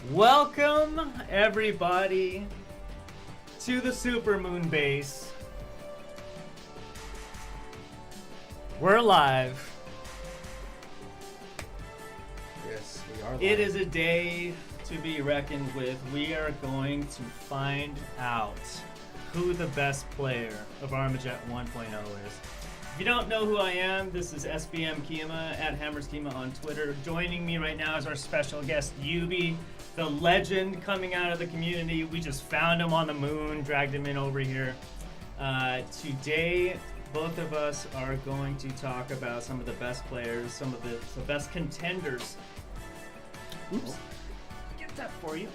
Welcome, everybody, to the Supermoon Base. We're live. Yes, we are live. It is a day to be reckoned with. We are going to find out who the best player of Armajet 1.0 is. If you don't know who I am, this is SBM Kima at Hammers Kima on Twitter. Joining me right now is our special guest, Yubi, the legend coming out of the community. We just found him on the moon, dragged him in over here. Today, both of us are going to talk about some of the best players, some of the best contenders. Oops. Get that for you.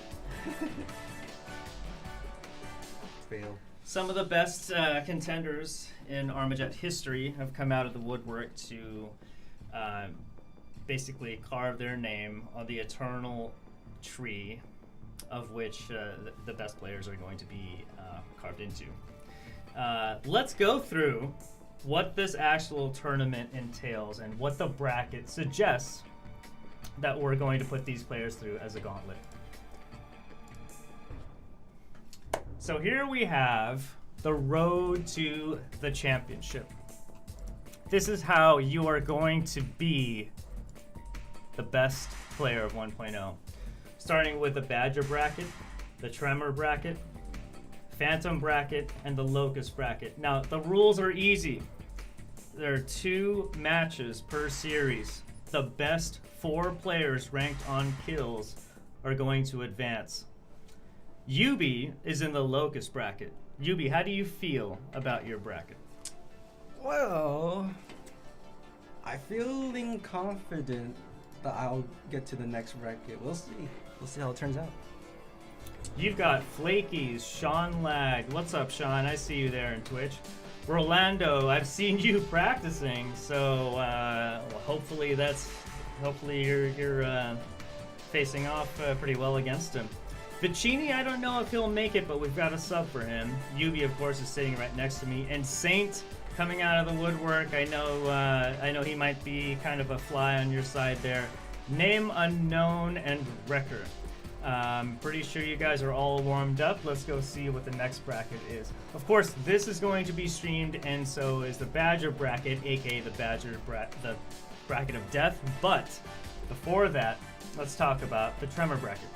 Fail. Some of the best contenders in Armajet history have come out of the woodwork to basically carve their name on the eternal tree of which the best players are going to be carved into. Let's go through what this actual tournament entails and what the bracket suggests that we're going to put these players through as a gauntlet. So here we have the road to the championship. This is how you are going to be the best player of 1.0. Starting with the Badger bracket, the Tremor bracket, Phantom bracket, and the Locust bracket. Now, the rules are easy. There are 2 matches per series. The best 4 players ranked on kills are going to advance. Yubi is in the Locust bracket. Yubi, how do you feel about your bracket? Well, I'm feeling confident that I'll get to the next bracket. We'll see. We'll see how it turns out. You've got Flakies, Sean Lag. What's up, Sean? I see you there in Twitch. Rolando, I've seen you practicing, so hopefully you're facing off pretty well against him. Vicini, I don't know if he'll make it, but we've got a sub for him. Yubi, of course, is sitting right next to me, and Saint coming out of the woodwork. I know he might be kind of a fly on your side there. Name unknown and Wrecker. Pretty sure you guys are all warmed up. Let's go see what the next bracket is. Of course, this is going to be streamed, and so is the Badger bracket, aka the the bracket of death. But before that, let's talk about the Tremor bracket.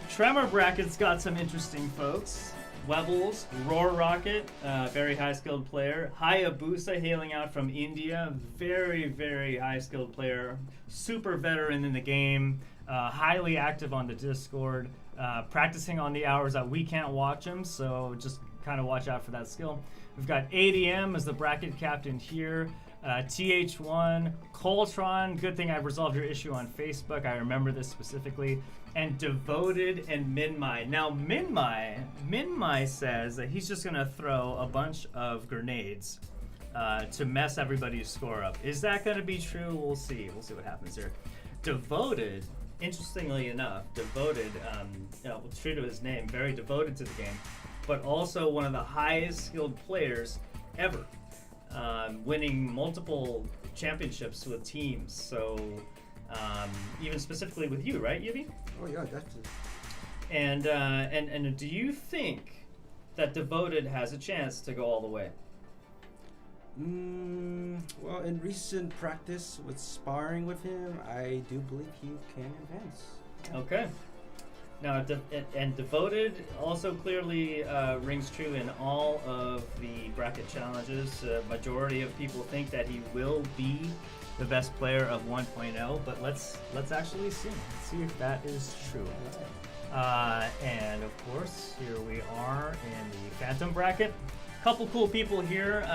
Tremor bracket's got some interesting folks. Webbles, Roar Rocket, very high skilled player. Hayabusa hailing out from India, very, very high skilled player. Super veteran in the game, highly active on the Discord, practicing on the hours that we can't watch him, so just kind of watch out for that skill. We've got ADM as the bracket captain here. TH1, Coltron, good thing I've resolved your issue on Facebook, I remember this specifically, and Devoted and Minmai. Now Minmai says that he's just gonna throw a bunch of grenades to mess everybody's score up. Is that gonna be true? We'll see what happens here. Devoted, interestingly enough, Devoted, true to his name, very devoted to the game, but also one of the highest skilled players ever. Winning multiple championships with teams, so even specifically with you, right, Yubi? Oh yeah, definitely. And do you think that Devoted has a chance to go all the way? Well, in recent practice with sparring with him, I do believe he can advance. Okay. Now, Devoted also clearly rings true in all of the bracket challenges. Majority of people think that he will be the best player of 1.0, but let's actually see. Let's see if that is true. And of course, here we are in the Phantom bracket. Couple cool people here.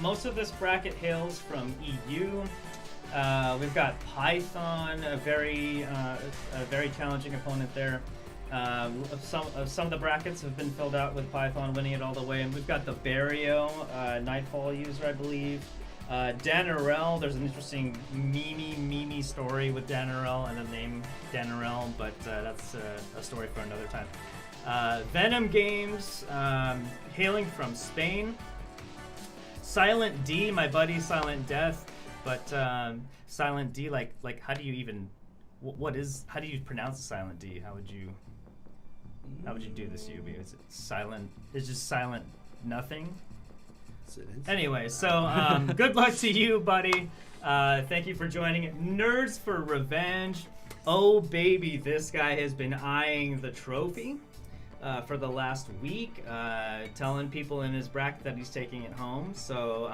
Most of this bracket hails from EU. We've got Python, a very challenging opponent there. Some of the brackets have been filled out with Python winning it all the way, and we've got the Barrio, Nightfall user, I believe. Danarel, there's an interesting meme story with Danarel and the name Danarel, but that's a story for another time. Venom Games, hailing from Spain. Silent D, my buddy Silent Death, but Silent D, like how do you even how do you pronounce silent D? How would you do this, Yubi? Is it silent? It's just silent nothing? Anyway, so good luck to you, buddy. Thank you for joining. Nerds for Revenge. Oh, baby, this guy has been eyeing the trophy for the last week, telling people in his bracket that he's taking it home. So,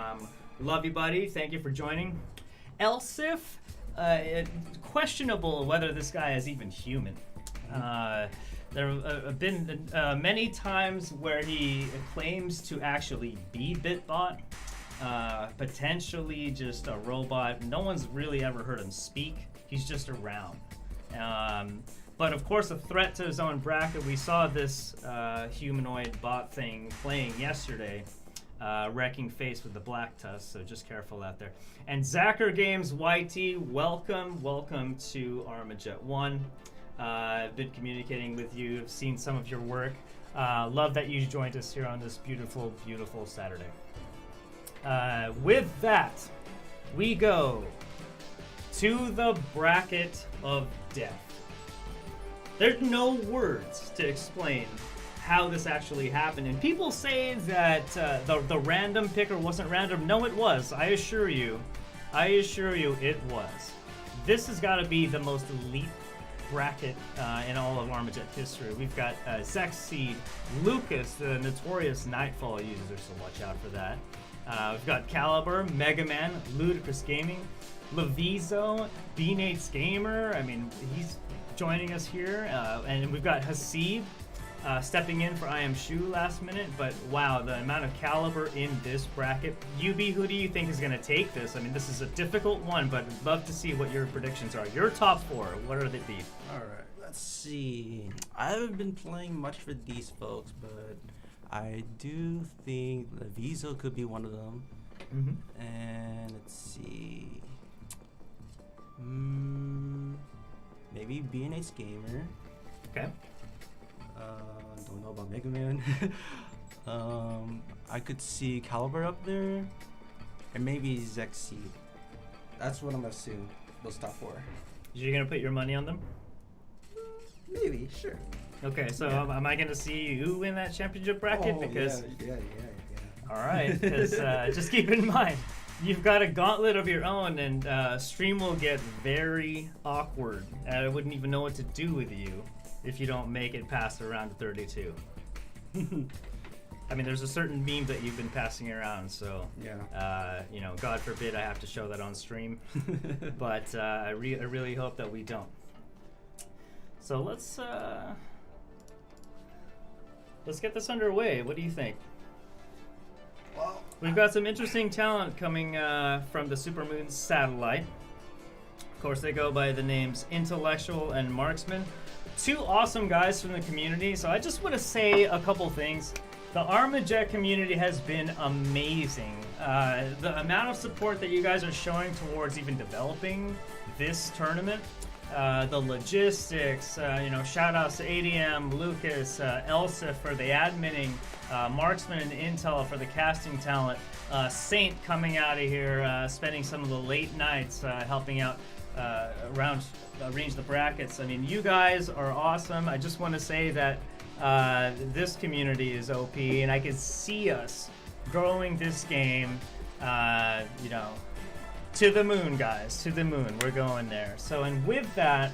love you, buddy. Thank you for joining. Elsif, questionable whether this guy is even human. There have been many times where he claims to actually be Bitbot, potentially just a robot. No one's really ever heard him speak. He's just around. But of course, a threat to his own bracket. We saw this humanoid bot thing playing yesterday, wrecking face with the Black Tusk, so just careful out there. And Zacher Games YT, welcome to Armajet 1. I've been communicating with you. I've seen some of your work. Love that you joined us here on this beautiful, beautiful Saturday. With that, we go to the bracket of death. There's no words to explain how this actually happened. And people say that the random picker wasn't random. No, it was. I assure you it was. This has got to be the most elite bracket in all of Armajet history. We've got Zexseed, Lucas, the notorious Nightfall user, so watch out for that. We've got Caliber, Mega Man, Ludicrous Gaming, Levizo, B-Nate's Gamer. I mean, he's joining us here. And we've got Hasib stepping in for I Am Shu last minute. But wow, the amount of caliber in this bracket. UB, who do you think is going to take this? I mean, this is a difficult one, but I'd love to see what your predictions are. Your top four, what are they be? All right, let's see. I haven't been playing much for these folks, but I do think Levizo could be one of them. Mm-hmm. And let's see. Maybe B&H Gamer. Okay. Don't know about Mega Man. I could see Caliber up there, and maybe Zexseed. That's what I'm assuming. Those top four. You're gonna put your money on them? Maybe, sure. Okay, so Yeah. am I gonna see you win that championship bracket? Because yeah. all right, because just keep in mind, you've got a gauntlet of your own, and stream will get very awkward. I wouldn't even know what to do with you if you don't make it past around 32. I mean, there's a certain meme that you've been passing around, so yeah. God forbid I have to show that on stream, but I really hope that we don't. So let's get this underway. What do you think? Well, We've got some interesting talent coming from the Supermoon satellite. Of course, they go by the names Intellectual and Marksman. Two awesome guys from the community. So I just want to say a couple things. The Armajet community has been amazing. The amount of support that you guys are showing towards even developing this tournament, the logistics, shout outs to ADM, Lucas, Elsa for the adminning, Marksman and Intel for the casting talent, Saint coming out of here, spending some of the late nights helping out arrange the brackets. I mean, you guys are awesome. I just want to say that this community is OP, and I can see us growing this game, to the moon, guys, to the moon. We're going there. So, and with that,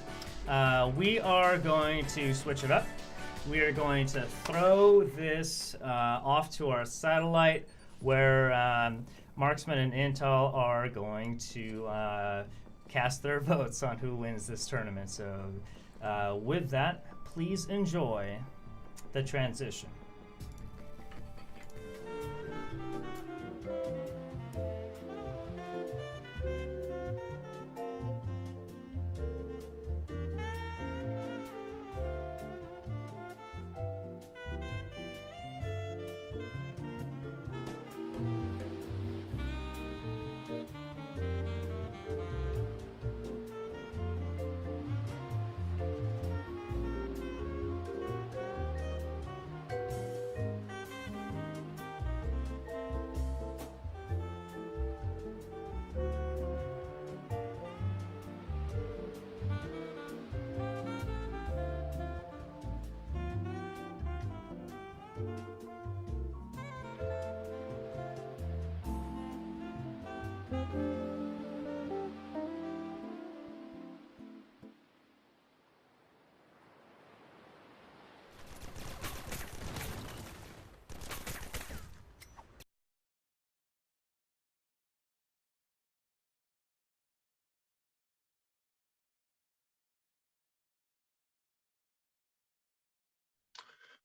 we are going to switch it up. We are going to throw this off to our satellite, where Marksman and Intel are going to cast their votes on who wins this tournament. So, with that, please enjoy the transition.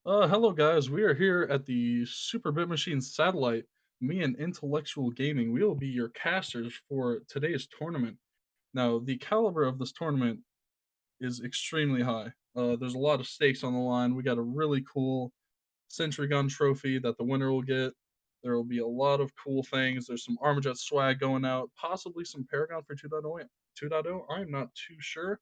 Hello guys, we are here at the Super Bit Machine satellite. Me and Intellectual Gaming, we will be your casters for today's tournament. Now, the caliber of this tournament is extremely high. There's a lot of stakes on the line. We got a really cool Sentry Gun trophy that the winner will get. There will be a lot of cool things. There's some Armajet swag going out, possibly some Paragon for 2.0. 2.0. I'm not too sure.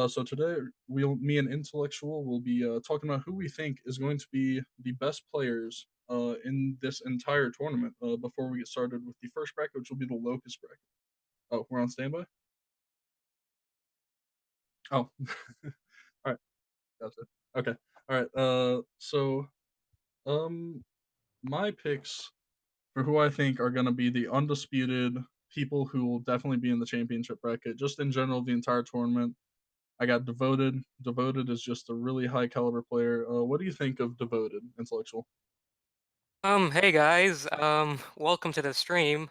So today, me and Intellectual will be talking about who we think is going to be the best players in this entire tournament. Before we get started with the first bracket, which will be the Locust bracket. Oh, we're on standby. Oh, all right, gotcha. Okay, all right. Um, my picks for who I think are going to be the undisputed people who will definitely be in the championship bracket. Just in general, the entire tournament. I got Devoted. Devoted is just a really high caliber player. What do you think of Devoted, Intellectual? Hey guys, welcome to the stream.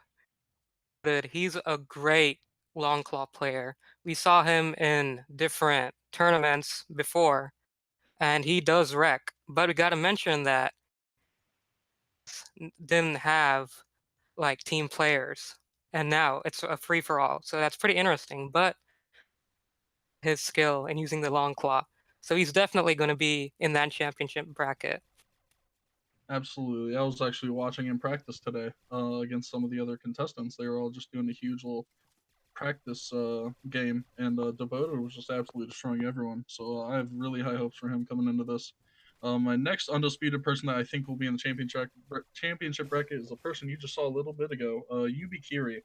But he's a great long claw player. We saw him in different tournaments before, and he does wreck. But we gotta mention that didn't have like team players, and now it's a free for all. So that's pretty interesting. But his skill in using the long claw, so he's definitely going to be in that championship bracket. Absolutely. I was actually watching him practice today against some of the other contestants. They were all just doing a huge little practice game, and Devoted was just absolutely destroying everyone. So I have really high hopes for him coming into this. My next undisputed person that I think will be in the championship bracket is a person you just saw a little bit ago, Yubi Kiri.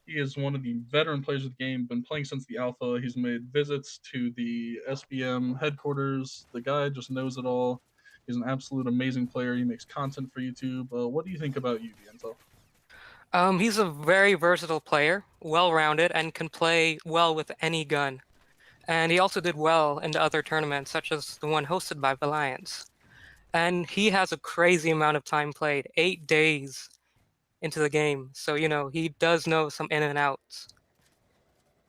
He is one of the veteran players of the game, been playing since the alpha. He's made visits to the SBM headquarters. The guy just knows it all. He's an absolute amazing player. He makes content for YouTube. What do you think about Yubi, Enzo? He's a very versatile player, well-rounded, and can play well with any gun. And he also did well in the other tournaments, such as the one hosted by Valiance. And he has a crazy amount of time played, 8 days into the game. So, he does know some in and outs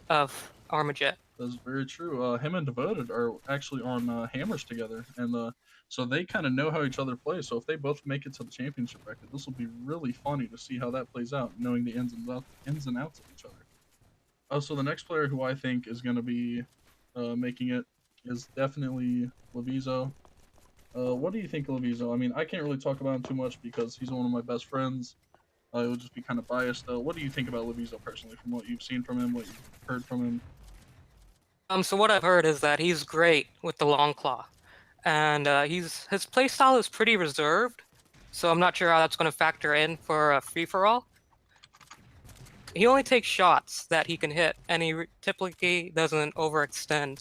of Armajet. That's very true. Him and Devoted are actually on hammers together, and so they kind of know how each other play. So if they both make it to the championship bracket, this will be really funny to see how that plays out, knowing the ins and outs of each other. So the next player who I think is going to be making it is definitely Levizo. What do you think of Levizo? I mean, I can't really talk about him too much because he's one of my best friends. It would just be kind of biased. What do you think about Levizo personally, from what you've seen from him, what you've heard from him? So what I've heard is that he's great with the long claw. And his playstyle is pretty reserved. So I'm not sure how that's going to factor in for a free-for-all. He only takes shots that he can hit, and he typically doesn't overextend.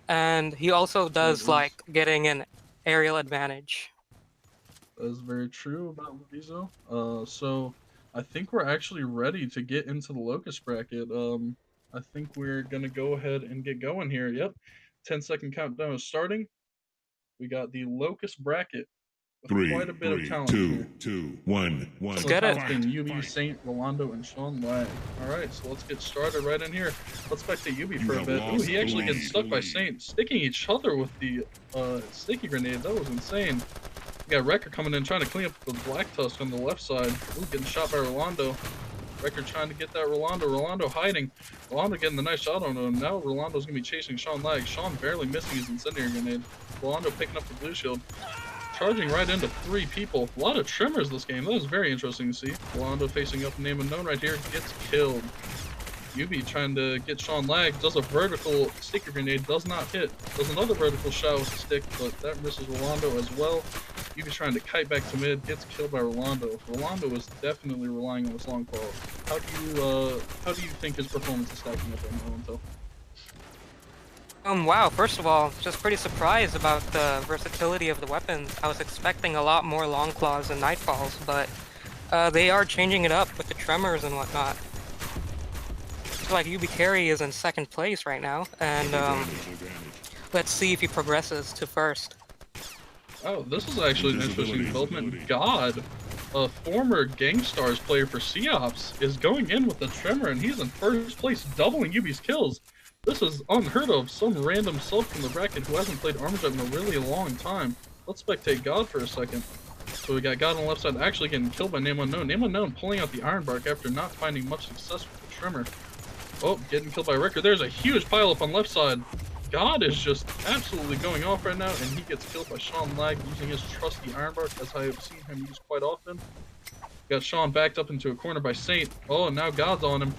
And he also does like getting an aerial advantage. That is very true about Levizo. So I think we're actually ready to get into the Locust bracket. I think we're gonna go ahead and get going here. Yep, 10-second countdown is starting. We got the Locust bracket. Quite a bit of talent here. 2, 1. Let's get it. Yubi, Saint, Rolando, and Sean Lag. Alright, so let's get started right in here. Let's spectate Yubi for a bit. Ooh, he actually gets stuck by Saint, sticking each other with the sticky grenade. That was insane. We got Wrecker coming in, trying to clean up the Black Tusk on the left side. Ooh, getting shot by Rolando. Wrecker trying to get that Rolando. Rolando hiding. Rolando getting the nice shot on him. Now Rolando's going to be chasing Sean Lag. Sean barely missing his incendiary grenade. Rolando picking up the blue shield. Charging right into 3 people. A lot of Tremors this game. That was very interesting to see. Rolando facing up name unknown right here. Gets killed. Yubi trying to get Sean Lag. Does a vertical sticker grenade. Does not hit. Does another vertical shot with the stick, but that misses Rolando as well. Yubi's trying to kite back to mid. Gets killed by Rolando. Rolando is definitely relying on his long claw. How do you think his performance is stacking up right now, Intel? Wow, first of all, just pretty surprised about the versatility of the weapons. I was expecting a lot more long claws and Nightfalls, but they are changing it up with the Tremors and whatnot. So like Yubi Carry is in 2nd place right now, and let's see if he progresses to 1st. Oh, this is actually an interesting development. God, a former Gangstars player for Seops, is going in with the Tremor, and he's in 1st place, doubling Yubi's kills. This is unheard of. Some random sub from the bracket who hasn't played Armajet in a really long time. Let's spectate God for a second. So we got God on the left side actually getting killed by Name Unknown. Name Unknown pulling out the Iron Bark after not finding much success with the Tremor. Oh, getting killed by Wrecker. There's a huge pile up on left side. God is just absolutely going off right now, and he gets killed by Sean Lag using his trusty Iron Bark, as I have seen him use quite often. Got Sean backed up into a corner by Saint. Oh, and now God's on him.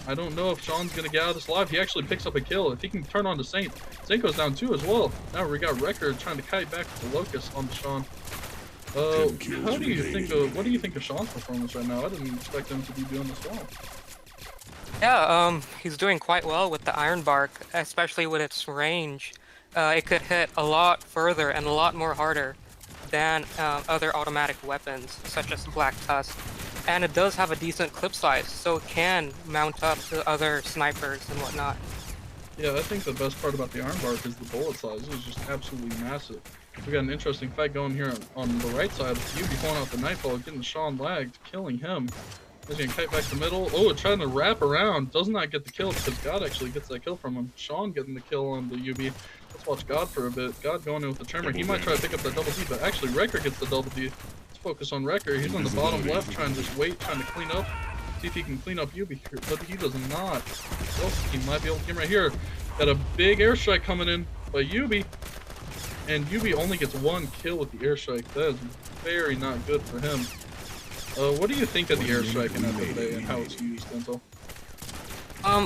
I don't know if Sean's going to get out of this alive. He actually picks up a kill. If he can turn on to Saint. Saint goes down too as well. Now we got Wrecker trying to kite back with the Locust on Sean. What do you think of Sean's performance right now? I didn't expect him to be doing this well. Yeah, he's doing quite well with the Iron Bark, especially with its range. It could hit a lot further and a lot more harder than other automatic weapons, such as Black Tusk. And it does have a decent clip size, so it can mount up to other snipers and whatnot. Yeah, I think the best part about the Iron Bark is the bullet size. It's just absolutely massive. We got an interesting fight going here on the right side. Yubi pulling out the Nightfall, getting Sean lagged, killing him. He's gonna kite back the middle. Oh, trying to wrap around. Does not get the kill because God actually gets that kill from him. Sean getting the kill on the UB. Let's watch God for a bit. God going in with the Tremor. He might try to pick up that double D, but actually Wrecker gets the double D. Let's focus on Wrecker. He's on the bottom left trying to just wait, trying to clean up. See if he can clean up UB here, but he does not. Oh, he might be able to get him right here. Got a big airstrike coming in by UB. And UB only gets one kill with the airstrike. That is very not good for him. What do you think of the airstrike in FFA and how it's used, Denzel?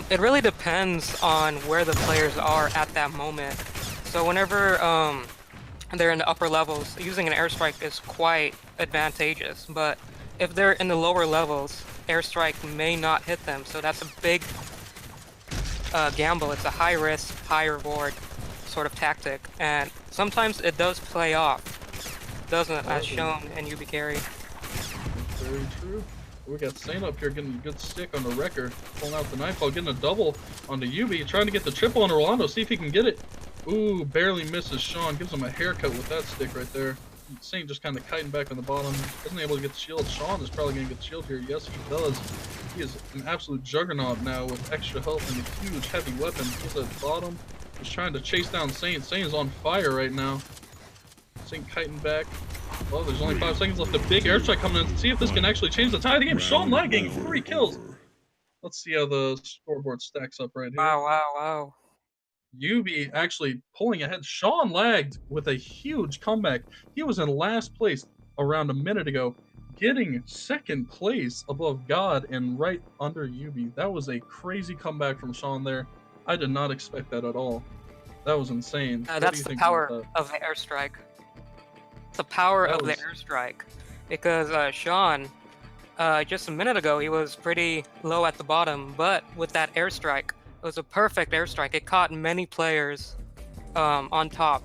It really depends on where the players are at that moment. So whenever they're in the upper levels, using an airstrike is quite advantageous. But if they're in the lower levels, airstrike may not hit them. So that's a big gamble. It's a high risk, high reward sort of tactic, and sometimes it does play off, doesn't it, as shown in UB carry. Very true. We got Saint up here getting a good stick on the Wrecker, pulling out the Nightfall, getting a double on the UB, trying to get the triple on Rolando, see if he can get it. Ooh, barely misses Sean, gives him a haircut with that stick right there. Saint just kind of kiting back on the bottom, isn't able to get the shield. Sean is probably going to get the shield here. Yes, he does. He is an absolute juggernaut now with extra health and a huge heavy weapon. He's at the bottom. He's trying to chase down Saint. Saint is on fire right now. Saint kiting back. Well, there's only 5 seconds left. A big airstrike coming in. See if this can actually change the tide of the game. Sean lagging 3 kills. Let's see how the scoreboard stacks up right here. Wow. UB actually pulling ahead. Sean lagged with a huge comeback. He was in last place around a minute ago, getting second place above God and right under UB. That was a crazy comeback from Sean there. I did not expect that at all. That was insane. That's the power of the airstrike. The power of the airstrike. Because Sean, just a minute ago, he was pretty low at the bottom, but with that airstrike, it was a perfect airstrike. It caught many players on top.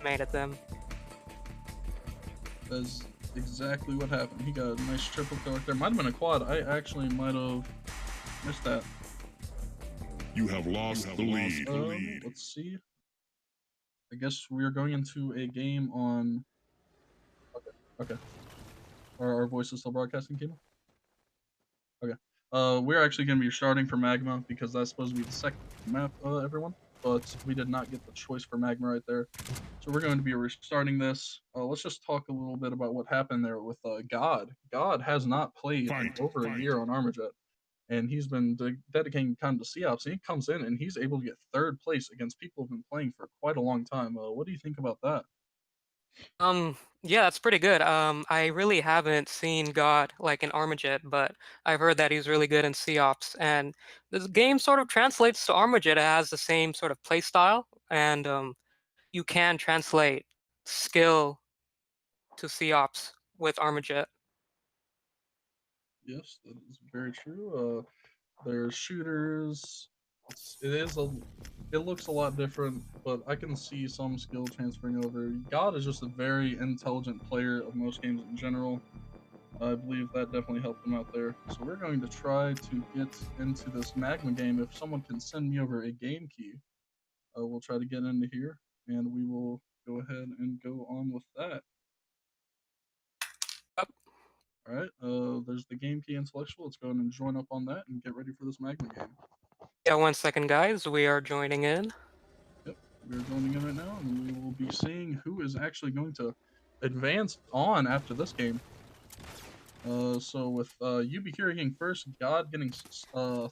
Made at them. That's exactly what happened. He got a nice triple kill right there. Might have been a quad. I actually might have missed that. You have lost the lead. Let's see. I guess we're going into a game on... Okay. Are our voices still broadcasting, Kimo? Okay. We're actually going to be starting for Magma because that's supposed to be the second map, everyone. But we did not get the choice for Magma right there. So we're going to be restarting this. Let's just talk a little bit about what happened there with God. God has not played in over a year on Armajet. And he's been dedicating time to COPS, and he comes in and he's able to get 3rd place against people who've been playing for quite a long time. What do you think about that? Yeah, that's pretty good. I really haven't seen God like in Armajet, but I've heard that he's really good in COPS, and this game sort of translates to Armajet. It has the same sort of play style, and you can translate skill to COPS with Armajet. Yes, that is very true. There's shooters. It looks a lot different, but I can see some skill transferring over. God is just a very intelligent player of most games in general. I believe that definitely helped him out there. So we're going to try to get into this Magma game. If someone can send me over a game key, we'll try to get into here, and we will go ahead and go on with that. All right, there's the game key intellectual. Let's go ahead and join up on that and get ready for this Magma game. Yeah, 1 second, guys. We are joining in. Yep, we're joining in right now, and we will be seeing who is actually going to advance on after this game. So with UB here getting first, God getting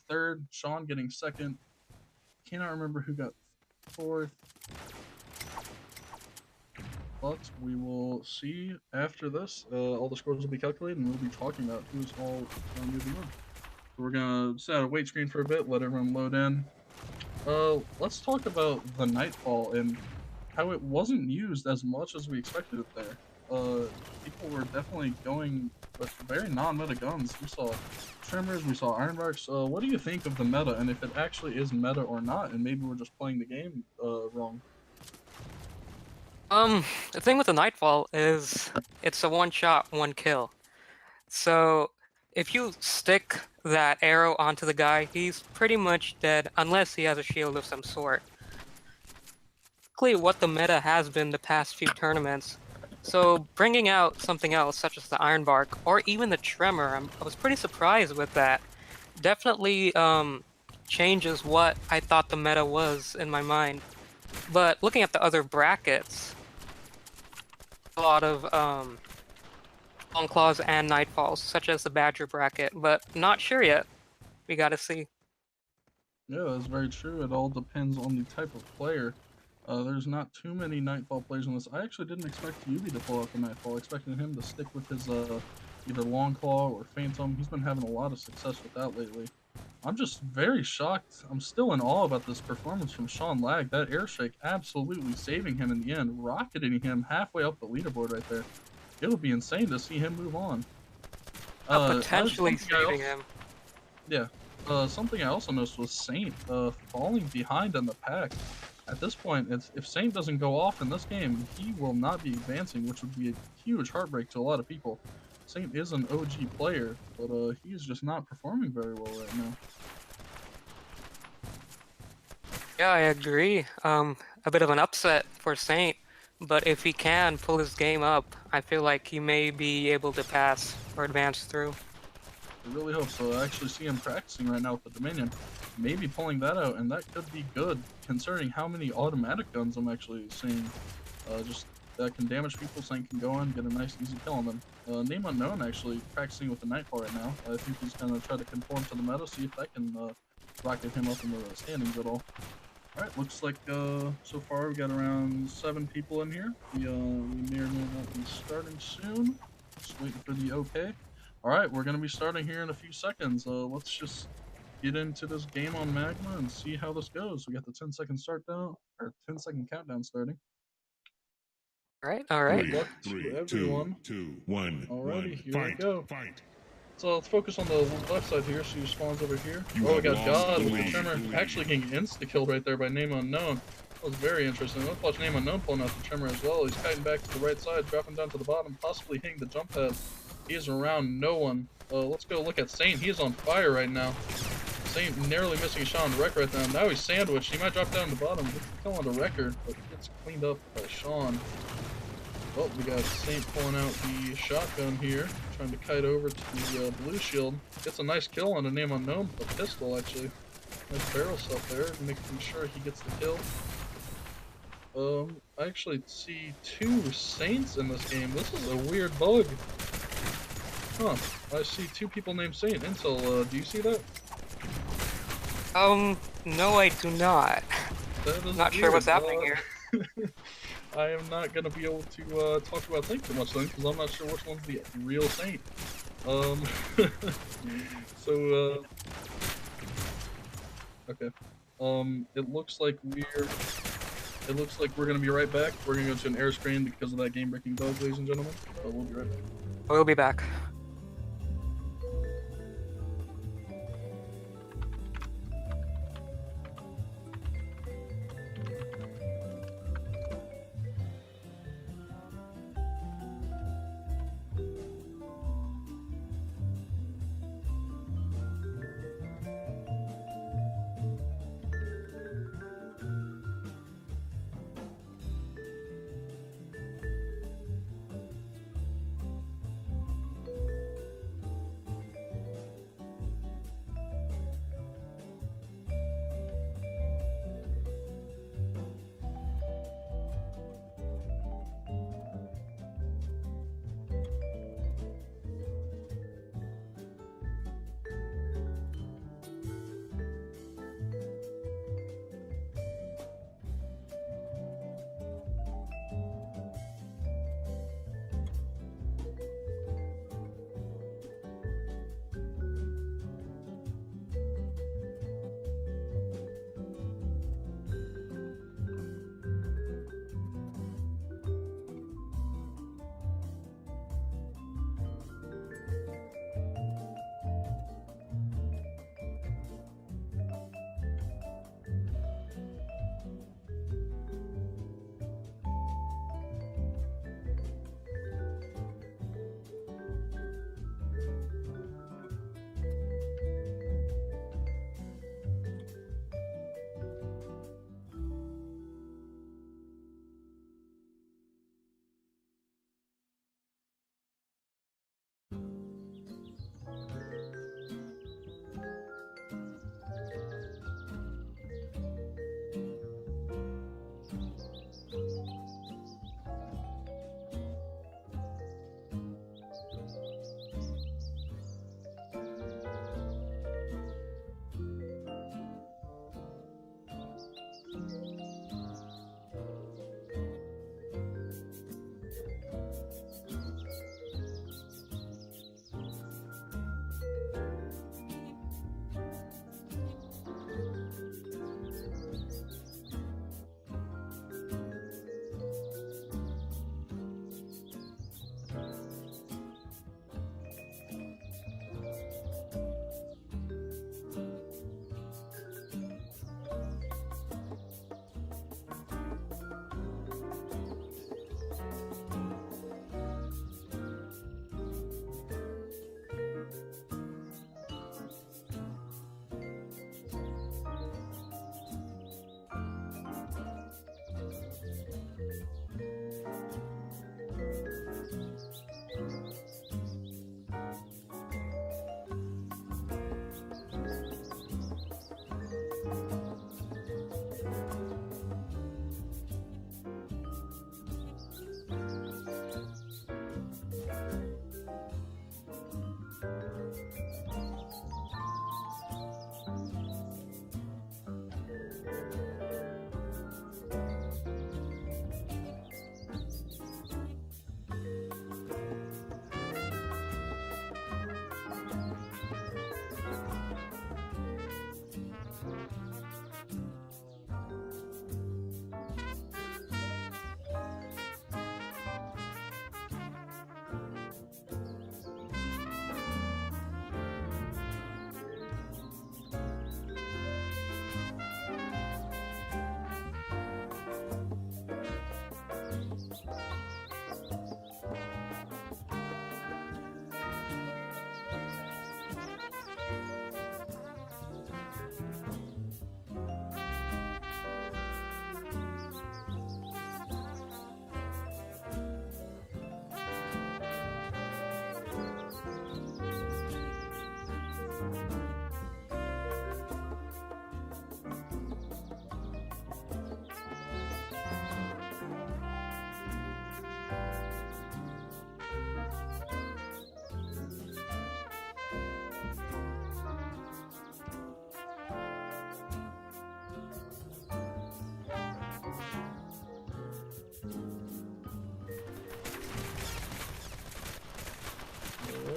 third, Sean getting second. Cannot remember who got fourth. But we will see after this. All the scores will be calculated, and we'll be talking about who's all moving on. So we're gonna set a wait screen for a bit, let everyone load in. Let's talk about the Nightfall and how it wasn't used as much as we expected it there. People were definitely going with very non-meta guns. We saw Tremors, we saw Ironbarks. What do you think of the meta, and if it actually is meta or not, and maybe we're just playing the game wrong? The thing with the Nightfall is it's a one shot, one kill. So if you stick that arrow onto the guy, he's pretty much dead unless he has a shield of some sort. Basically what the meta has been the past few tournaments. So bringing out something else such as the Ironbark or even the Tremor, I was pretty surprised with that. Definitely changes what I thought the meta was in my mind. But looking at the other brackets, a lot of Longclaws and Nightfalls, such as the Badger bracket, but not sure yet. We gotta see. Yeah, that's very true. It all depends on the type of player. There's not too many Nightfall players on this. I actually didn't expect Yubi to pull out the Nightfall. I expected him to stick with his either Longclaw or Phantom. He's been having a lot of success with that lately. I'm just very shocked. I'm still in awe about this performance from Sean Lag. That airshake absolutely saving him in the end, rocketing him halfway up the leaderboard right there. It'll be insane to see him move on. Potentially saving him. Yeah. Something I also noticed was Saint falling behind in the pack. At this point, if Saint doesn't go off in this game, he will not be advancing, which would be a huge heartbreak to a lot of people. Saint is an OG player, but he is just not performing very well right now. Yeah, I agree. A bit of an upset for Saint, but if he can pull his game up, I feel like he may be able to pass or advance through. I really hope so. I actually see him practicing right now with the Dominion. Maybe pulling that out, and that could be good, considering how many automatic guns I'm actually seeing. Just that can damage people, Saint can go in, get a nice easy kill on them. Name Unknown actually practicing with the Nightfall right now. I think he's gonna try to conform to the meta, see if that can rocket him up in the standings at all. Alright, looks like so far we got around 7 people in here. We may or may not be starting soon. Just waiting for the okay. Alright, we're gonna be starting here in a few seconds. Let's just get into this game on Magma and see how this goes. We got the 10-second start down, or 10-second countdown starting. Alright. Good luck to everyone. 2, 2, 1. Alrighty, here Fight. we go. Fight. So let's focus on the left side here. So he spawns over here. You Oh, we have got lost God the with the lead. Tremor actually getting insta-killed right there by Name Unknown. That was very interesting. Let's watch Name Unknown pulling out the Tremor as well. He's kiting back to the right side, dropping down to the bottom, possibly hitting the jump pad. He is around no one. Let's go look at Saint. He is on fire right now. Saint narrowly missing a shot on the wreck right now. Now he's sandwiched. He might drop down to the bottom. Gets the kill on the record, but gets cleaned up by Sean. Well, we got Saint pulling out the shotgun here, trying to kite over to the blue shield. Gets a nice kill on a Name Unknown, a pistol actually. Nice barrel stuff there, making sure he gets the kill. I actually see 2 Saints in this game. This is a weird bug. Huh, I see 2 people named Saint. Intel, do you see that? No I do not. That is Not sure what's happening here. I am not going to be able to talk about Saint too much then, because I'm not sure which one's the real Saint. So, okay. It looks like we're going to be right back. We're going to go to an air screen because of that game-breaking bug, ladies and gentlemen. We'll be right back. We'll be back.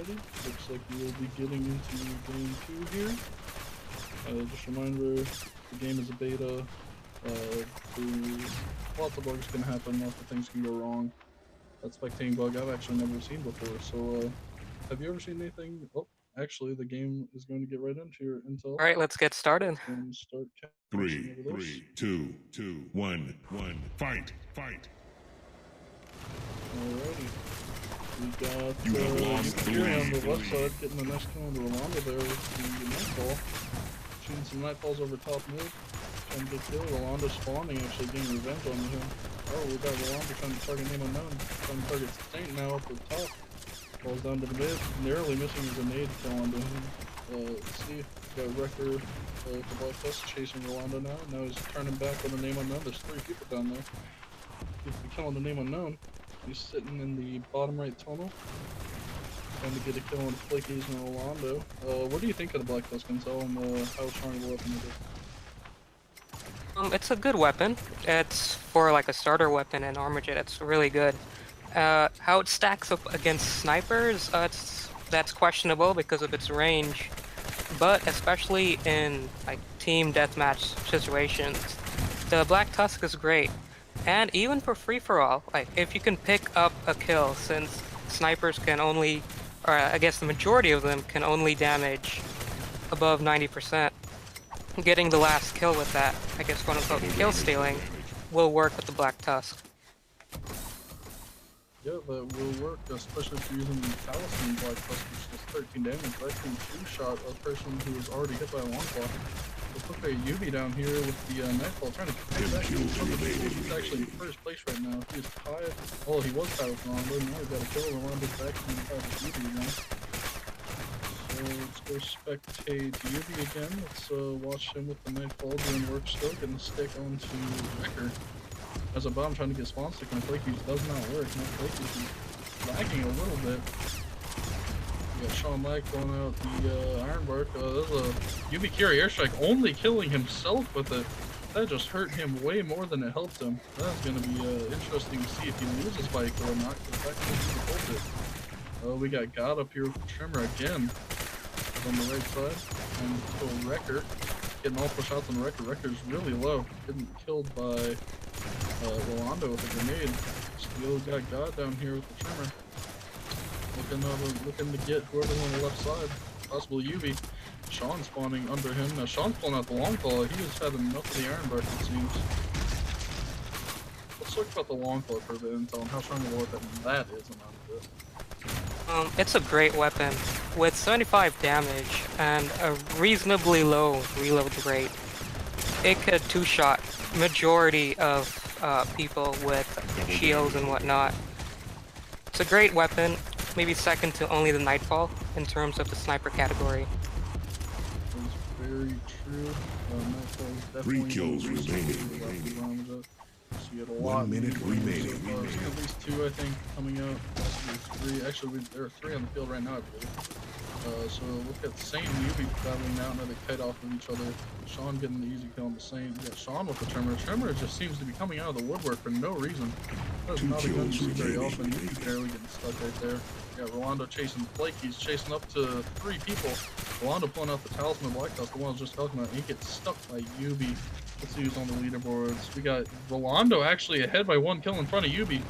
Alrighty, looks like we will be getting into game 2 here. Just a reminder, the game is a beta. Lots of bugs can happen, lots of things can go wrong. That spectating bug I've actually never seen before, so have you ever seen anything? Oh, actually, the game is going to get right into your intel. All right, let's get started. And start 3, 2, 1, fight! Alrighty. We got You have lost the Fury on lead. the left side, getting the nice kill on the Rolando there with the Nightfall. Shooting some Nightfalls over top mid. Trying to get kill. Rolando spawning, actually getting revenge on him. Oh, we got Rolando trying to target name unknown. Trying to target Saint now up the top. Falls down to the mid. Narrowly missing a grenade kill onto him. Let's see. Got Wrecker with the Black Plus chasing Rolando now. Now he's turning back on the name unknown. There's 3 people down there. He's killing the name unknown. He's sitting in the bottom right tunnel. Trying to get a kill on Flakies and Rolando. What do you think of the Black Tusk Intel and how strong of a weapon it is? It's a good weapon. It's for like a starter weapon in Armajet. It's really good. How it stacks up against snipers, that's questionable because of its range. But especially in like team deathmatch situations, the Black Tusk is great. And even for free-for-all, like if you can pick up a kill, since snipers can only, or I guess the majority of them can only damage above 90%, getting the last kill with that, I guess quote-unquote kill stealing, will work with the Black Tusk. Yeah, that will work, especially if you're using the Talisman Black Tusk, which does 13 damage. That can two-shot a person who is already hit by a long claw. We'll put a Yubi down here with the Nightfall, trying to catch that. He's actually in first place right now. He is tied. Oh, he was tied with Rolando. Now he's got a kill. Rolando's back and he's tied with Yubi again. So let's go spectate Yubi again. Let's watch him with the Nightfall doing work still, getting the stick onto Wrecker. As a bomb trying to get spawn stick, and Flakies does not work. Now Flakies is lagging a little bit. We got Sean Lag pulling out the Iron Bark. There's a Yubi Kiri airstrike, only killing himself with it. That just hurt him way more than it helped him. That's going to be interesting to see if he loses bike or not, because that could be the it. We got God up here with the Tremor again on the right side, and kill Wrecker. Getting all push outs on Wrecker. Wrecker's really low. Getting killed by Rolando with a grenade. Still got God down here with the Tremor. Looking to get whoever's on the left side. Possible Yubi. Sean spawning under him. Now Sean's pulling out the long claw. He has had enough of the Iron Bark, it seems. Let's talk about the long claw for a bit and tell him how strong of a weapon that is amount of it. It's a great weapon with 75 damage and a reasonably low reload rate. It could two-shot majority of people with shields and whatnot. It's a great weapon, maybe second to only the Nightfall in terms of the sniper category. That's very true. Nightfall is definitely 3 kills remaining. So you had a 1 minute remaining. At least 2, I think, coming out. Possibly 3. Actually, there are 3 on the field right now, I believe. So look at Saint and Yubi battling now. Now they kite off of each other. Sean getting the easy kill on the Saint. We got Sean with the Tremor. Tremor just seems to be coming out of the woodwork for no reason. That is not a gun you see very often. Yubi barely getting stuck right there. We got Rolando chasing Flake. He's chasing up to 3 people. Rolando pulling out the Talisman Black Tusk, the one I was just talking about. He gets stuck by Yubi. Let's see who's on the leaderboards. We got Rolando actually ahead by 1 kill in front of Yubi.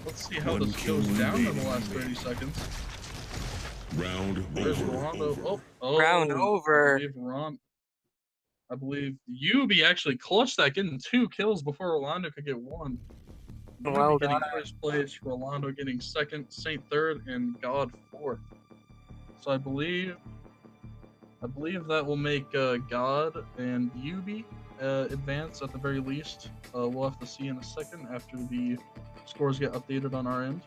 Let's see how this goes down in the last 30 seconds. Round There's over. Rolando. Oh, Round over. I believe Yubi actually clutched that, getting 2 kills before Rolando could get 1. Well getting done. first place, Rolando getting second, Saint third, and God fourth. So I believe that will make God and Yubi advance at the very least. We'll have to see in a second after the scores get updated on our end.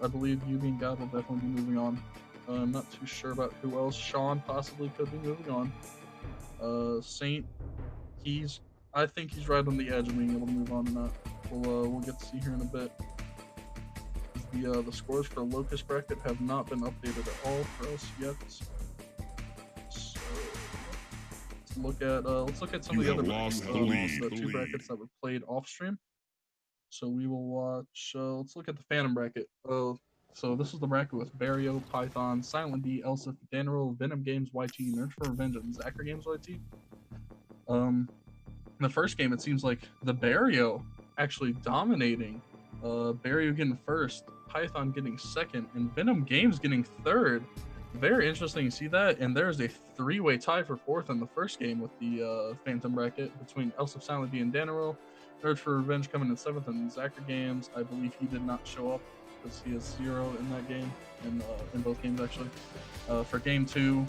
I believe Yubi and God will definitely be moving on. I'm not too sure about who else. Sean possibly could be moving on. Saint, I think he's right on the edge of being able to move on or not. We'll get to see here in a bit. The scores for Locust bracket have not been updated at all for us yet. So let's look at some of the other brackets, the 2 brackets that were played off stream. So we will watch. Let's look at the Phantom bracket. So this is the bracket with Barrio, Python, Silent D, Elsif, Danero, Venom Games YT, Nerd for Revenge, and Zacker Games YT. In the first game, it seems like the Barrio actually dominating. Barrio getting first, Python getting second, and Venom Games getting third. Very interesting to see that. And there's a three-way tie for fourth in the first game with the Phantom bracket between Elsif, Silent D, and Danero. Nerd for Revenge coming in seventh, and Zacker Games, I believe he did not show up because he has 0 in that game, and in both games actually. For game 2,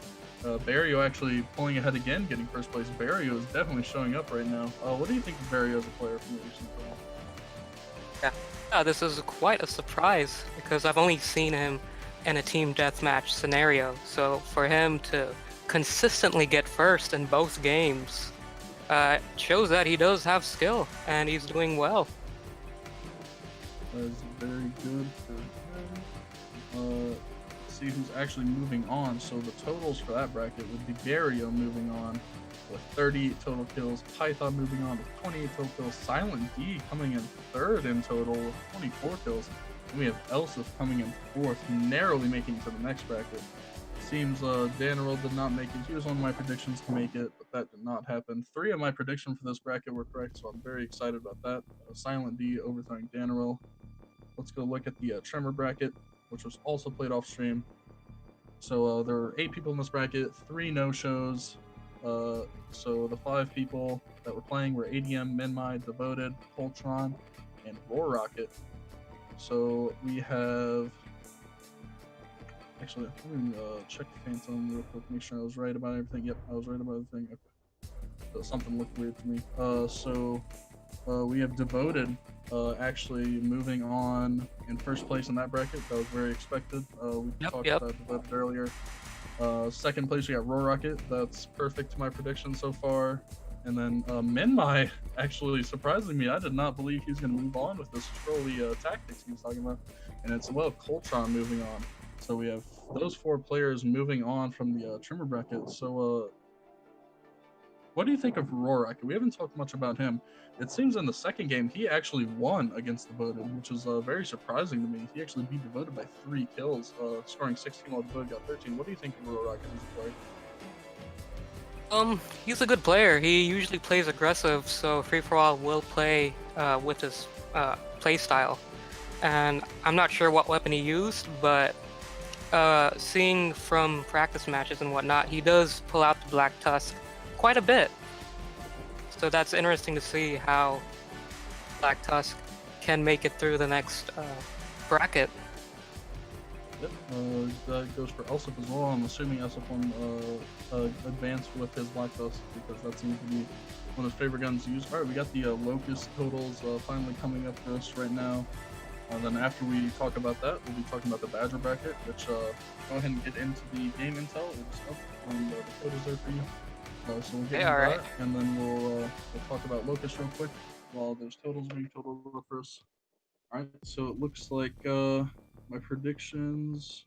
Barrio actually pulling ahead again, getting first place. Barrio is definitely showing up right now. What do you think of Barrio as a player from what you've seen so far? Yeah, this is quite a surprise because I've only seen him in a team deathmatch scenario. So for him to consistently get first in both games shows that he does have skill and he's doing well. That is very good for him. Let's see who's actually moving on. So the totals for that bracket would be Barrio moving on with 38 total kills, Python moving on with 28 total kills, Silent D coming in third in total with 24 kills, and we have Elsif coming in fourth, narrowly making it to the next bracket. Seems Danero did not make it. He was one of my predictions to make it, but that did not happen. 3 of my predictions for this bracket were correct, so I'm very excited about that. Silent D overthrowing Danero. Let's go look at the Tremor bracket, which was also played off stream. So there were 8 people in this bracket, 3 no-shows. So the 5 people that were playing were ADM, Minmai, Devoted, Voltron, and Roar Rocket. So we have... Actually, let me check Phantom real quick, make sure I was right about everything. Yep, I was right about everything. Okay. So something looked weird to me. So we have Devoted actually moving on in first place in that bracket. That was very expected. We talked about Devoted earlier. Second place, we got Roar Rocket. That's perfect to my prediction so far. And then Minmai, actually surprising me. I did not believe he was going to move on with this trolly tactics he was talking about. And it's Coltron moving on. So we have those 4 players moving on from the Tremor bracket. So what do you think of Roar Rocket? We haven't talked much about him. It seems in the second game, he actually won against Devoted, which is very surprising to me. He actually beat Devoted by 3 kills, scoring 16 while Devoted got 13. What do you think of Roar Rocket as a player? He's a good player. He usually plays aggressive, so Free For All will play with his play style. And I'm not sure what weapon he used, but seeing from practice matches and whatnot, he does pull out the Black Tusk quite a bit. So that's interesting to see how Black Tusk can make it through the next bracket. Yep, that goes for Elsif as well. I'm assuming Elsif won advance with his Black Tusk because that seems to be one of his favorite guns to use. Alright, we got the Locust totals finally coming up for us right now. And then after we talk about that, we'll be talking about the Badger bracket, which go ahead and get into the game intel. It's up on the totals there for you. So we'll get into that, and then we'll talk about Locus real quick while there's totals being totaled up for us. Alright, so it looks like my predictions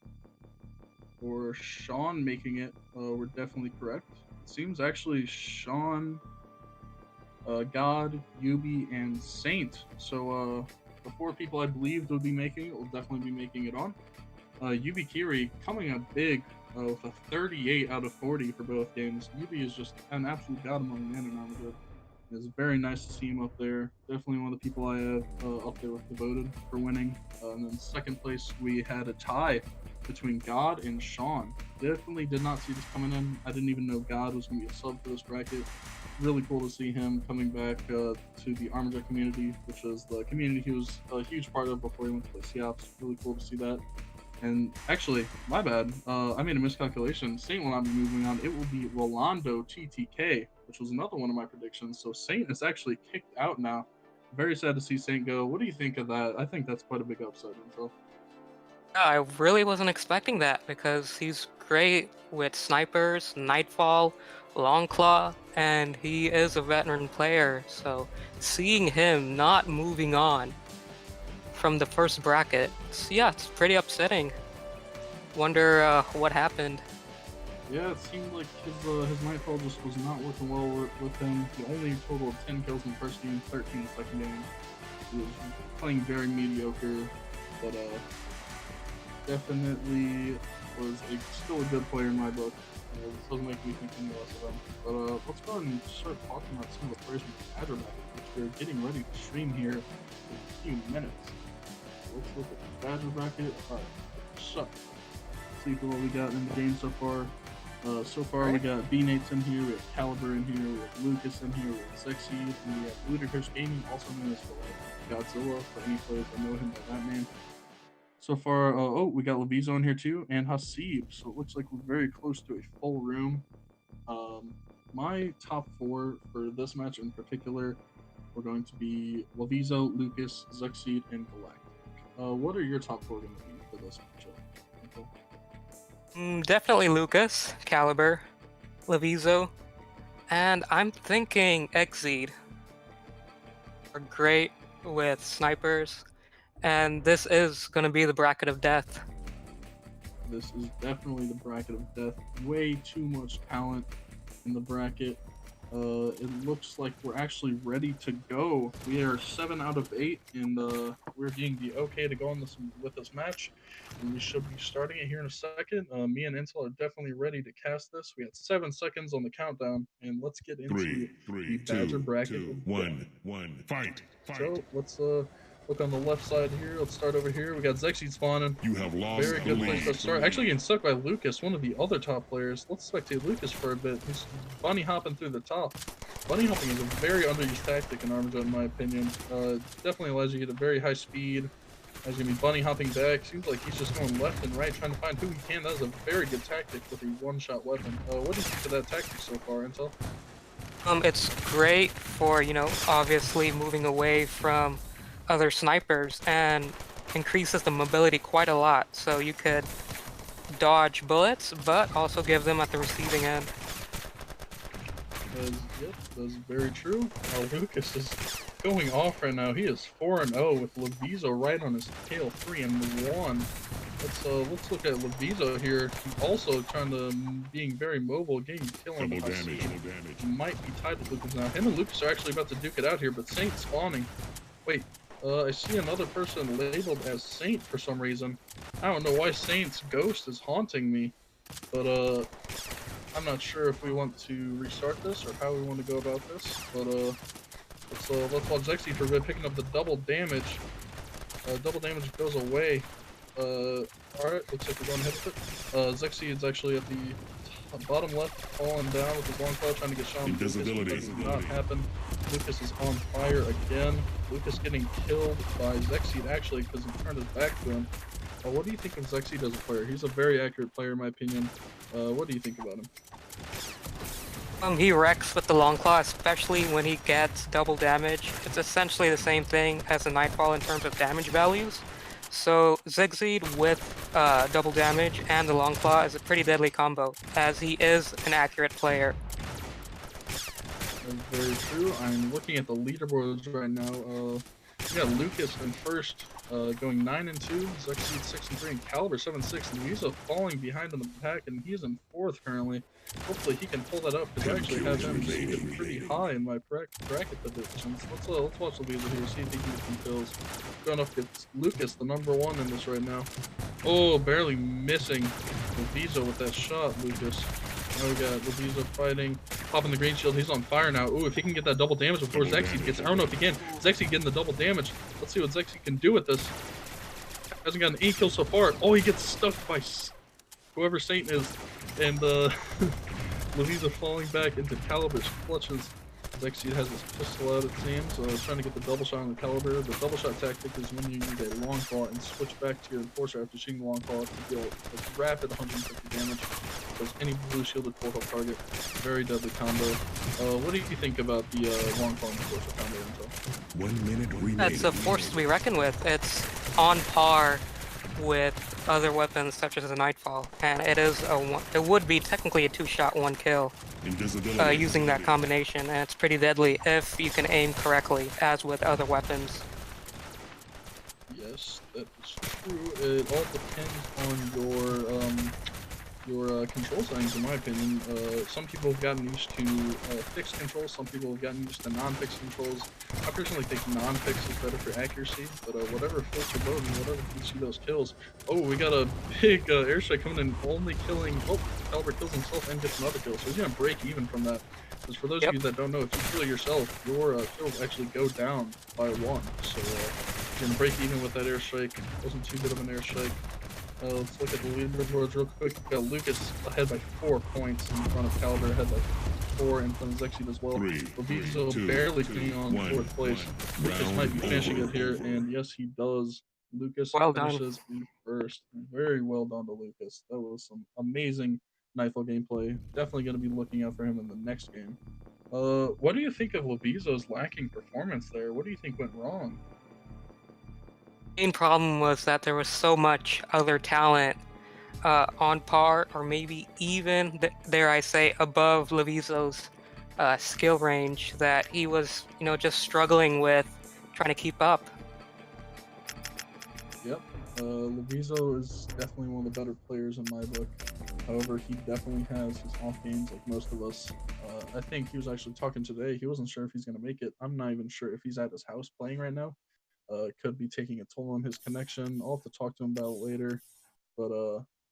for Sean making it were definitely correct. It seems actually Sean, God, Yubi, and Saint. So the 4 people I believed would be making it will definitely be making it on. Yubi Kiri coming up big with a 38 out of 40 for both games. Yubi is just an absolute god among men in Armajet. It's very nice to see him up there. Definitely one of the people I have up there with Devoted for winning. And then second place, we had a tie between God and Sean. Definitely did not see this coming in. I didn't even know God was going to be a sub for this bracket. Really cool to see him coming back to the Armajet community, which is the community he was a huge part of before he went to play COPS. Really cool to see that. And actually, my bad, I made a miscalculation. Saint will not be moving on. It will be Rolando TTK, which was another one of my predictions. So Saint is actually kicked out now. Very sad to see Saint go. What do you think of that? I think that's quite a big upset himself. I really wasn't expecting that because he's great with snipers, Nightfall, Longclaw, and he is a veteran player. So seeing him not moving on from the first bracket, it's pretty upsetting. Wonder what happened. Yeah, it seemed like his Nightfall just was not working well with him. He only totaled 10 kills in the first game, 13 in the second game. He was playing very mediocre, but definitely was still a good player in my book. This doesn't make me think any less of him. But let's go ahead and start talking about some of the players from the Badger Bracket, which we're getting ready to stream here in a few minutes. Let's look at the Badger Bracket. Alright, so let's see what we got in the game so far. So far we got B-Nates in here, we have Caliber in here, we have Lucas in here, we have Sexy, and we have Ludicrous Gaming, also known as Godzilla, for any players that know him by that name. So far, we got Levizo in here too, and Hasib, so it looks like we're very close to a full room. My top 4 for this match in particular were going to be Levizo, Lucas, Zuxeed, and Galactic. What are your top 4 going to be for this matchup? Definitely Lucas, Caliber, Levizo, and I'm thinking Exceed are great with snipers, and this is going to be the bracket of death. This is definitely the bracket of death. Way too much talent in the bracket. It looks like we're actually ready to go. We are 7 out of 8, and we're getting the okay to go on with this match. And we should be starting it here in a second. Me and Intel are definitely ready to cast this. We got 7 seconds on the countdown, and let's get into the Badger bracket. 2, 2, 1, fight. So let's look on the left side here. Let's start over here. We got Zexy spawning. You have lost Very good place to start. Actually getting stuck by Lucas, one of the other top players. Let's spectate Lucas for a bit. He's bunny hopping through the top. Bunny hopping is a very underused tactic in Armajet, in my opinion. Definitely allows you to get a very high speed. As you can be bunny hopping back. Seems like he's just going left and right, trying to find who he can. That is a very good tactic with a one-shot weapon. What do you think of that tactic so far, Intel? It's great for, you know, obviously moving away from other snipers and increases the mobility quite a lot, so you could dodge bullets but also give them at the receiving end. That's very true. Lucas is going off right now. He is 4-0 with Levizo right on his tail, 3-1. Let's look at Levizo here. Also trying to being very mobile, getting killing. Double damage. Might be tied with Lucas now. Him and Lucas are actually about to duke it out here, but Saint spawning. Wait, I see another person labeled as Saint for some reason. I don't know why Saint's ghost is haunting me, but I'm not sure if we want to restart this or how we want to go about this. But let's watch Zexy for a bit, picking up the double damage. Double damage goes away. Alright, looks like we're going to hit with it. Zexy is actually at the bottom left, falling down with his long claw, trying to get shot. Invisibility. That does not happen. Lucas is on fire again. Lucas getting killed by Zexy actually because he turned his back to him. What do you think of Zexy as a player? He's a very accurate player in my opinion. What do you think about him? He wrecks with the long claw, especially when he gets double damage. It's essentially the same thing as the Nightfall in terms of damage values. So Zigzag with double damage and the long claw is a pretty deadly combo, as he is an accurate player. That's very true. I'm looking at the leaderboards right now. We got Lucas in first, going 9-2, Zuxeed 6-3, and Caliber 7-6. And Levizo falling behind in the pack, and he's in 4th currently. Hopefully he can pull that up, because I actually have him seated pretty high in my bracket positions. Let's watch Levizo here, see if he can get some kills. Going up against Lucas, the #1 in this right now. Oh, barely missing Levizo with that shot, Lucas. Now we got Levizo fighting, popping the green shield. He's on fire now. Ooh, if he can get that double damage before Zexy gets, I don't know if he can. Zexy getting the double damage. Let's see what Zexy can do with this. Hasn't gotten any kills so far. Oh, he gets stuck by whoever Saint is, and Levizo falling back into Caliber's clutches. Zexy has his pistol out, it seems, trying to get the double shot on the Caliber. The double shot tactic is when you use a long claw and switch back to your enforcer after shooting the long claw to deal a rapid 150 damage. Does any blue shielded full health target. Very deadly combo. What do you think about the long claw and enforcer combo, Intel? 1 minute remaining. It's a force to be reckoned with. It's on par with other weapons such as the Nightfall, and it would be technically a 2-shot 1 kill using that combination, and it's pretty deadly if you can aim correctly, as with other weapons. Yes, that is true. It all depends on your your control settings, in my opinion. Some people have gotten used to fixed controls, some people have gotten used to non-fixed controls. I personally think non-fixed is better for accuracy, but whatever floats your boat and whatever gets you those kills. Oh, we got a big airstrike coming in, only killing. Oh, Caliber kills himself and gets another kill, so he's gonna break even from that. Because for those of you that don't know, if you kill yourself, your kills actually go down by 1. So you're gonna break even with that airstrike. Wasn't too good of an airstrike. Let's look at the leaderboards real quick. We got Lucas ahead by 4 points in front of Caliber, ahead by 4 in front of Zexid as well. Lovizo barely clinging on 4th place. Lucas might be finishing it here, and yes, he does. Lucas finishes in 1st. Very well done to Lucas. That was some amazing Nightfall gameplay. Definitely going to be looking out for him in the next game. What do you think of Lovizo's lacking performance there? What do you think went wrong? Main problem was that there was so much other talent on par, or maybe even, dare I say, above Lovizo's skill range, that he was, just struggling with trying to keep up. Yep, Lovizo is definitely one of the better players in my book. However, he definitely has his off games like most of us. I think he was actually talking today. He wasn't sure if he's going to make it. I'm not even sure if he's at his house playing right now. Could be taking a toll on his connection. I'll have to talk to him about it later. But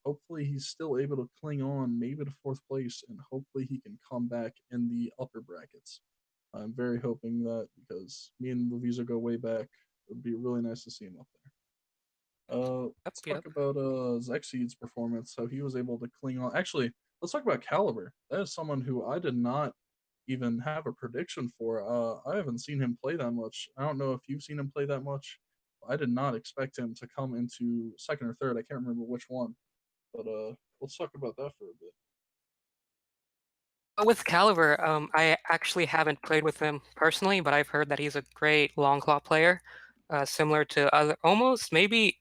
hopefully he's still able to cling on, maybe to 4th place, and hopefully he can come back in the upper brackets. I'm very hoping that, because me and Lovizo go way back. It would be really nice to see him up there. Let's talk about Zexid's performance, how he was able to cling on. Actually, let's talk about Caliber. That is someone who I did not even have a prediction for. I haven't seen him play that much. I don't know if you've seen him play that much. I did not expect him to come into 2nd or 3rd. I can't remember which one. But let's talk about that for a bit. With Caliber, I actually haven't played with him personally, but I've heard that he's a great long claw player, similar to other, almost maybe,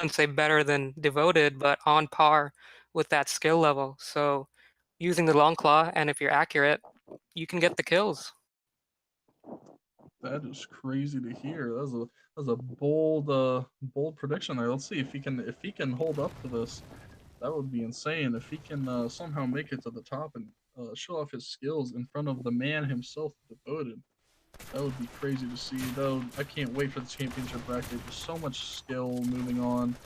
I wouldn't say better than Devoted, but on par with that skill level. So using the long claw, and if you're accurate, you can get the kills. That is crazy to hear. That was a bold prediction there. Let's see if he can hold up to this. That would be insane if he can somehow make it to the top and show off his skills in front of the man himself, Devoted. That would be crazy to see. Though I can't wait for the championship bracket. There's so much skill moving on.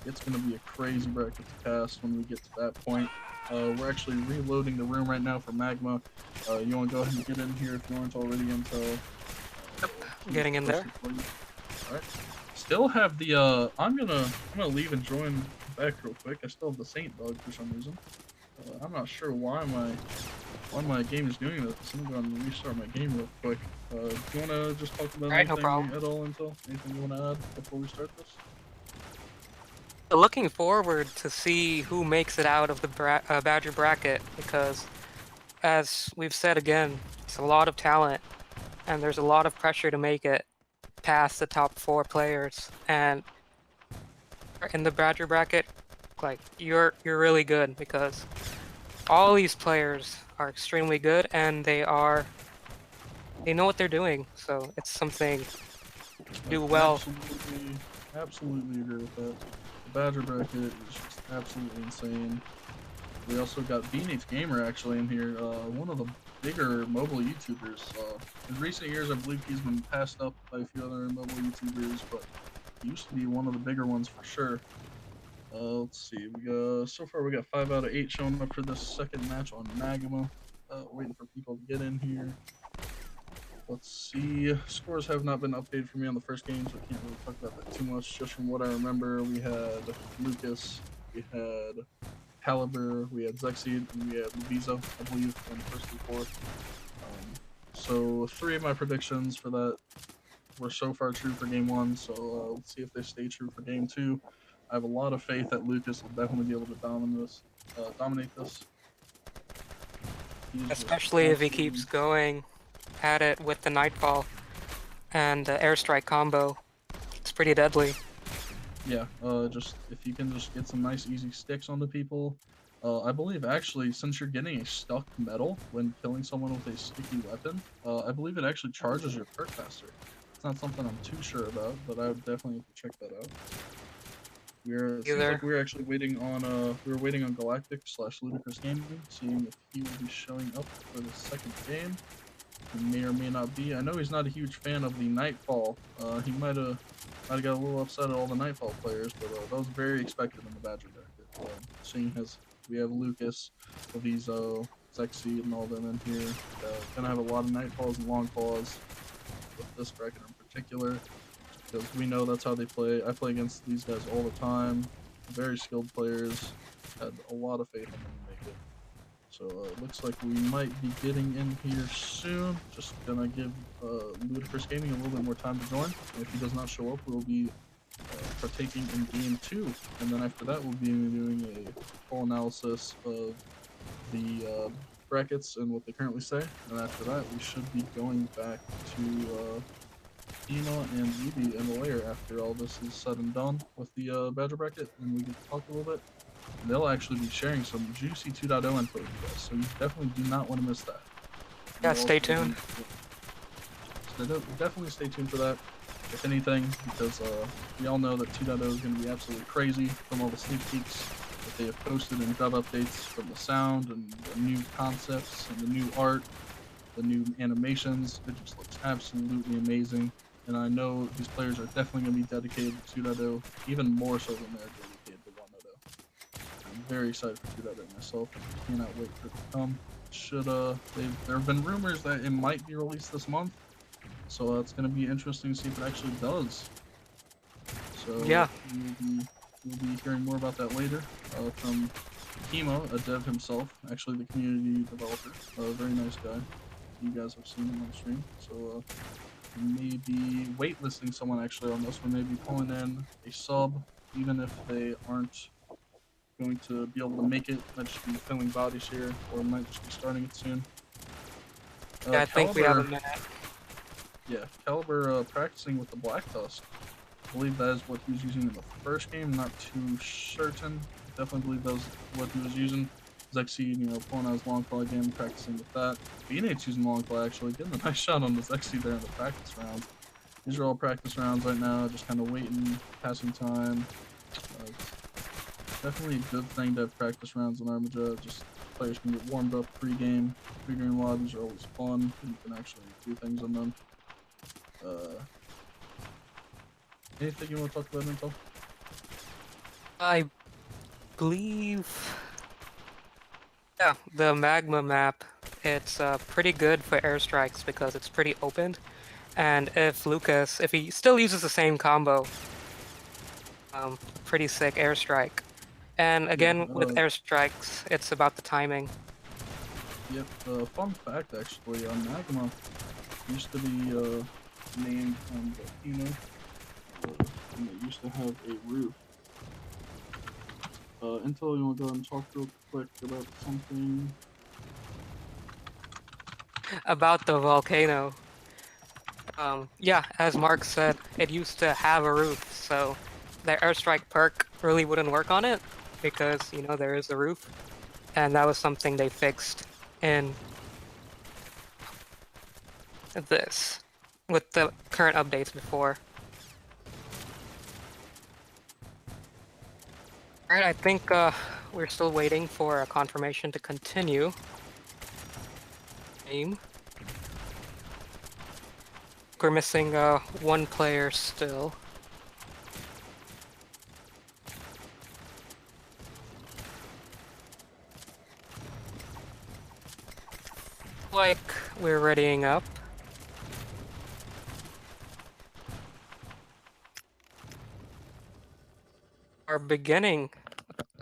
It's going to be a crazy bracket to pass when we get to that point. We're actually reloading the room right now for Magma. You want to go ahead and get in here if you aren't already until. Getting in there. All right. Still have the. I'm gonna leave and join back real quick. I still have the Saint bug for some reason. I'm not sure why my game is doing this. I'm going to restart my game real quick. Do you want to just talk about anything at all, until anything you want to add before we start this? Looking forward to see who makes it out of the Badger bracket, because, as we've said again, it's a lot of talent, and there's a lot of pressure to make it past the top 4 players. And in the Badger bracket, like, you're really good, because all these players are extremely good, and they know what they're doing. So it's something to do well. Absolutely agree with that. The Badger bracket is just absolutely insane. We also got B-Nate's Gamer actually in here, one of the bigger mobile YouTubers. In recent years, I believe he's been passed up by a few other mobile YouTubers, but he used to be one of the bigger ones for sure. Let's see. So far we got 5 out of 8 showing up for this second match on Magma. Waiting for people to get in here. Let's see. Scores have not been updated for me on the first game, so I can't really talk about that too much. Just from what I remember, we had Lucas, we had Caliber, we had Zexid, and we had Lovizo, I believe, in first and 4th. So 3 of my predictions for that were so far true for game 1. So let's see if they stay true for game 2. I have a lot of faith that Lucas will definitely be able to dominate this. Especially if he keeps going at it with the Nightfall and the airstrike combo. It's pretty deadly. Yeah, just if you can just get some nice easy sticks onto people. I believe actually, since you're getting a stuck metal when killing someone with a sticky weapon, I believe it actually charges your perk faster. It's not something I'm too sure about, but I would definitely have to check that out. It seems like we're actually waiting on we were waiting on Galactic / Ludicrous Gaming, seeing if he will be showing up for the second game. He may or may not be. I know he's not a huge fan of the Nightfall. He might have got a little upset at all the Nightfall players, but that was very expected in the Badger bracket. Seeing as we have Lucas, Avizo, Zexy, and all them in here, gonna have a lot of Nightfalls and Longclaws with this bracket in particular, because we know that's how they play. I play against these guys all the time. Very skilled players. Had a lot of faith in them to make it. So it looks like we might be getting in here soon. Just gonna give Ludicrous Gaming a little bit more time to join. And if he does not show up, we'll be partaking in game 2. And then after that, we'll be doing a full analysis of the brackets and what they currently say. And after that, we should be going back to Ema and Yubi in the layer after all this is said and done with the Badger bracket, and we get to talk a little bit. And they'll actually be sharing some juicy 2.0 info with you guys, so you definitely do not want to miss that. Yeah, stay tuned. So definitely stay tuned for that, if anything, because we all know that 2.0 is going to be absolutely crazy from all the sneak peeks that they have posted and dev updates, from the sound and the new concepts and the new art, the new animations. It just looks absolutely amazing. And I know these players are definitely going to be dedicated to 2.0, even more so than they're dedicated to 1.0. I'm very excited for 2.0 myself. I cannot wait for it to come. There have been rumors that it might be released this month, so it's going to be interesting to see if it actually does. So yeah, we'll be hearing more about that later from Kimo, a dev himself, actually the community developer, a very nice guy. You guys have seen him on the stream, so maybe waitlisting someone actually on this one, maybe pulling in a sub, even if they aren't going to be able to make it. Might just be filling bodies here, or might just be starting it soon. Yeah, I think we have a minute. Yeah, Caliber practicing with the Black Tusk. I believe that is what he was using in the first game, not too certain. Definitely believe that was what he was using. Zexy, pulling out his Longclaw again, practicing with that. Phoenix using Longclaw actually, getting a nice shot on the Zexy there in the practice round. These are all practice rounds right now, just kind of waiting, passing time. Definitely a good thing to have practice rounds in Armajet. Just players can get warmed up pre-game. Pre-game lobbies are always fun. You can actually do things on them. Anything you want to talk about, Intel? I believe... yeah, the Magma map, it's pretty good for airstrikes because it's pretty open. And if Lucas, if he still uses the same combo, pretty sick airstrike. And again, with airstrikes, it's about the timing. Yep, fun fact actually, Magma used to be named on the and they used to have a roof. Intel, you want to go ahead and talk real quick about something? About the volcano. Yeah, as Mark said, it used to have a roof, so the airstrike perk really wouldn't work on it, because, there is a roof. And that was something they fixed in this, with the current updates before. Alright, I think we're still waiting for a confirmation to continue. Game. We're missing one player still. Like we're readying up. Our beginning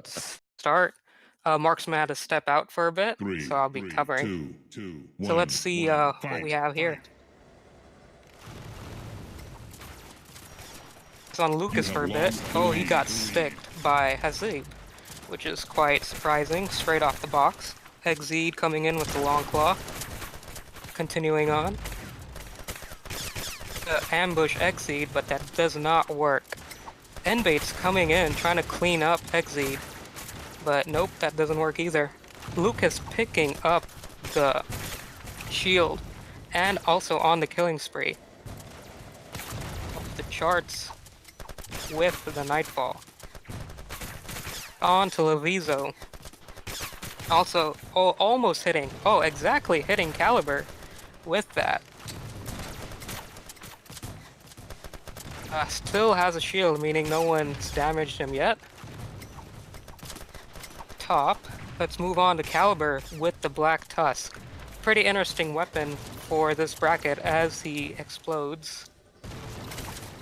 start. Marksman had to step out for a bit, so I'll be covering. So let's see what we have here. It's on Lucas for a bit. Oh, he got sticked by Hazib, which is quite surprising, straight off the box. Exceed coming in with the Longclaw. Continuing on. Ambush Exceed, but that does not work. Enbait's coming in, trying to clean up Exceed. But nope, that doesn't work either. Lucas picking up the shield, and also on the killing spree. Off the charts with the Nightfall. On to Levizo. Also, oh, almost hitting. Oh, exactly hitting Caliber with that. Still has a shield, meaning no one's damaged him yet. Top. Let's move on to Caliber with the Black Tusk. Pretty interesting weapon for this bracket as he explodes.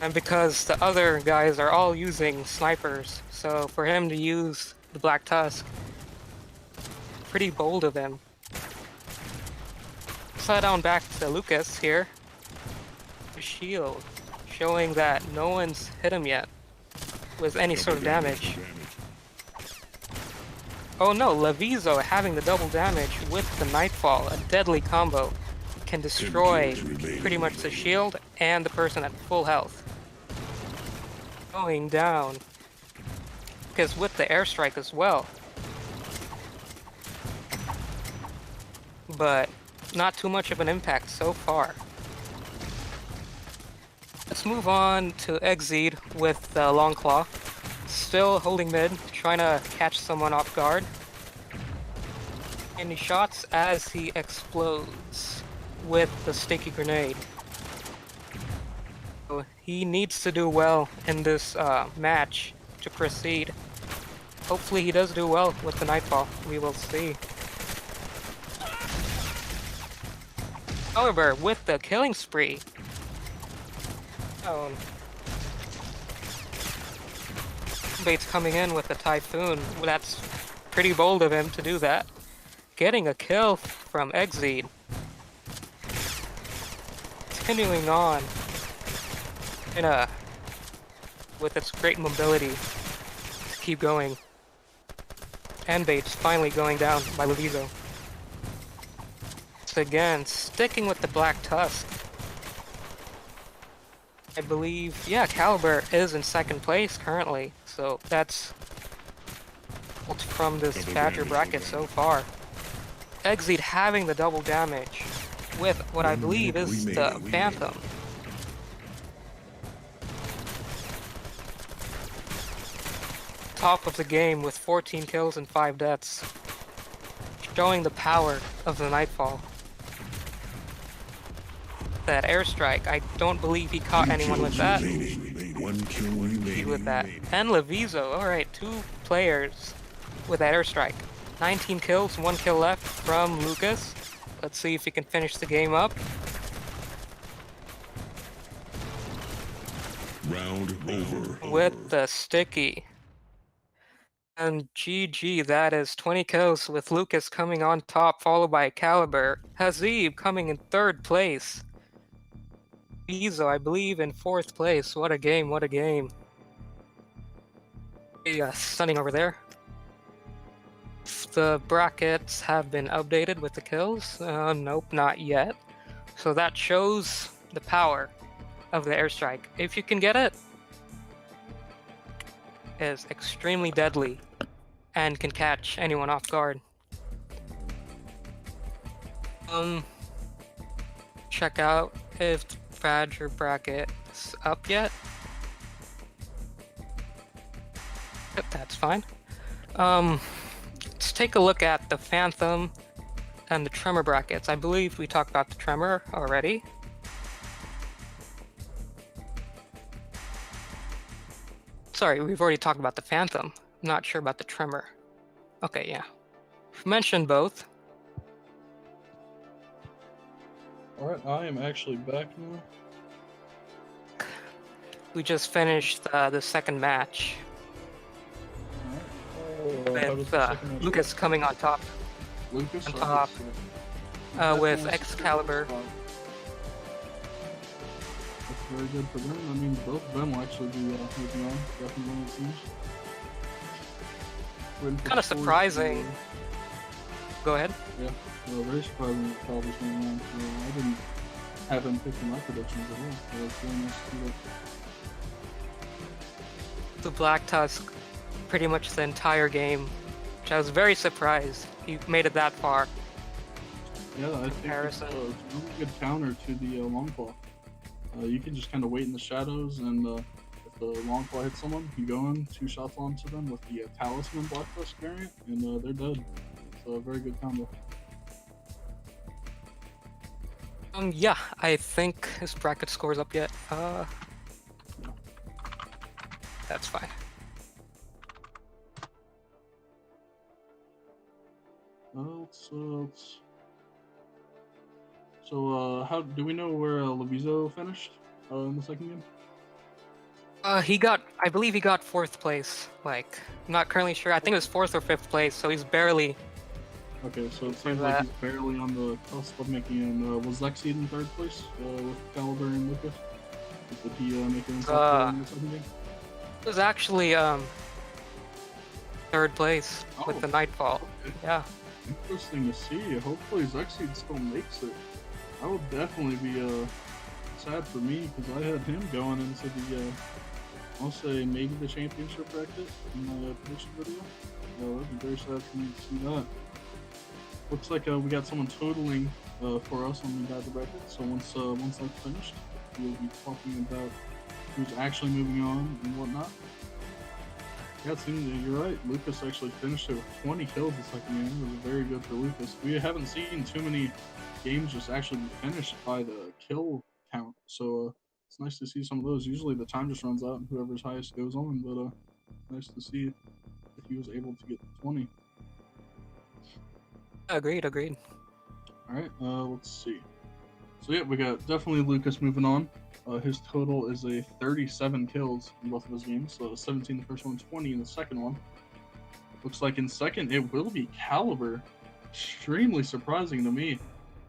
And because the other guys are all using snipers, so for him to use the Black Tusk, pretty bold of him. Slide down back to Locus here. The shield, showing that no one's hit him yet with any sort of damage. Oh no, Levizo having the double damage with the Nightfall, a deadly combo. Can destroy pretty much the shield and the person at full health. Going down. Because with the airstrike as well. But not too much of an impact so far. Let's move on to Exceed with the Long Claw. Still holding mid, trying to catch someone off guard. And he shots as he explodes with the sticky grenade. So he needs to do well in this match to proceed. Hopefully he does do well with the Nightfall. We will see. However, with the killing spree, Bates coming in with the Typhoon. That's pretty bold of him to do that. Getting a kill from Exceed. Continuing on with its great mobility to keep going. And Bates finally going down by Levizo. So again, sticking with the Black Tusk. I believe, yeah, Caliber is in second place currently, so that's from this Badger bracket so far. Exceed having the double damage with what I believe is the Phantom. Top of the game with 14 kills and 5 deaths. Showing the power of the Nightfall. That airstrike, I don't believe he caught anyone with that. One kill remaining. With that. And Levizo, alright, 2 players with that airstrike. 19 kills, 1 kill left from Locus. Let's see if he can finish the game up. Round over. With the sticky. And GG, that is 20 kills with Locus coming on top, followed by Caliber. Hazib coming in 3rd place. Levizo, I believe, in 4th place. What a game, what a game. Yeah, stunning over there. The brackets have been updated with the kills. Nope, not yet. So that shows the power of the airstrike. If you can get it, is extremely deadly and can catch anyone off guard. Check out if Badger bracket is up yet. Yep, that's fine. Let's take a look at the Phantom and the Tremor brackets. I believe we talked about the Tremor already. Sorry, we've already talked about the Phantom. Not sure about the Tremor. Okay, yeah. We've mentioned both. Alright, I am actually back now. We just finished the second match. With Locus coming on top. Lucas on top. With Excalibur. That's very good for them. I mean, both of them will actually be moving on. Definitely, it seems. Kind of surprising. Go ahead. Yeah, well, very surprising that Caliber's going on. So I didn't have him picking my predictions at all. So it's very nice to see that. The Black Tusk, pretty much the entire game, which I was very surprised he made it that far. Yeah, I think it's a really good counter to the long claw. You can just kind of wait in the shadows, and if the long claw hits someone, you go in, 2 shots onto them with the Talisman Blockbuster variant, and they're dead. So a very good combo. Yeah, I think his bracket score's up yet. That's fine. So, how do we know where Leviso finished in the second game? I believe he got 4th place. Like, I'm not currently sure. I think it was 4th or 5th place, so he's barely. Okay, so it seems like he's barely on the cusp of making in. Was Zexseed in 3rd place with Caliber and Lucas? Did he make it in the second game? It was actually 3rd place with the Nightfall. Okay. Yeah. Interesting to see. Hopefully Zexseed still makes it. That would definitely be sad for me because I had him going into the I'll say maybe the championship bracket in my prediction video. That'd be very sad for me to see that. Looks like we got someone totaling for us on the battle bracket. So once that's finished, we'll be talking about who's actually moving on and whatnot. Yeah, it seems you're right. Lucas actually finished it with 20 kills the second game. It was very good for Lucas. We haven't seen too many games just actually be finished by the kill count. So it's nice to see some of those. Usually the time just runs out and whoever's highest goes on, but nice to see if he was able to get 20. Agreed. Alright, let's see. So yeah, we got definitely Lucas moving on. His total is a 37 kills in both of his games. So 17 the first one, 20 in the second one. Looks like in second it will be Caliber. Extremely surprising to me.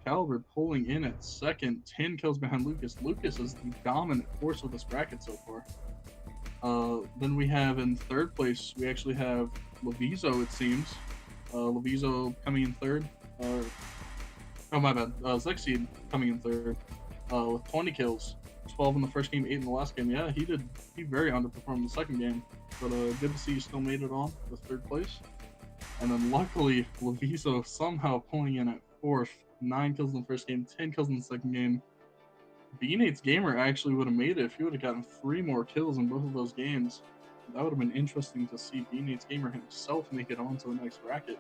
Caliber pulling in at second, 10 kills behind Lucas. Lucas is the dominant force of this bracket so far. Then we have in 3rd place, we actually have Leviso, it seems. Leviso coming in 3rd. Oh, my bad. Zexseed coming in 3rd with 20 kills. 12 in the first game, 8 in the last game. Yeah, he very underperformed in the second game. But good to see he still made it on with 3rd place. And then luckily, Leviso somehow pulling in at 4th. 9 kills in the first game, 10 kills in the second game. B-Nate's Gamer actually would have made it if he would have gotten 3 more kills in both of those games. That would have been interesting to see B-Nate's Gamer himself make it on to the next bracket.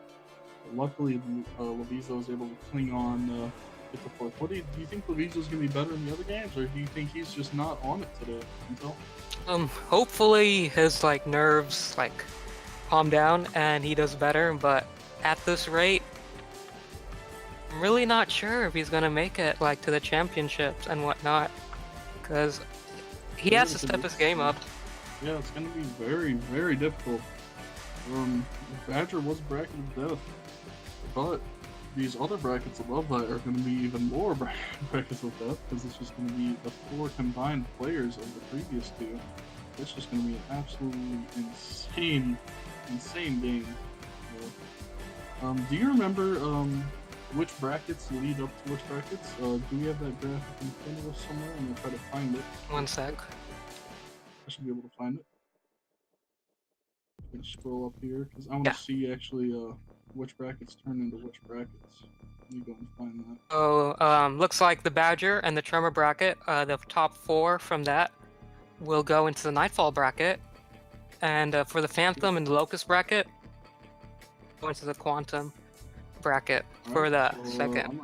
But luckily, Leviso was able to cling on, get the 4th. Do you think Leviso's going to be better in the other games, or do you think he's just not on it today until? Hopefully his nerves calm down and he does better, but at this rate, I'm really not sure if he's gonna make it to the championships and whatnot, because he has to step his game up. Yeah, it's gonna be very, very difficult. Badger was bracket of death, but these other brackets above that are gonna be even more brackets of death because it's just gonna be the 4 combined players of the previous 2. It's just gonna be an absolutely insane game. Do you remember which brackets lead up to which brackets? Do we have that graphic in front of us somewhere? I'm gonna try to find it. One sec. I should be able to find it. I'm gonna scroll up here because I want to see actually which brackets turn into which brackets. Let me go and find that. Oh, looks like the Badger and the Tremor bracket, the top 4 from that, will go into the Nightfall bracket, and for the Phantom and the Locust bracket, go into the Quantum bracket for the second.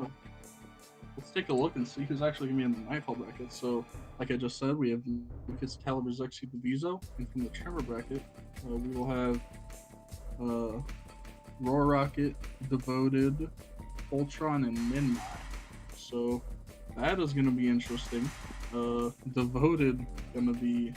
Let's take a look and see who's actually gonna be in the Nightfall bracket. So, like I just said, we have Lucas, Caliber, Zexseed, Leviso, and from the Tremor bracket, we will have Roar Rocket, Devoted, Ultron, and Minmi. So that is gonna be interesting. Devoted gonna be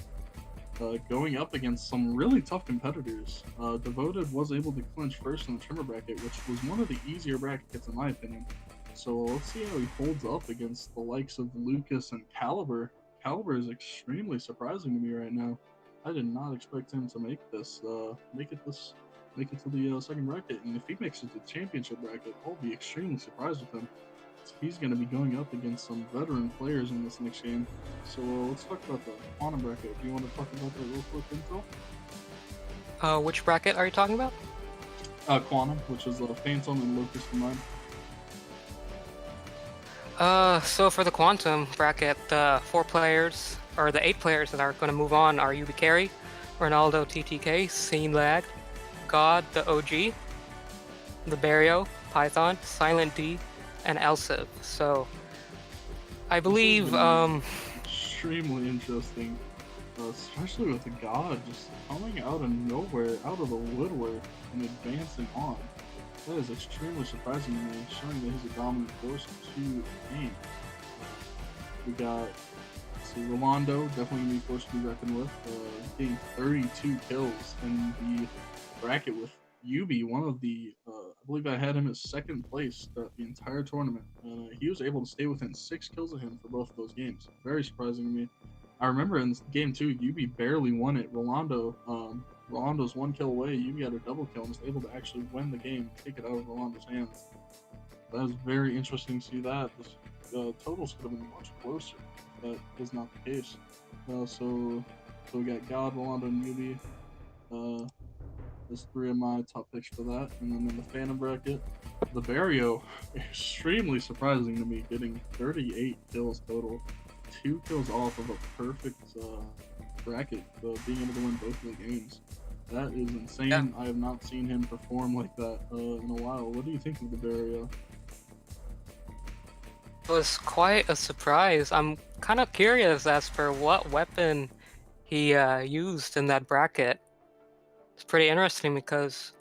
going up against some really tough competitors. Devoted was able to clinch first in the Tremor bracket, which was one of the easier brackets in my opinion. So let's see how he holds up against the likes of Lucas and Caliber. Caliber is extremely surprising to me right now. I did not expect him to make this, make it to the second bracket. And if he makes it to the championship bracket, I'll be extremely surprised with him. He's going to be going up against some veteran players in this next game. So let's talk about the Quantum bracket. Do you want to talk about that real quick, Intel? Which bracket are you talking about? Quantum, which is Phantom and Locus combined. So for the Quantum bracket, the 4 players or the 8 players that are going to move on are UB Carry, Ronaldo TTK, Scene Lag, God the OG, the Barrio, Python, Silent D, and Elsiv. So I believe Extremely interesting, especially with the God just coming out of nowhere, out of the woodwork, and advancing on. That is extremely surprising to me, showing that he's a dominant force to game. We got Rolando, definitely gonna be forced to be reckoned with, getting 32 kills in the bracket with Yubi, one of the, I believe I had him at second place throughout the entire tournament. He was able to stay within 6 kills of him for both of those games. Very surprising to me. I remember in game 2, Yubi barely won it. Rolando's 1 kill away. Yubi had a double kill and was able to actually win the game, take it out of Rolando's hands. That was very interesting to see that. The totals could have been much closer. That was not the case. So we got God, Rolando, and Yubi. There's 3 of my top picks for that. And then in the Phantom bracket, the Barrio, extremely surprising to me, getting 38 kills total. 2 kills off of a perfect bracket, being able to win both of the games. That is insane. Yeah. I have not seen him perform like that in a while. What do you think of the Barrio? It was quite a surprise. I'm kind of curious as for what weapon he used in that bracket. It's pretty interesting because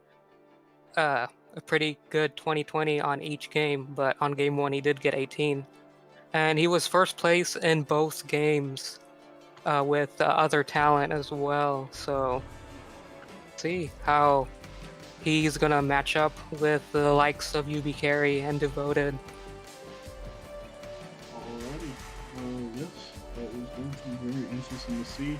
a pretty good 20/20 on each game, but on game 1 he did get 18. And he was first place in both games with other talent as well. So see how he's gonna match up with the likes of UB Carry and Devoted. Alrighty. Yes, that is going to be very interesting to see.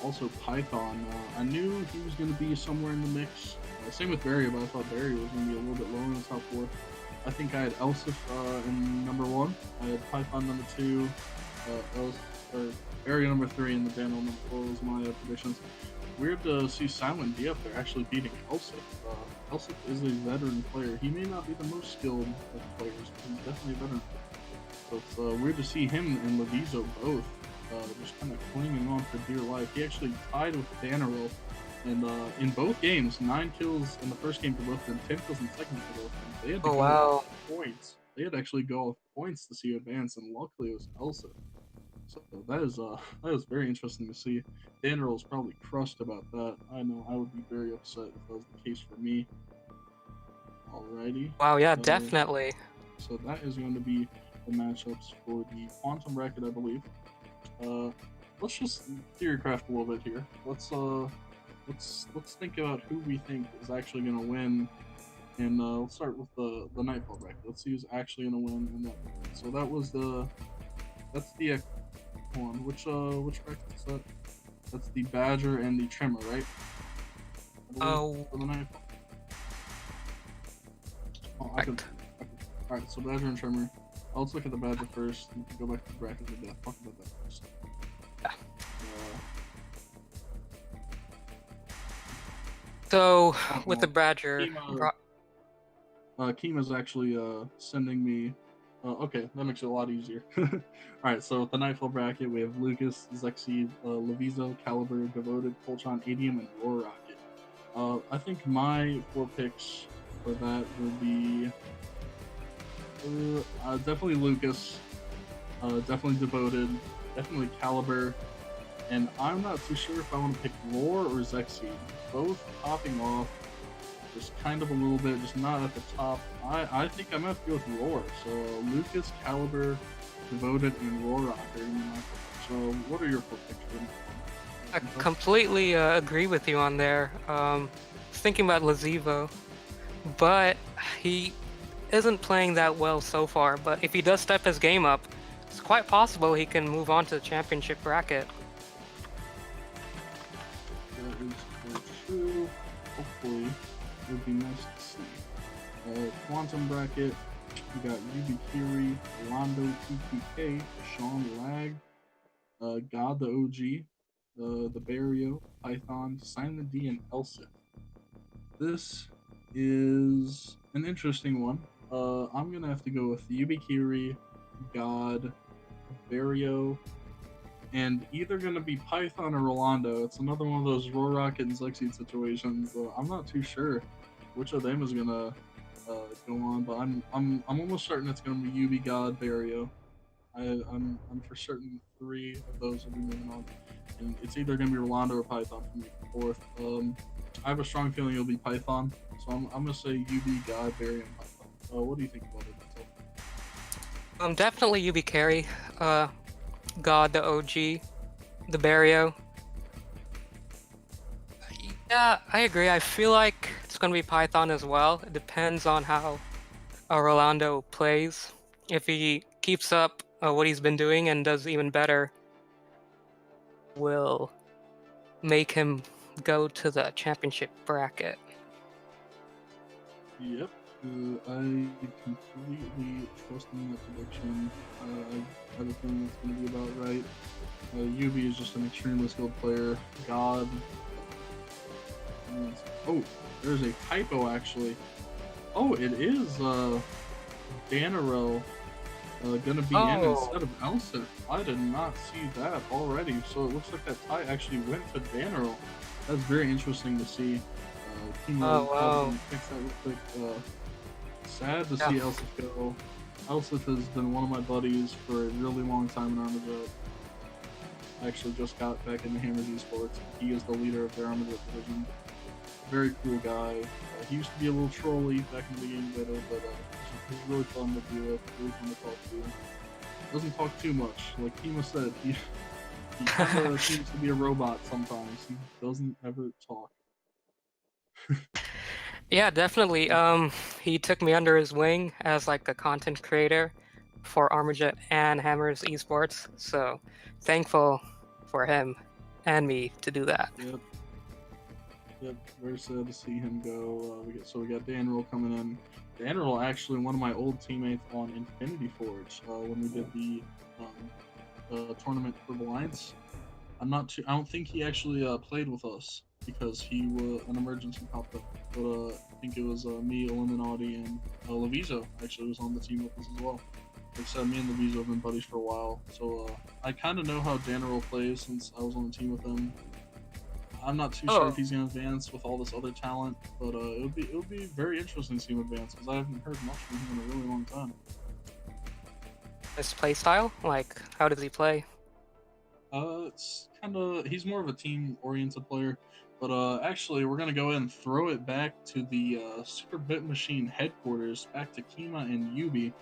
Also, Python. I knew he was going to be somewhere in the mix. Same with Barry, but I thought Barry was going to be a little bit lower in the top 4. I think I had Elsif in number 1. I had Python number 2. Barry number 3, and the Daniel number 4 was my predictions. Weird to see Silent D up there actually beating Elsif. Elsif is a veteran player. He may not be the most skilled of players, but he's definitely a veteran. So it's weird to see him and Levizo both just kind of clinging on for dear life. He actually tied with Danero, and in both games, 9 kills in the first game for both of them, 10 kills in the second for both of them. They had to go off points. They had to actually go off points to see advance, and luckily it was Elsa. So that is very interesting to see. Danero is probably crushed about that. I know I would be very upset if that was the case for me. Alrighty. Wow, yeah, definitely. So that is going to be the matchups for the Quantum bracket, I believe. Let's just theorycraft a little bit here. Let's think about who we think is actually going to win, and let's start with the Nightfall bracket. Let's see who's actually going to win in that. So that's the one. Which bracket is that? That's the Badger and the Tremor, right? Oh. For the Nightfall. Alright, so Badger and Tremor. Let's look at the Badger first. We can go back to the bracket and talk about that first. Yeah. So with the Badger, Kima's actually sending me. Okay, that makes it a lot easier. Alright, so with the Nightfall bracket, we have Lucas, Zexy, Levizo, Caliber, Devoted, Poltron, Adium, and Roar Rocket. I think my 4 picks for that would be definitely Lucas, definitely Devoted, definitely Caliber, and I'm not too sure if I want to pick Roar or Zexy. Both popping off, just kind of a little bit, just not at the top. I think I'm going to have to go with Roar. So Lucas, Caliber, Devoted, and Roar Rocker. So what are your 4 picks? I completely agree with you on there. Thinking about Lezivo, but he isn't playing that well so far. But if he does step his game up, it's quite possible he can move on to the championship bracket. That is very true. Hopefully, it would be nice to see. Quantum bracket, we got Yubi Kiri, Rolando TTK, Sean Lag, God the OG, the Barrio, Python, Silent D, and Elsif. This is an interesting one. I'm gonna have to go with Yubi Kiri, God, Barrio, and either going to be Python or Rolando. It's another one of those Roar Rocket and Zexseed situations. I'm not too sure which of them is going to go on, but I'm almost certain it's going to be UB God Barrio. I'm for certain 3 of those will be moving on, and it's either going to be Rolando or Python for me for 4th. I have a strong feeling it'll be Python, so I'm going to say UB God Barrio and Python. What do you think about it? Definitely UB carry. God, the OG, the Barrio. Yeah, I agree. I feel like it's gonna be Python as well. It depends on how Rolando plays. If he keeps up what he's been doing and does even better, will make him go to the championship bracket. Yep. I completely trust in that prediction. I have a feeling it's going to be about right. UB is just an extremely skilled player. God. Oh, there's a typo actually. Oh, it is Danero gonna be in instead of Elsa. I did not see that already. So it looks like that tie actually went to Danero. That's very interesting to see. Wow. Fix that real quick. Sad to see Elsif go. Elsif has been one of my buddies for a really long time in Armajet. I actually just got back into Hammers Esports. He is the leader of their Armajet division. Very cool guy. He used to be a little trolly back in the beginning beta, but he's really fun to deal with, really fun to talk to. Doesn't talk too much. Like Kima said, he kind of seems to be a robot sometimes. He doesn't ever talk. Yeah, definitely. He took me under his wing as like a content creator for Armajet and Hammers Esports. So thankful for him and me to do that. Yep. Very sad to see him go. We got Danrel coming in. Danrel actually one of my old teammates on Infinity Forge when we did the tournament for the Alliance. I don't think he actually played with us because an emergency popped up. But I think it was me, Illuminati, and Levizo actually was on the team with us as well. Like I said, me and Levizo have been buddies for a while, so I kind of know how Danero plays since I was on the team with him. I'm not too sure if he's going to advance with all this other talent, but it would be very interesting to see him advance because I haven't heard much from him in a really long time. His play style, like how does he play? It's he's more of a team-oriented player, but actually we're gonna go ahead and throw it back to the Super Bit Machine headquarters, back to Kima and Yubi.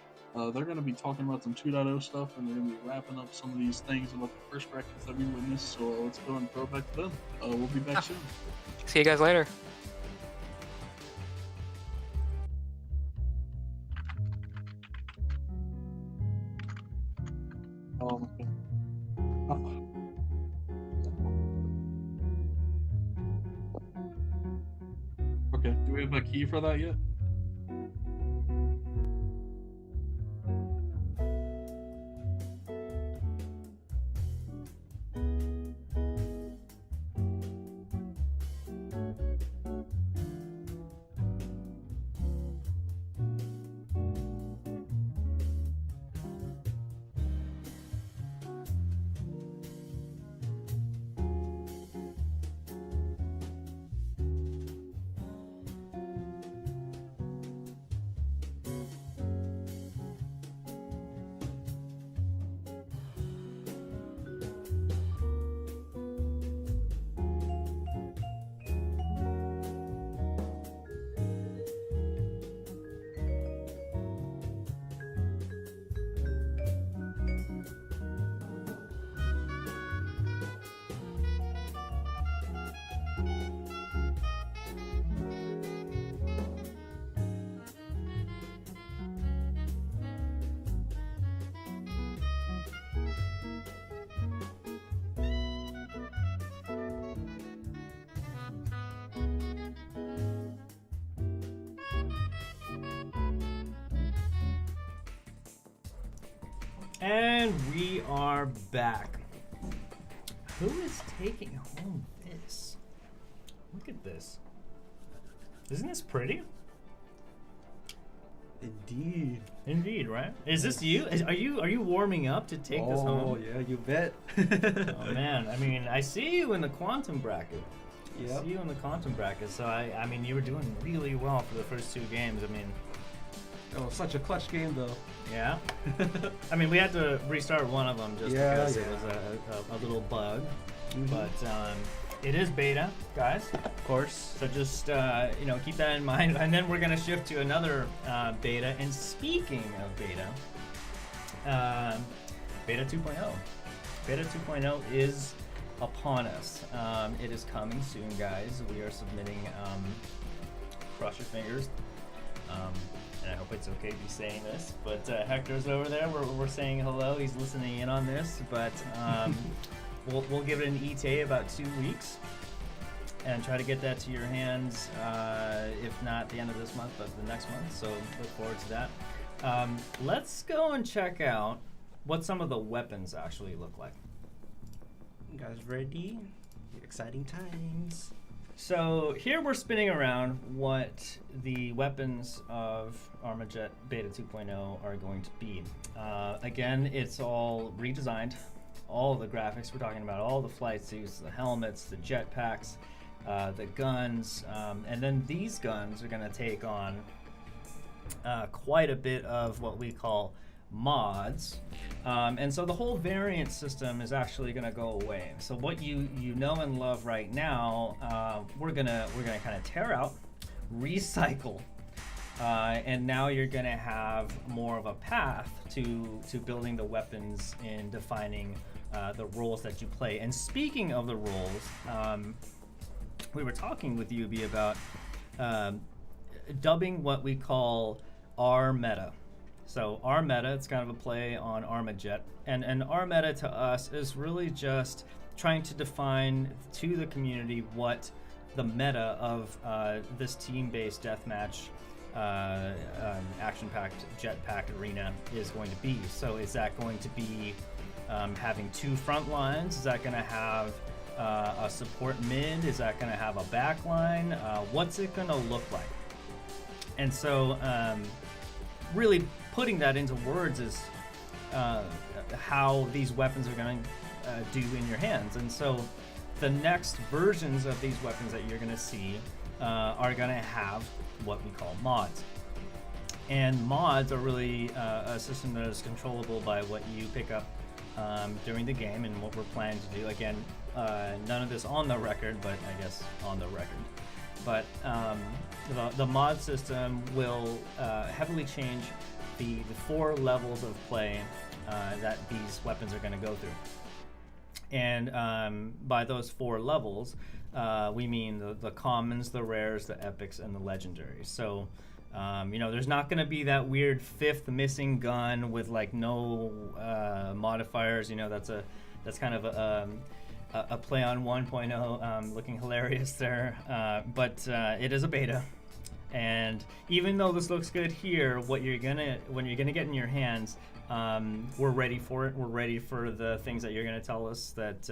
They're gonna be talking about some 2.0 stuff, and they're gonna be wrapping up some of these things about the first brackets that we witnessed. So let's go and throw it back to them. We'll be back soon. See you guys later. Okay. Okay, do we have a key for that yet? And we are back. Who is taking home this? Look at this. Isn't this pretty? Indeed. Indeed, right? Is this you? Are you warming up to take this home? Oh yeah, you bet. Oh man, I mean, I see you in the quantum bracket. I Yep. see you in the quantum bracket. So I mean, you were doing really well for the first 2 games. I mean, Oh, such a clutch game though. yeah. I mean, we had to restart one of them just Yeah, because it yeah. was a little bug. Mhm. But it is beta, guys. Of course. So just keep that in mind, and then we're gonna shift to another beta. And speaking of beta, beta 2.0. Beta 2.0 is upon us. It is coming soon, guys. We are submitting. Cross your fingers. And I hope it's okay to be saying this, but Hector's over there. We're saying hello. He's listening in on this, but we'll give it an ETA about 2 weeks and try to get that to your hands, if not the end of this month, but the next month. So look forward to that. Let's go and check out what some of the weapons actually look like. You guys ready? Exciting times. So here we're spinning around what the weapons of Armajet Beta 2.0 are going to be. Again, it's all redesigned. All the graphics we're talking about, all the flight suits, the helmets, the jetpacks, the guns, and then these guns are going to take on quite a bit of what we call mods, and so the whole variant system is actually going to go away. So what you know and love right now, we're gonna kind of tear out, recycle, and now you're going to have more of a path to building the weapons and defining the roles that you play. And speaking of the roles, we were talking with Yubi about dubbing what we call our meta. So our meta, it's kind of a play on Armajet, and our meta to us is really just trying to define to the community what the meta of this team-based deathmatch, action-packed jetpack arena is going to be. So is that going to be having 2 front lines? Is that going to have a support mid? Is that going to have a back line? What's it going to look like? And so really putting that into words is how these weapons are going to do in your hands. And so the next versions of these weapons that you're going to see are going to have what we call mods. And mods are really a system that is controllable by what you pick up during the game and what we're planning to do. Again, none of this on the record, but I guess on the record. But the mod system will heavily change the 4 levels of play that these weapons are going to go through. And by those 4 levels, we mean the commons, the rares, the epics, and the legendaries. So, there's not going to be that weird 5th missing gun with like no modifiers. That's kind of a play on 1.0, looking hilarious there. But it is a beta. And even though this looks good here, when you're gonna get in your hands, we're ready for it. We're ready for the things that you're gonna tell us that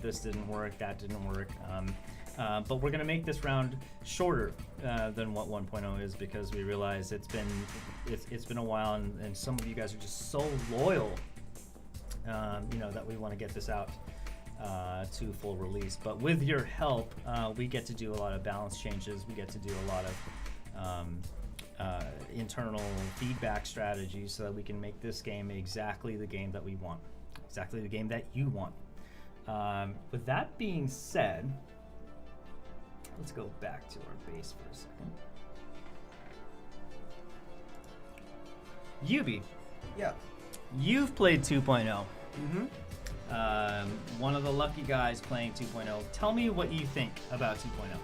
this didn't work, that didn't work. But we're gonna make this round shorter than what 1.0 is, because we realize it's been a while, and some of you guys are just so loyal, that we want to get this out to full release. But with your help, we get to do a lot of balance changes. We get to do a lot of internal feedback strategies so that we can make this game exactly the game that we want, exactly the game that you want. With that being said, let's go back to our base for a second. Yubi, Yeah. you've played 2.0. Mm-hmm. One of the lucky guys playing 2.0. Tell me what you think about 2.0.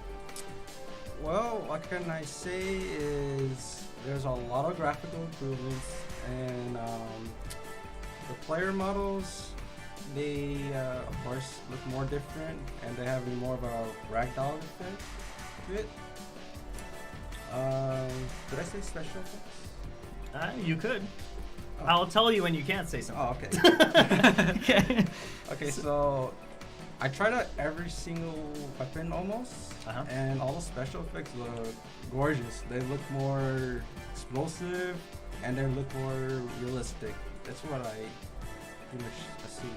Well, what can I say is there's a lot of graphical improvements, and the player models, they of course look more different, and they have more of a ragdoll effect to it. Did I say special effects? You could. Oh. I'll tell you when you can't say something. Oh, okay. Okay. Okay, so I tried out every single weapon almost, Uh-huh. and all the special effects look gorgeous. They look more explosive, and they look more realistic. That's what I pretty much assume.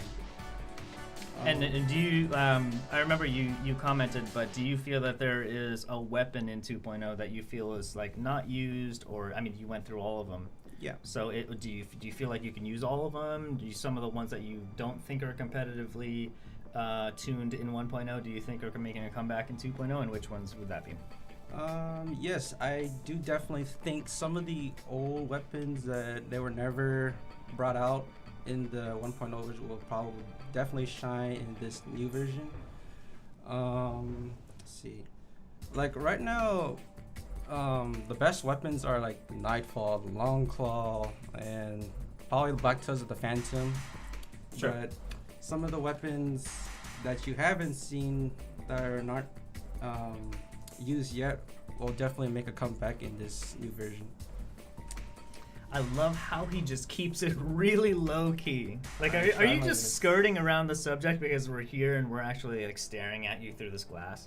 And do you? I remember you commented, but do you feel that there is a weapon in 2.0 that you feel is like not used, or I mean, you went through all of them. Yeah. So do you feel like you can use all of them? Do you, some of the ones that you don't think are competitively tuned in 1.0, do you think are making a comeback in 2.0, and which ones would that be? Yes, I do definitely think some of the old weapons that they were never brought out in the 1.0 version will probably definitely shine in this new version. Let's see. Like right now, the best weapons are like Nightfall, the Long Claw, and probably the Black Tusk of the Phantom. Sure. But some of the weapons that you haven't seen that are not used yet will definitely make a comeback in this new version. I love how he just keeps it really low key. Like, I'm are trying you my just best. skirting around the subject because we're here and we're actually like staring at you through this glass?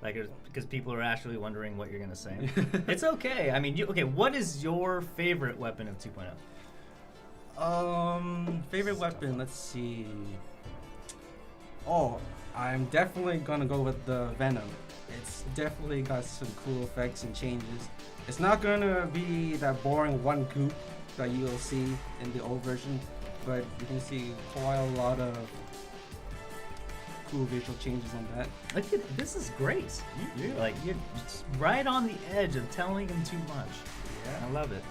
Like, because people are actually wondering what you're gonna say. It's okay. I mean, okay. What is your favorite weapon of 2.0? Favorite weapon, let's see. Oh, I'm definitely gonna go with the Venom. It's definitely got some cool effects and changes. It's not gonna be that boring one goop that you'll see in the old version, but you can see quite a lot of cool visual changes on that. Look at this is great. You're like you're just right on the edge of telling him too much. I love it.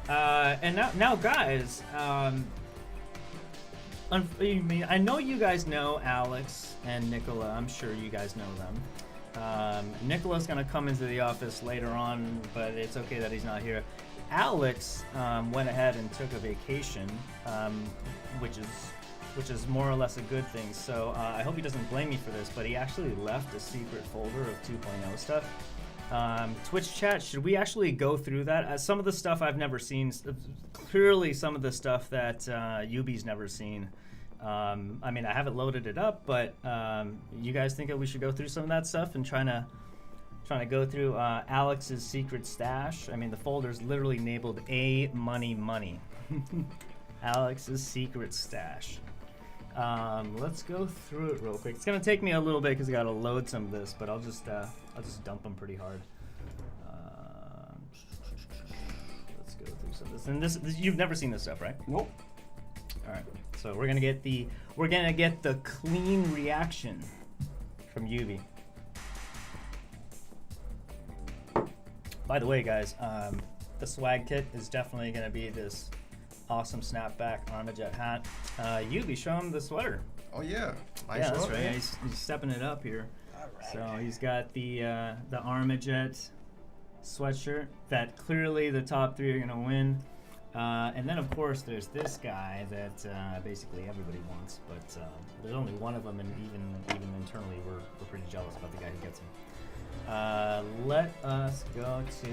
And now, guys. I mean, I know you guys know Alex and Nicola. I'm sure you guys know them. Nicola's gonna come into the office later on, but it's okay that he's not here. Alex went ahead and took a vacation, which is more or less a good thing. So I hope he doesn't blame me for this, but he actually left a secret folder of 2.0 stuff. Twitch chat, should we actually go through that? Some of the stuff I've never seen, clearly some of the stuff that Yubi's never seen. I mean, I haven't loaded it up, but you guys think that we should go through some of that stuff and trying to go through Alex's secret stash? I mean, the folder's literally labeled A Money Money. Alex's secret stash. Let's go through it real quick. It's gonna take me a little bit because I gotta load some of this, but I'll just dump them pretty hard. Let's go through some of this. And this you've never seen this stuff, right? Nope. All right. So we're gonna get the clean reaction from Yubi. By the way, guys, the swag kit is definitely gonna be this awesome snapback Armajet hat. Yubi, show him the sweater. Oh yeah. Nice Yeah, that's one, right. man. He's stepping it up here. So he's got the Armajet sweatshirt that clearly the top three are gonna win. And then of course there's this guy that basically everybody wants, but there's only one of them, and even internally we're pretty jealous about the guy who gets him. Let us go to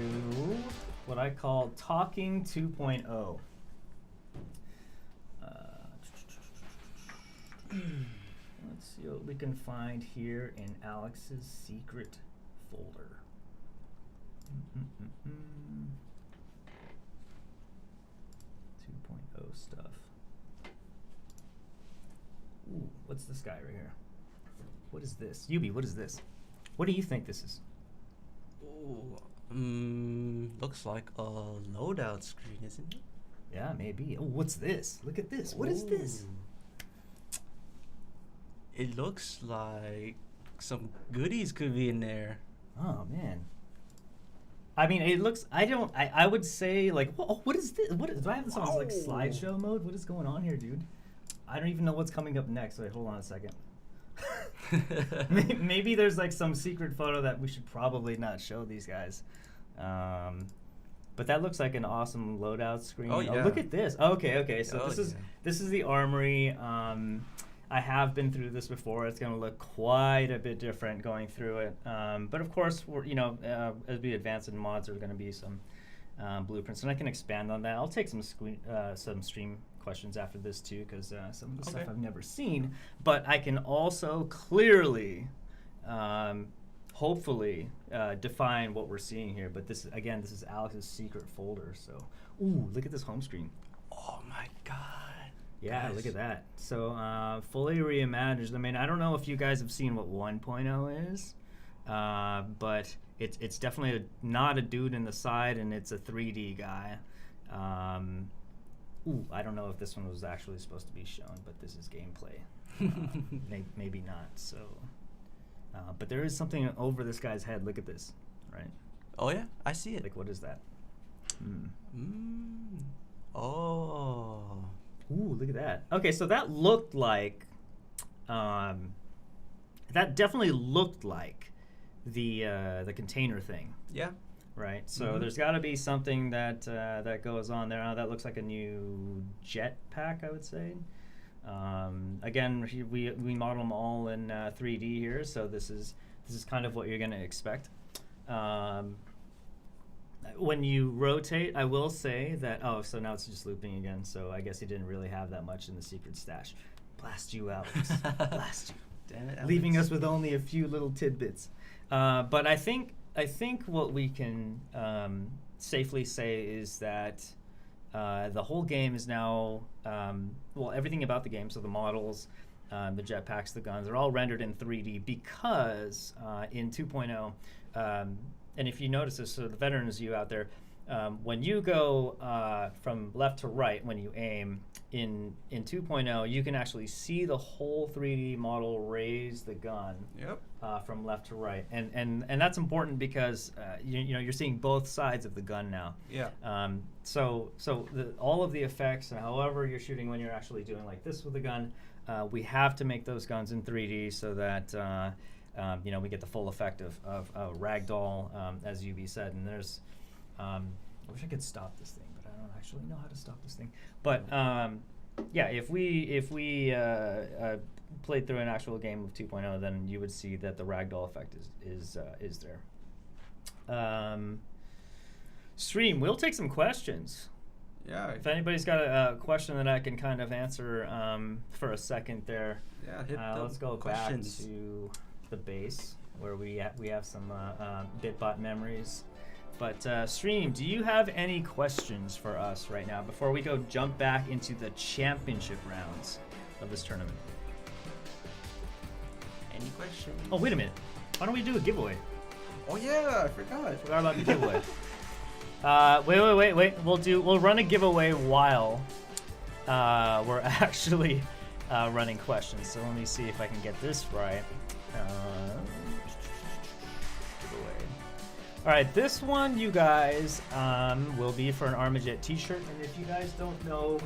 what I call Talking 2.0. Let's see what we can find here in Alex's secret folder. 2.0 stuff. Ooh, what's this guy right here? What is this? Yubi, what is this? What do you think this is? Ooh, looks like a loadout screen, isn't it? Yeah, maybe. Oh, what's this? Look at this. What is this? It looks like some goodies could be in there. Oh man. I mean, it looks. I would say like, what is this? Do I have this on like slideshow mode? What is going on here, dude? I don't even know what's coming up next. Wait, hold on a second. Maybe there's like some secret photo that we should probably not show these guys. But that looks like an awesome loadout screen. Oh, yeah. Look at this. Okay. So Oh, this is the armory. I have been through this before. It's going to look quite a bit different going through it. But of course, as we advance in mods, there's going to be some blueprints, and I can expand on that. I'll take some stream questions after this too, because some of the Okay. stuff I've never seen. But I can also clearly, hopefully, define what we're seeing here. But this is Alex's secret folder. So, ooh, look at this home screen. Oh my god. Yeah, Guys. look at that. So, fully reimagined. I mean, I don't know if you guys have seen what 1.0 is, but it's definitely not a dude in the side, and it's a 3D guy. Ooh, I don't know if this one was actually supposed to be shown, but this is gameplay. Maybe not. So, but there is something over this guy's head. Look at this, right? Oh yeah, I see it. Like, what is that? Oh. Ooh, look at that. Okay, so that looked like, that definitely looked like the container thing, Yeah. right? So there's got to be something that that goes on there. That looks like a new jet pack, I would say. Again, we model them all in 3D here, so this is kind of what you're gonna expect. When you rotate, I will say that, oh, so now it's just looping again, so I guess he didn't really have that much in the secret stash. Blast you, Alex. Blast you. Damn it, Leaving Alex. us with only a few little tidbits. But I think what we can safely say is that the whole game is now, well, everything about the game, so the models, the jetpacks, the guns, are all rendered in 3D because in 2.0, and if you notice this, so the veterans of you out there, when you go from left to right when you aim in 2.0, you can actually see the whole 3D model raise the gun from left to right, and that's important because you know you're seeing both sides of the gun now. Yeah. So all of the effects and however you're shooting when you're actually doing like this with the gun, we have to make those guns in 3D so that you know, we get the full effect of ragdoll, as UB said. And there's, I wish I could stop this thing, but I don't actually know how to stop this thing. But yeah, if we played through an actual game of 2.0, then you would see that the ragdoll effect is there. Stream, we'll take some questions. Yeah. If anybody's got a question that I can kind of answer for a second there, Yeah. Hit the let's go questions. back to the base where we have some Bitbot memories. But Stream, do you have any questions for us right now before we go jump back into the championship rounds of this tournament? Any questions? Oh, wait a minute. Why don't we do a giveaway? Oh yeah, I forgot. Forgot about the giveaway. Wait. We'll run a giveaway while we're actually running questions. So let me see if I can get this right. Giveaway. All right, this one, you guys, will be for an Armajet T-shirt, and if you guys don't know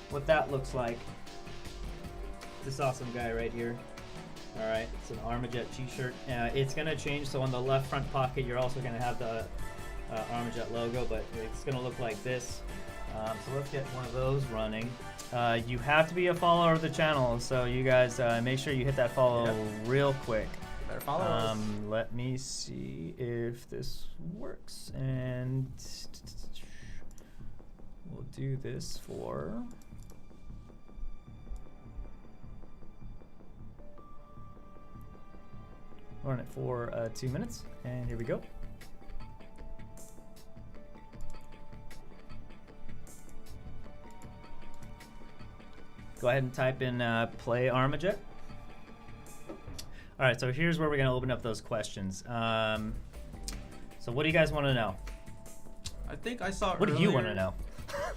what that looks like, this awesome guy right here. All right, it's an Armajet T-shirt. It's gonna change. So on the left front pocket, you're also gonna have the Armajet logo, but it's gonna look like this. So let's get one of those running. You have to be a follower of the channel, so you guys make sure you hit that follow real quick. Better follow us. Let me see if this works, and we'll do this for. Run it for 2 minutes, and here we go. Go ahead and type in play Armajet. All right, so here's where we're going to open up those questions. So what do you guys want to know? I think I saw. What do you want to know?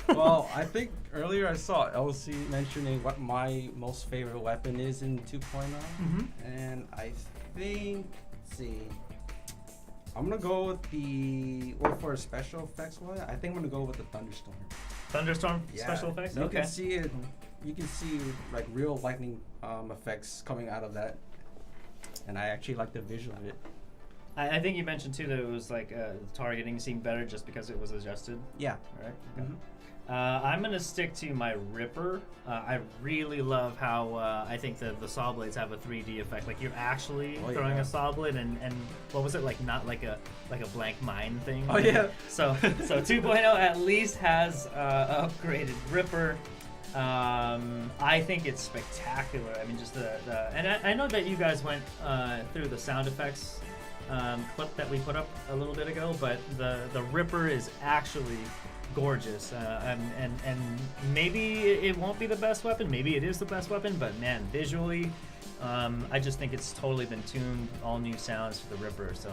Well, I think earlier I saw LC mentioning what my most favorite weapon is in 2.0, and I think, let's see, I'm gonna go with the for a special effects one. I think I'm gonna go with the Thunderstorm. Thunderstorm Yeah, special effects? You Okay. can see it. You can see like real lightning effects coming out of that, and I actually like the visual of it. I think you mentioned too that it was like targeting seemed better just because it was adjusted. Yeah. All right. Okay. I'm gonna stick to my Ripper. I really love how I think the saw blades have a 3D effect. Like you're actually throwing a saw blade, and what was it like? Not like a blank mine thing. Oh yeah. So 2.0 at least has upgraded Ripper. I think it's spectacular. I mean, just and I know that you guys went through the sound effects clip that we put up a little bit ago, but the Ripper is actually gorgeous. And maybe it won't be the best weapon. Maybe it is the best weapon, but man, visually, I just think it's totally been tuned. All new sounds for the Ripper. So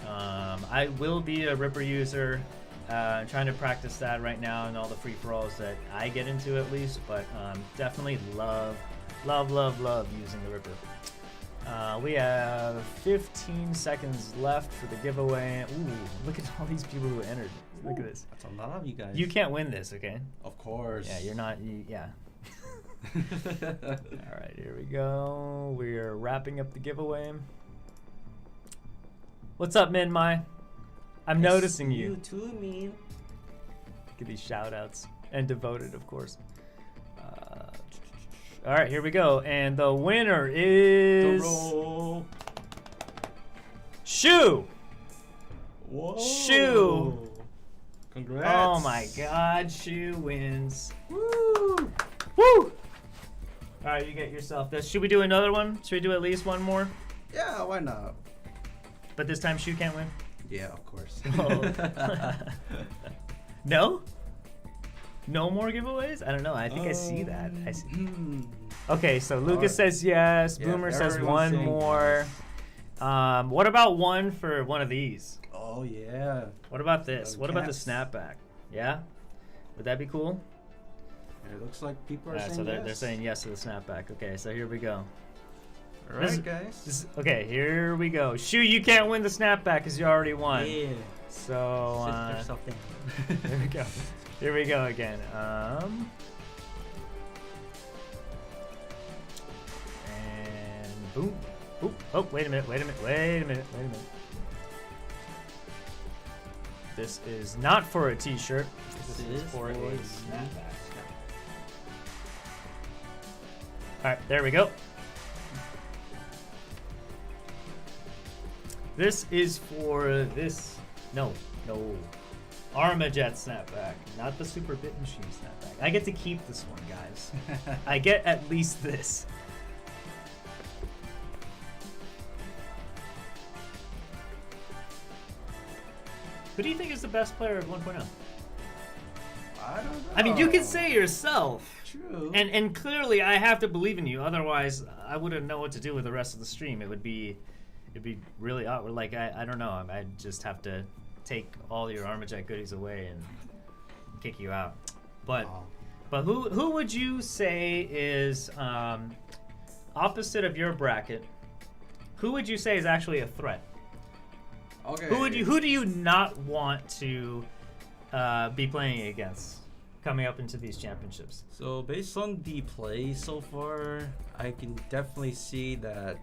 I will be a Ripper user. I'm trying to practice that right now in all the free-for-alls that I get into at least, but definitely love using the Ripper. We have 15 seconds left for the giveaway. Ooh, look at all these people who entered. Look at this. That's a lot of you guys. You can't win this, okay? Of course. Yeah, you're not, yeah. All right, here we go. We're wrapping up the giveaway. What's up, Min Mai? I'm noticing you. You too, mean. Look at these shout outs. And devoted, of course. All right, here we go. And the winner is... Shu! Whoa. Shu! Congrats. Oh my god, Shu wins. Woo! Woo! Alright, you get yourself this. Should we do another one? Should we do at least one more? Yeah, why not? But this time Shu can't win? Yeah, of course. Oh. No? No more giveaways? I don't know. I think I see that. I see. Okay, so Lucas says yes. Yeah, Boomer says everyone's one saying more. yes. What about one for one of these? Oh, yeah. What about this? What about the Cats. snapback? Yeah? Would that be cool? It looks like people are Alright, saying so they're, yes. they're saying yes to the snapback. Okay, so here we go. All This- right, guys. Okay, here we go. Shu, you can't win the snapback because you already won. Yeah. So, Sit yourself down. here we go. Here we go again. And boom. Oop. Oh, wait a minute. This is not for a t-shirt. This is for a snapback. Alright, there we go. This is for this. No. Armajet snapback, not the Super Bit Machine snapback. I get to keep this one, guys. I get at least this. Who do you think is the best player of 1.0? I don't know. I mean, you can say yourself. True. And clearly I have to believe in you, otherwise I wouldn't know what to do with the rest of the stream. It'd be really awkward. Like I don't know. I'd just have to take all your Armajet goodies away and kick you out. But who would you say is opposite of your bracket? Who would you say is actually a threat? Okay. Who do you not want to be playing against coming up into these championships? So based on the play so far, I can definitely see that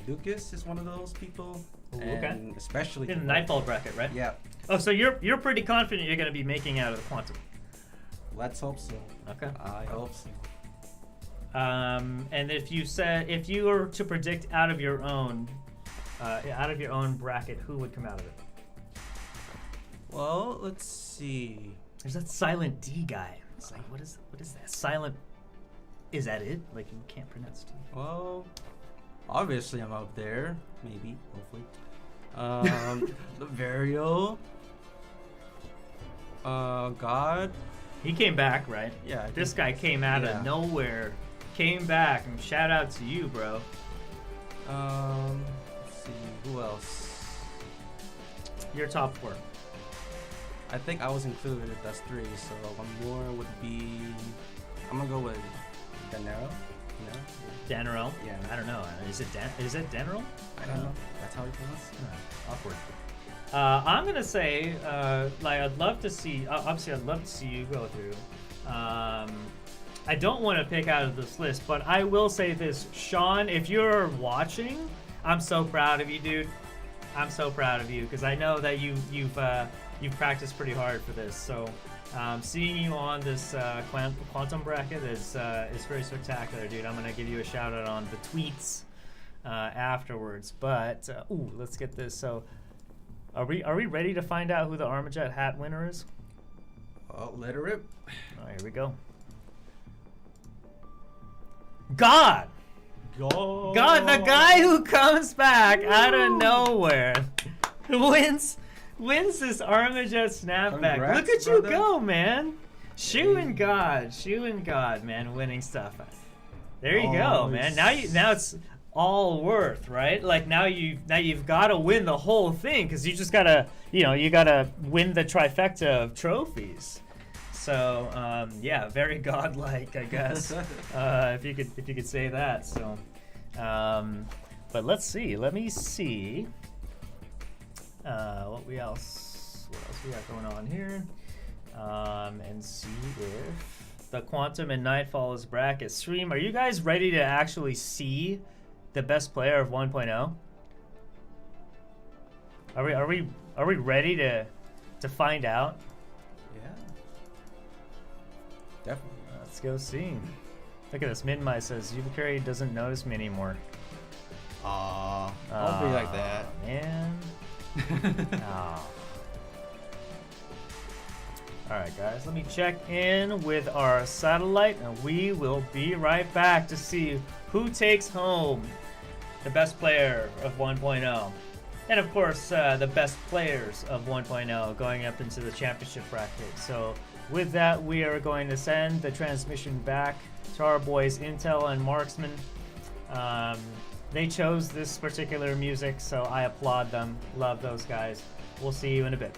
Lucas is one of those people. Ooh, and okay. especially In the Nightfall bracket, right? Yeah. Oh, so you're pretty confident you're going to be making out of the quantum. Let's hope so. Okay. I hope so. And if you were to predict out of your own bracket, who would come out of it? Well, let's see. There's that Silent D guy. It's like, what is that? Silent. Is that it? Like, you can't pronounce D. Well, obviously I'm up there. Maybe, hopefully. The Vario. God. He came back, right? Yeah. I This think- guy came out yeah. of nowhere. Came back, and shout out to you, bro. Let's see. Who else? Your top 4. I think I was included in that's 3, so one more would be. I'm gonna go with Danero. No? Danerel? Yeah. I don't know. Is it Danerel? I don't know. That's how you pronounce it. Awkward. I'm gonna say, like, I'd love to see. Obviously, I'd love to see you go through. I don't want to pick out of this list, but I will say this, Sean. If you're watching, I'm so proud of you, dude. I'm so proud of you because I know that you've practiced pretty hard for this. So, seeing you on this quantum bracket is very spectacular, dude. I'm gonna give you a shout out on the tweets afterwards. But let's get this. So. Are we ready to find out who the Armajet hat winner is? Well, let her rip. Oh, here we go. God! Go. God, the guy who comes back out of nowhere wins this Armajet Snapback. Congrats, Look at you brother. go, man. Shoeing God, man, winning stuff. There you go, man. Now it's all worth, right? Like now you've got to win the whole thing because you just gotta you gotta win the trifecta of trophies. So yeah, very godlike, I guess, if you could say that. So, but let's see. Let me see. What else we got going on here? And see if the Quantum and Nightfall is bracket stream. Are you guys ready to actually see the best player of 1.0? Are we ready to find out? Yeah. Definitely. Let's go see. Look at this. Minmi says Yubikari doesn't notice me anymore. Don't be like that. Man. Aw. Alright guys, let me check in with our satellite and we will be right back to see who takes home the best player of 1.0. And of course, the best players of 1.0 going up into the championship bracket. So with that, we are going to send the transmission back to our boys Intel and Marksman. They chose this particular music, so I applaud them. Love those guys. We'll see you in a bit.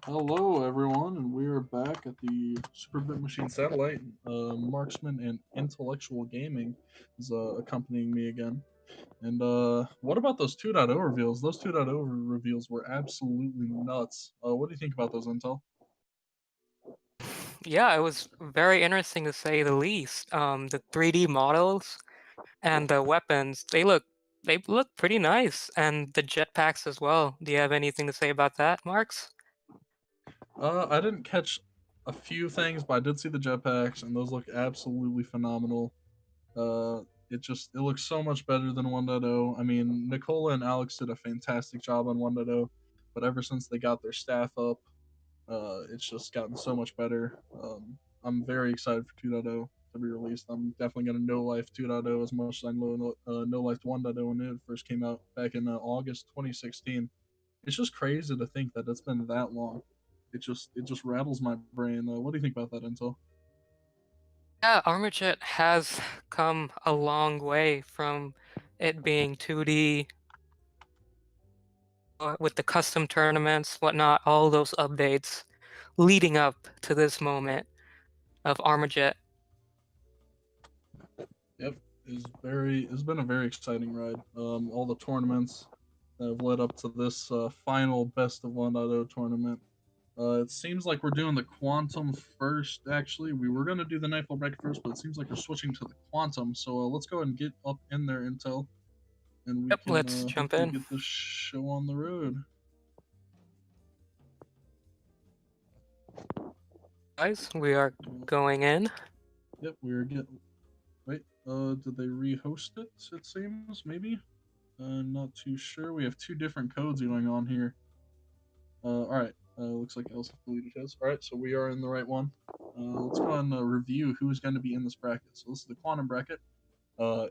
Hello, everyone, and we are back at the Super Bit Machine Satellite. Marksman and Intellectual Gaming is accompanying me again. And what about those 2.0 reveals? Those 2.0 reveals were absolutely nuts. What do you think about those, Intel? Yeah, it was very interesting to say the least. The 3D models and the weapons, they look pretty nice, and the jetpacks as well. Do you have anything to say about that, Marks? I didn't catch a few things, but I did see the jetpacks, and those look absolutely phenomenal. It looks so much better than 1.0. I mean, Nicola and Alex did a fantastic job on 1.0, but ever since they got their staff up, it's just gotten so much better. I'm very excited for 2.0 to be released. I'm definitely gonna no life 2.0 as much as I no life 1.0 when it first came out back in August 2016. It's just crazy to think that it's been that long. It just rattles my brain. What do you think about that, Intel? Yeah, Armajet has come a long way from it being 2D with the custom tournaments, whatnot, all those updates leading up to this moment of Armajet. Yep, it's been a very exciting ride. All the tournaments that have led up to this final best of 1.0 tournament. It seems like we're doing the Quantum first. Actually, we were gonna do the Nightfall bracket first, but it seems like we're switching to the Quantum. So let's go ahead and get up in there, Intel, and we Yep, can let's jump hopefully in. get this show on the road. Guys, we are going in. Yep, we're getting. Wait, did they rehost it? It seems maybe. Not too sure. We have two different codes going on here. All right. Looks like Elsa deleted his. All right, so we are in the right one. Let's go and review who's going to be in this bracket. So this is the Quantum bracket.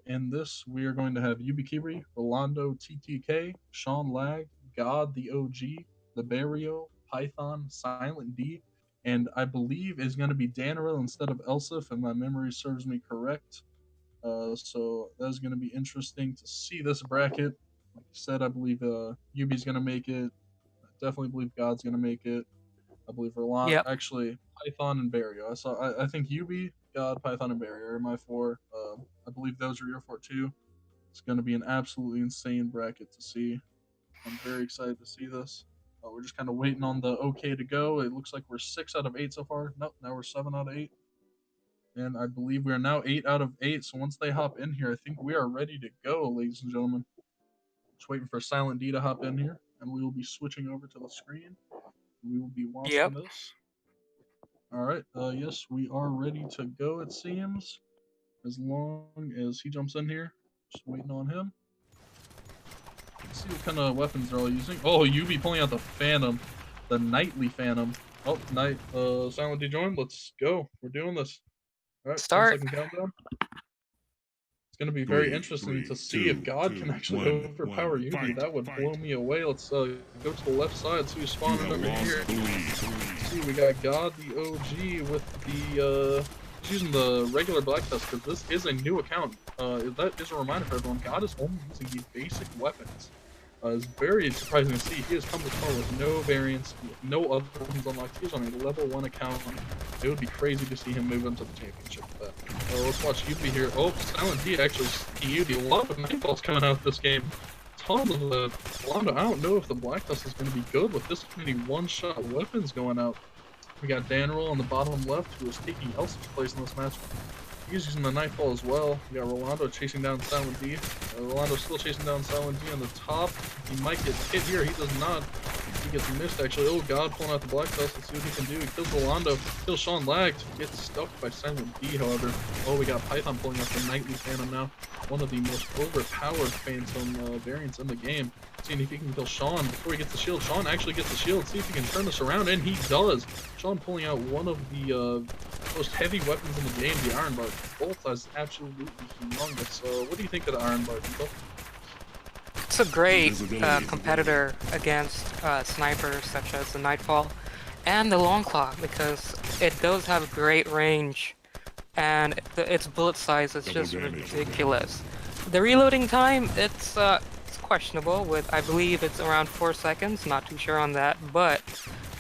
In this, we are going to have Yubikiri, Rolando TTK, Sean Lag, God the OG, the Barrio, Python, Silent D, and I believe is going to be Danaril instead of Elsa, if my memory serves me correct. So that's going to be interesting to see this bracket. Like I said, I believe Yubi's gonna make it. I definitely believe God's gonna make it. I believe Verlant. Yep. Actually, Python and Barrio. I think Yubi, God, Python, and Barrio are my 4. I believe those are your 4 too. It's gonna be an absolutely insane bracket to see. I'm very excited to see this. We're just kind of waiting on the okay to go. It looks like we're 6 out of 8 so far. Nope, now we're 7 out of 8. And I believe we are now 8 out of 8. So once they hop in here, I think we are ready to go, ladies and gentlemen. Just waiting for Silent D to hop in here, and we will be switching over to the screen. We will be watching Yep. this. All right. Yes, we are ready to go, it seems. As long as he jumps in here. Just waiting on him. Let's see what kind of weapons they're all using. Oh, Yubi pulling out the Phantom. The Nightly Phantom. Oh, Silent D join. Let's go. We're doing this. All right. Start. 10-second countdown. It's going to be very interesting to see if God can actually overpower Yubi. That would blow me away. Let's go to the left side. See who's spawning over here. See, we got God the OG with the using the regular black dust because this is a new account. That is a reminder for everyone. God is only using the basic weapons. It's very surprising to see. He has come to far with no variants, no other weapons unlocked. He's on a level 1 account. It would be crazy to see him move into the championship with that. Let's watch Yubi here. Oh, Silent D actually CU'd. A lot of Nightfalls coming out this game. Tons of the Wanda. I don't know if the Black Dust is going to be good with this many one-shot weapons going out. We got Danroll on the bottom left, who is taking Elsie's place in this match. He's using the Nightfall as well. We got Rolando chasing down Silent D. Rolando still chasing down Silent D on the top. He might get hit here. He does not. He gets missed actually. Oh God, pulling out the Black Dust. Let's see what he can do. He kills Rolando. Kills Sean Lagged. Gets stuck by Silent D, however. Oh, we got Python pulling out the Nightly Phantom now. One of the most overpowered Phantom variants in the game. Seeing if he can kill Sean before he gets the shield. Sean actually gets the shield. See if he can turn this around, and he does. Sean pulling out one of the most heavy weapons in the game, the Iron Bar. Bolt is absolutely humongous. What do you think of the Iron Bar, people? It's a great competitor against snipers such as the Nightfall and the Longclaw because it does have great range and its bullet size is just ridiculous. The reloading time, it's questionable with, I believe it's around 4 seconds, not too sure on that, but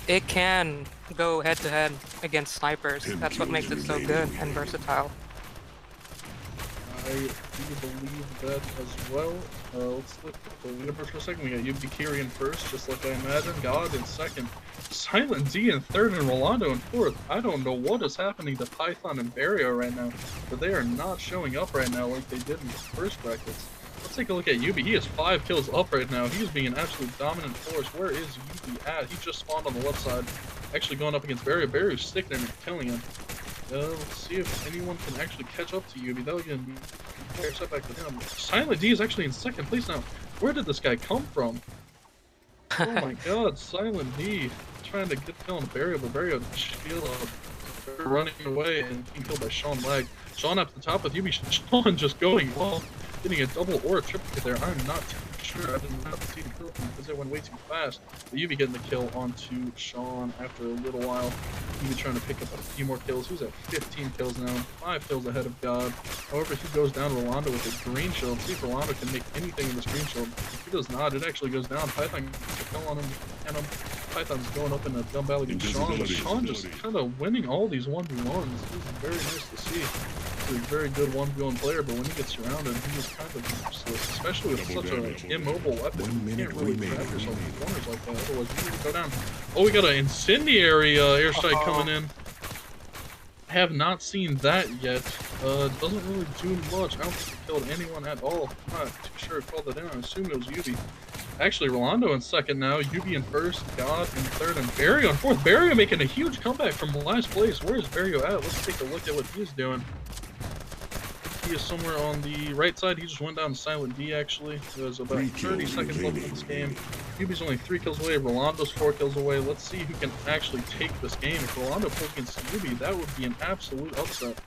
it can go head to head against snipers. That's what makes it so good and versatile. I do believe that as well. Let's look at the leaderboard for a second. We got Yubi in first, just like I imagined. God in second. Silent D in third and Rolando in fourth. I don't know what is happening to Python and Barrio right now, but they are not showing up right now like they did in the first brackets. Let's take a look at Yubi. He has 5 kills up right now. He's being an absolute dominant force. Where is Yubi at? He just spawned on the left side. Actually going up against Barrio. Barrio's sticking him and killing him. Let's see if anyone can actually catch up to Yubi. That'll get a fair setback with him. Silent D is actually in second place now. Where did this guy come from? Oh my god, Silent D trying to get kill on Barrio, but Barrio shield up, running away and being killed by Sean Lag. Sean up the top with Yubi. Sean just going well, getting a double or a triple hit there. I'm not too sure. I did not see the kill because it went way too fast. But Yubi getting the kill onto Sean after a little while. Yubi trying to pick up a few more kills. He's at 15 kills now, 5 kills ahead of God. However, he goes down Rolando with a green shield. See if Rolando can make anything in this green shield. If he does not, it actually goes down. Python gets a kill on him, and Python's going up in a dumb battle against Sean, but Sean just kind of winning all these 1v1s. This is very nice to see. He's a very good 1v1 player, but when he gets surrounded, he is kind of useless, especially with such an immobile weapon. You can't really grab yourself in corners like that, otherwise you need to go down. Oh, we got an incendiary airstrike coming in. I have not seen that yet. Doesn't really do much. I don't think it killed anyone at all. I'm not too sure it called it in. I assume it was Yubi. Actually, Rolando in second now. Yubi in first. God in third. And Barrio in fourth. Barrio making a huge comeback from last place. Where is Barrio at? Let's take a look at what he's doing. He is somewhere on the right side. He just went down to Silent D actually. It was about 30 seconds left in this game. Yubi's only 3 kills away. Rolando's 4 kills away. Let's see who can actually take this game. If Rolando pulls against Yubi, that would be an absolute upset.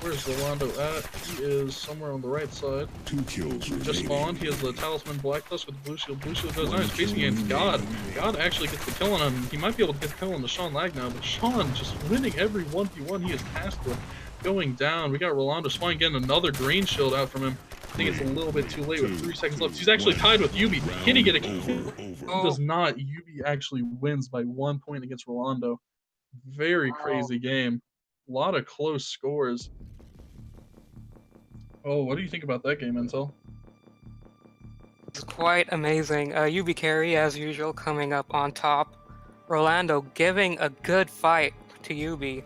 Where's Rolando at? He is somewhere on the right side. 2 kills just spawned. He has the Talisman Black Dust with the blue shield. Blue shield goes on. He's facing against God. God actually gets the kill on him. He might be able to get the kill on the Sean Lag now, but Sean just winning every 1v1 he is tasked with. Going down, we got Rolando spawning, getting another green shield out from him. I think it's a little bit too late with 3 seconds left. He's actually tied with Yubi. Can he get a kill? He does not. Yubi actually wins by 1 point against Rolando. Very crazy game. A lot of close scores. Oh, what do you think about that game, Intel? It's quite amazing. UB Carry, as usual, coming up on top. Rolando giving a good fight to UB.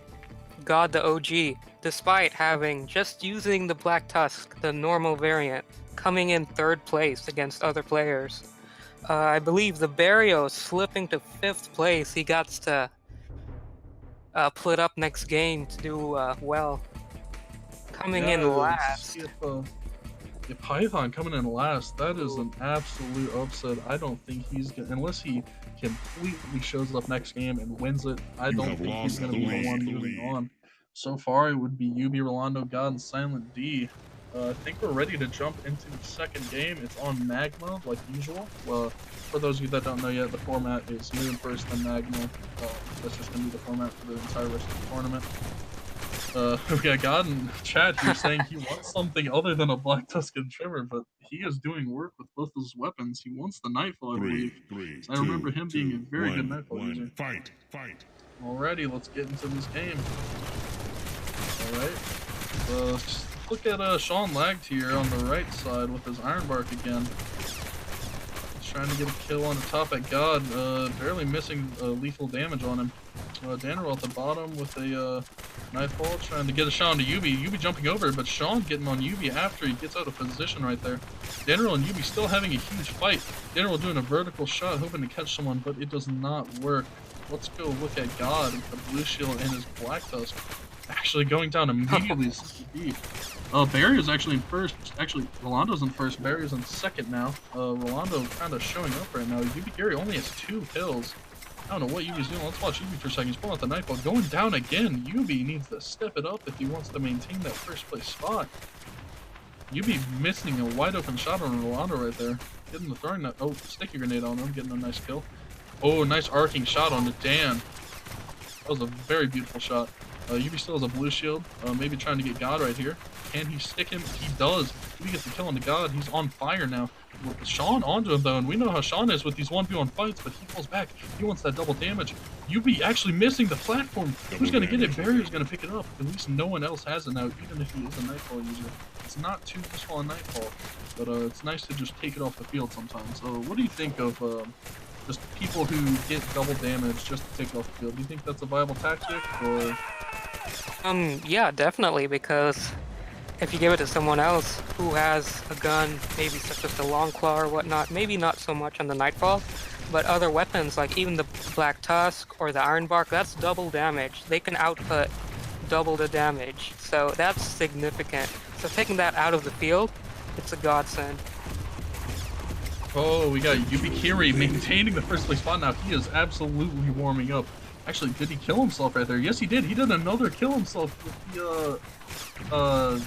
God the OG, despite having just using the Black Tusk, the normal variant, coming in 3rd place against other players. I believe the Barrio slipping to 5th place. He got to put up next game to do well. Coming in last. If Python coming in last, that is an absolute upset. I don't think he's gonna, unless he completely shows up next game and wins it, I don't think he's gonna be the one moving on. So far, it would be UB, Rolando, God, and Silent D. I think we're ready to jump into the second game. It's on Magma, like usual. For those of you that don't know yet, the format is Moon first, then Magma. That's just gonna be the format for the entire rest of the tournament. We got God in chat here saying he wants something other than a Black Tusk and Tremor, but he is doing work with both those weapons. He wants the Nightfall, I believe. I remember him being a very good Nightfall user. Fight. Alrighty, let's get into this game. Alright. Look at Sean lagged here on the right side with his Iron Bark again. He's trying to get a kill on the top at God, barely missing lethal damage on him. Danner at the bottom with a Nightfall, trying to get a shot onto Yubi. Yubi jumping over, but Sean getting on Yubi after he gets out of position right there. Danner and Yubi still having a huge fight. Danner doing a vertical shot, hoping to catch someone, but it does not work. Let's go look at God with the blue shield and his Black Tusk. Actually going down immediately to CCD. Barrio's actually in first. Actually, Rolando's in first. Barrio's in second now. Rolando kind of showing up right now. Yubi Gary only has 2 kills. I don't know what Yubi's doing. Let's watch Yubi for a second. He's pulling out the Nightfall. Going down again. Yubi needs to step it up if he wants to maintain that first place spot. Yubi missing a wide open shot on Rolando right there. Getting the throwing that. Oh, sticky grenade on him. Getting a nice kill. Oh, nice arcing shot on the Dan. That was a very beautiful shot. Yubi still has a blue shield. Maybe trying to get God right here. Can he stick him? He does. Yubi gets the kill on the God. He's on fire now. With Sean onto him though, and we know how Sean is with these 1v1 fights, but he falls back. He wants that double damage. Yubi actually missing the platform. Who's gonna get it? Barrier's gonna pick it up. At least no one else has it now, even if he is a Nightfall user. It's not too useful on Nightfall, but it's nice to just take it off the field sometimes. So what do you think of just people who get double damage just to take it off the field? Do you think that's a viable tactic, or? Yeah, definitely, because if you give it to someone else who has a gun, maybe such as the Long Claw or whatnot, maybe not so much on the Nightfall, but other weapons like even the Black Tusk or the Iron Bark, that's double damage. They can output double the damage, so that's significant. So taking that out of the field, it's a godsend. Oh, we got Yubikiri maintaining the first place spot now. He is absolutely warming up. Actually, did he kill himself right there? Yes, he did. He did another kill himself with the,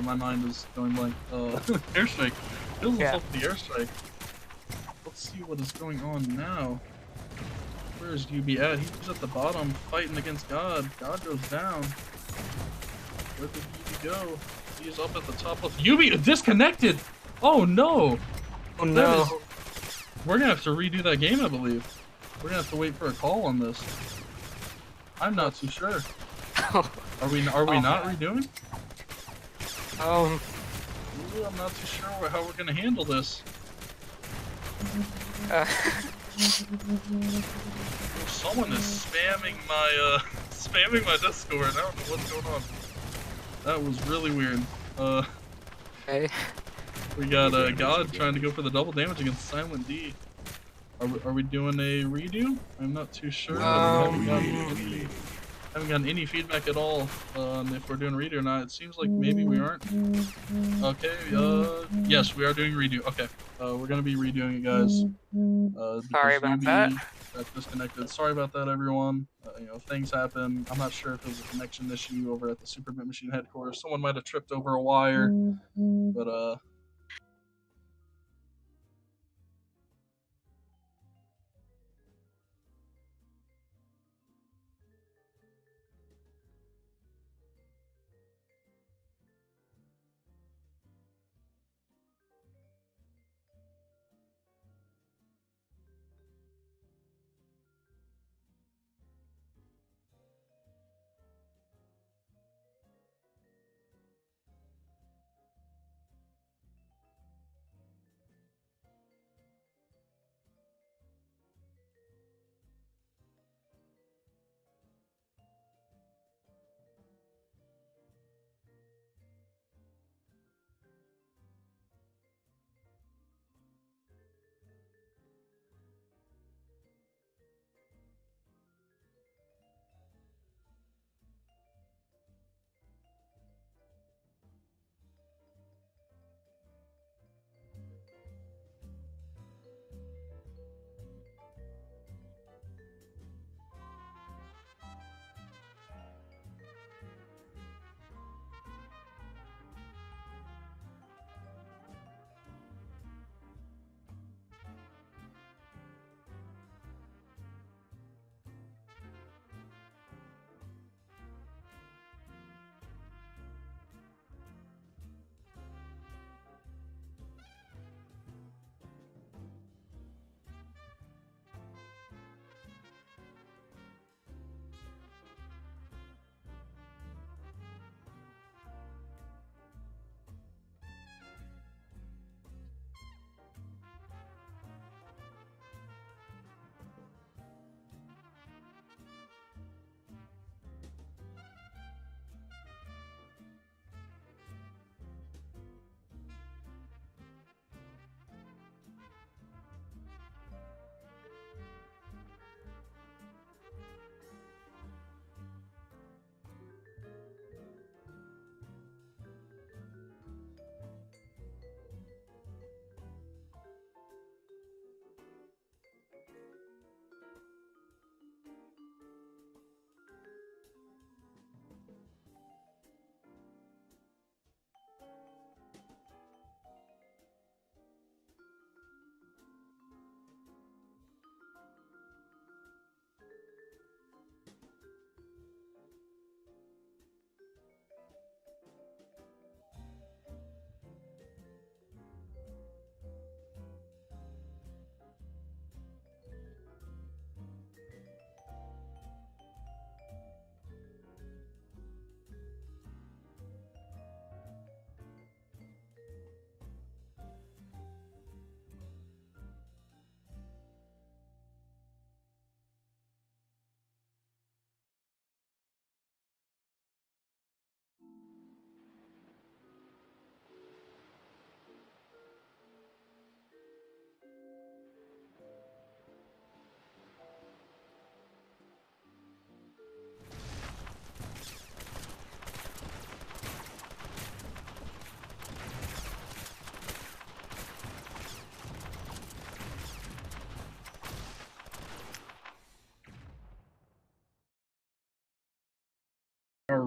my mind is going blank. Airstrike. Kills himself with the airstrike. Let's see what is going on now. Where is UB at? He's at the bottom fighting against God. God goes down. Where did UB go? He's up at the top left. UB disconnected! Oh no! Oh no. We're gonna have to redo that game, I believe. We're gonna have to wait for a call on this. I'm not too sure. Are we not redoing? Oh. Ooh, I'm not too sure how we're gonna handle this. Someone is spamming my Discord. I don't know what's going on. That was really weird. Okay. We got God trying to go for the double damage against Silent D. Are we doing a redo? I'm not too sure. Haven't gotten any feedback at all if we're doing a redo or not. It seems like maybe we aren't. Okay, yes, we are doing redo. Okay, we're gonna be redoing it, guys. Sorry about that. Got disconnected. Sorry about that, everyone. You know, things happen. I'm not sure if it was a connection issue over at the Super Mint Machine headquarters. Someone might have tripped over a wire, but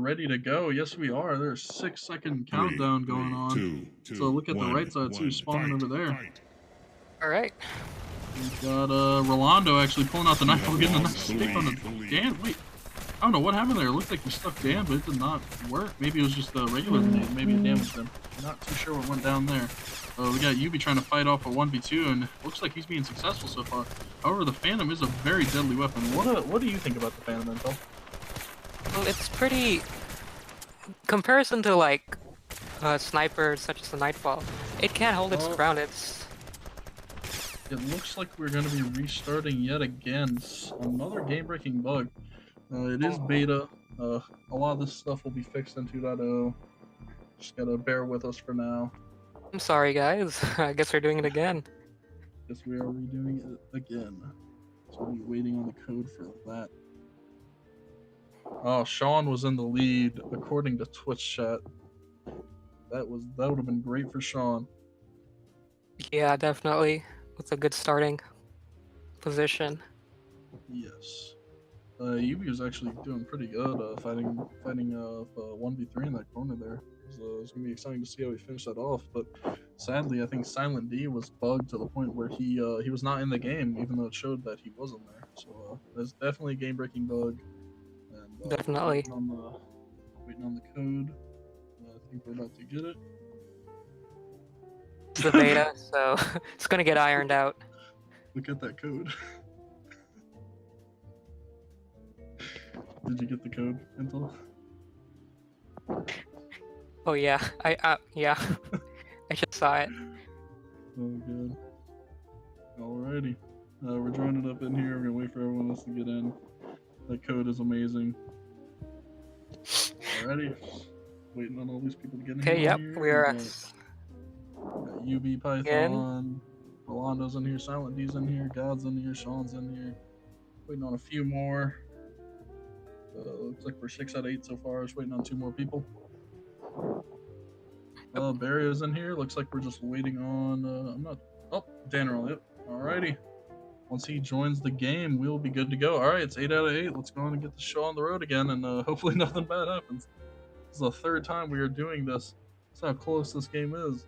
ready to go. Yes, we are. There's a 6-second countdown going on. So look at the right side too, spawning over there. All right. We've got Rolando actually pulling out the Nightfall, getting a nice stick on the Dan. Wait, I don't know what happened there. It looked like we stuck Dan, but it did not work. Maybe it was just a regular grenade. Maybe it damaged him. Not too sure what went down there. We got Yubi trying to fight off a 1v2, and it looks like he's being successful so far. However, the Phantom is a very deadly weapon. What do you think about the Phantom, Intel? Well, it's pretty... Comparison to, like, snipers such as the Nightfall, it can't hold its ground. It looks like we're going to be restarting yet again. Another game-breaking bug. It is beta. A lot of this stuff will be fixed in 2.0. Just gotta bear with us for now. I'm sorry, guys. I guess we're doing it again. Guess we are redoing it again. So we'll be waiting on the code for that. Oh, Sean was in the lead according to Twitch chat. That would have been great for Sean. Yeah, definitely. With a good starting position. Yes. Yubi was actually doing pretty good, fighting 1v3 in that corner there. So it's gonna be exciting to see how he finished that off. But sadly, I think Silent D was bugged to the point where he was not in the game, even though it showed that he wasn't there. So there's definitely a game-breaking bug. And, Definitely. Waiting on the code. I think we're about to get it. It's the beta, so it's gonna get ironed out. Look at that code. Did you get the code, Intel? Oh yeah, yeah. I just saw it. Oh good. Alrighty. We're joining up in here. We're gonna wait for everyone else to get in. That code is amazing. Alrighty. Waiting on all these people to get in Okay, here. yep, we are. Got UB Python, Rolando's in here, Silent D's in here, God's in here, Sean's in here. Waiting on a few more. Looks like we're 6 out of 8 so far. Just waiting on 2 more people. Barrio's in here. Looks like we're just waiting on. Oh, Dannerl. Yep. Alrighty. Once he joins the game, we'll be good to go. Alright, it's 8 out of 8. Let's go on and get the show on the road again, and hopefully nothing bad happens. This is the 3rd time we are doing this. That's how close this game is.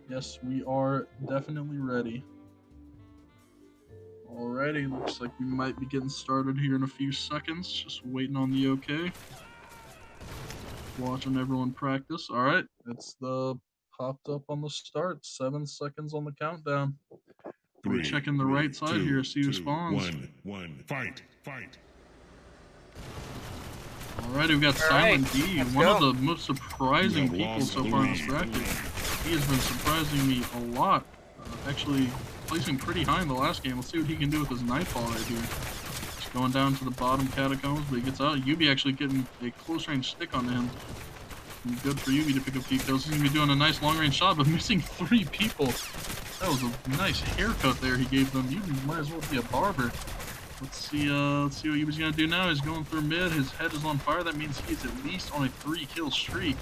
Yes, we are definitely ready. Alrighty, looks like we might be getting started here in a few seconds. Just waiting on the okay. Watching everyone practice. Alright, it's popped up on the start. 7 seconds on the countdown. We're checking the right side here, see who spawns. One. Fight. Alrighty, we've got Silent D, one of the most surprising people so far in this bracket. He has been surprising me a lot. Actually, placing pretty high in the last game. Let's see what he can do with his Nightfall right here. Just going down to the bottom catacombs, but he gets out. Yubi actually getting a close range stick on him. Good for Yubi to pick up few kills. He's going to be doing a nice long range shot, but missing 3 people. That was a nice haircut there he gave them. Yubi might as well be a barber. Let's see what Yubi's going to do now. He's going through mid. His head is on fire. That means he's at least on a 3-kill streak.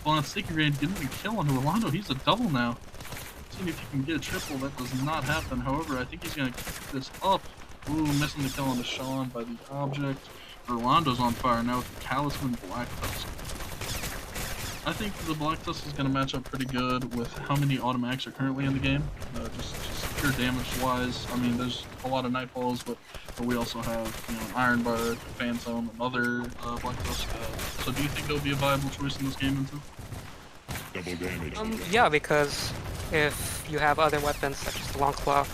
Well, that sticky grenade didn't even kill on Rolando. He's a double now. Seeing if he can get a triple. That does not happen. However, I think he's going to keep this up. Ooh, missing the kill on the Sean by the object. Rolando's on fire now with the Talisman Black Tusk. I think the Black Tusk is going to match up pretty good with how many automatics are currently in the game. Just pure damage wise. I mean, there's a lot of Nightfalls, but we also have, an Iron Bar, Phantom, and other Black Tusk. So do you think it'll be a viable choice in this game, Into? Double damage. Yeah, because if you have other weapons such as the Long Claw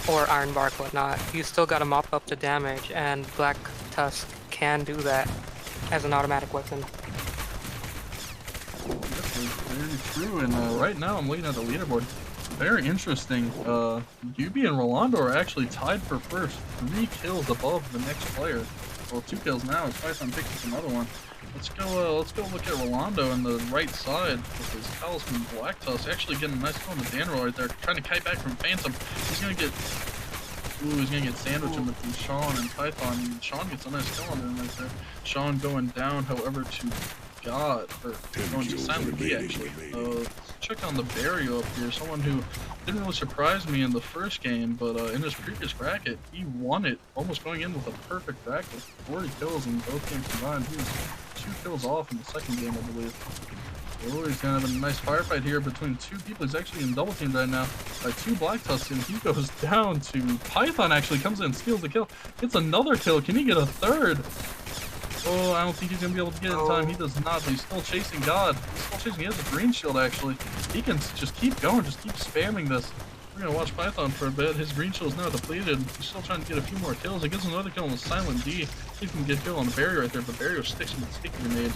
or Iron Bark, whatnot, you still gotta mop up the damage, and Black Tusk can do that as an automatic weapon. Very true, and right now I'm looking at the leaderboard. Very interesting. Yubi and Rolando are actually tied for first. 3 kills above the next player. Well, 2 kills now as Python picks up another one. Let's go look at Rolando on the right side with his Talisman Black Tusk. Actually getting a nice kill on the Danro right there. Trying to kite back from Phantom. He's gonna get sandwiched in between Sean and Python. And Sean gets a nice kill on him right there. Sean going down, however, to God, or going to silent D actually. Let's check on the Barrio up here, someone who didn't really surprise me in the first game, but in his previous bracket, he won it, almost going in with a perfect bracket. 40 kills in both games combined. He was 2 kills off in the second game, I believe. Oh, he's gonna have a nice firefight here between two people. He's actually in double teamed right now by 2 Black Tusks, and he goes down to Python. Actually comes in, steals the kill, gets another kill. Can he get a third? Oh, I don't think he's gonna be able to get it in time. He does not, but he's still chasing God. He's still chasing. He has a green shield actually. He can just keep going, just keep spamming this. We're gonna watch Python for a bit. His green shield is now depleted. He's still trying to get a few more kills. He gets another kill on the silent D. See if he can get a kill on the Barrier right there, but Barrier sticks him with the sticky grenade.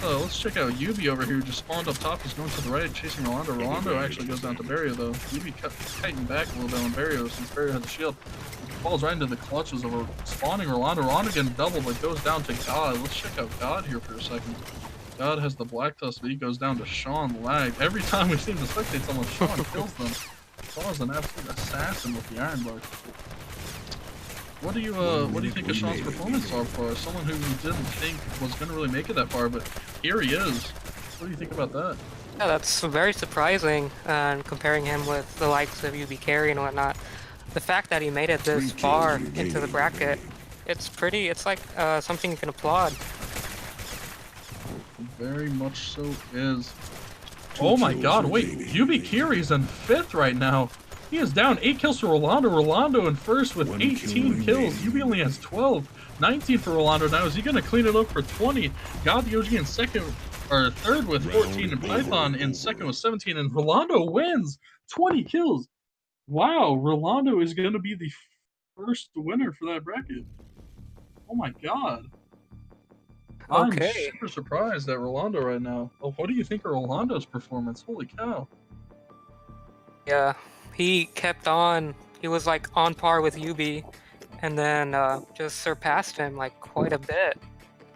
Let's check out Yubi over here, just spawned up top. He's going to the right, chasing Rolando. Rolando actually goes down to Barrio though. Yubi tightened back a little bit on Barrio since Barrio has a shield. Falls right into the clutches of a spawning Rolando. Rolando getting double, but goes down to God. Let's check out God here for a second. God has the Black Tusk, but he goes down to Sean Lag. Every time we seem to spectate someone, Sean kills them. Sean's an absolute assassin with the Iron Bar. What do you think of Sean's performance so far? Someone who we didn't think was going to really make it that far, but here he is. What do you think about that? Yeah, that's very surprising, and comparing him with the likes of UB Carry and whatnot. The fact that he made it this far into the bracket, it's like something you can applaud. Very much so is. Oh my god, wait, UB Kiri's in 5th right now. He is down 8 kills to Rolando. Rolando in first with 18 kills. UB only has 12. 19 for Rolando now. Is he going to clean it up for 20? God the OG in second, or third with 14, and Python in second with 17, and Rolando wins 20 kills. Wow, Rolando is going to be the first winner for that bracket. Oh my god. Okay. I'm super surprised at Rolando right now. Oh, what do you think of Rolando's performance? Holy cow. Yeah, he kept on. He was like on par with UB, and then just surpassed him like quite a bit.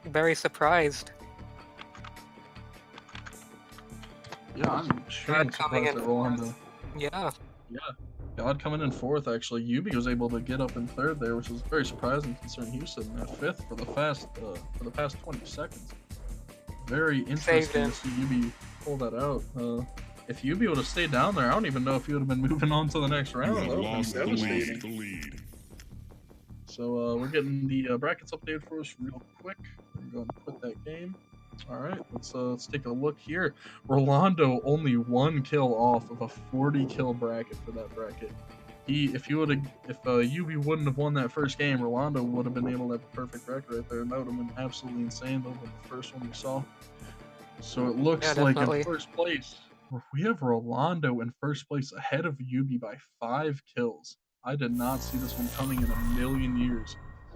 Very surprised. Yeah, I'm extremely surprised at Rolando. Yeah. Yeah. God coming in 4th, actually. UB was able to get up in 3rd there, which was very surprising considering he was sitting at 5th for the past 20 seconds. Very interesting to see UB pull that out. If UB would have stayed down there, I don't even know if he would have been moving on to the next round. That would have been devastating. So we're getting the brackets updated for us real quick. I'm going to quit that game. All right, let's take a look here. Rolando only 1 kill off of a 40 kill bracket for that bracket. If UB wouldn't have won that first game, Rolando would have been able to have a perfect record right there, and that would have been absolutely insane over the first one we saw. So it looks like in first place, we have Rolando in first place ahead of UB by 5 kills. I did not see this one coming in a million years.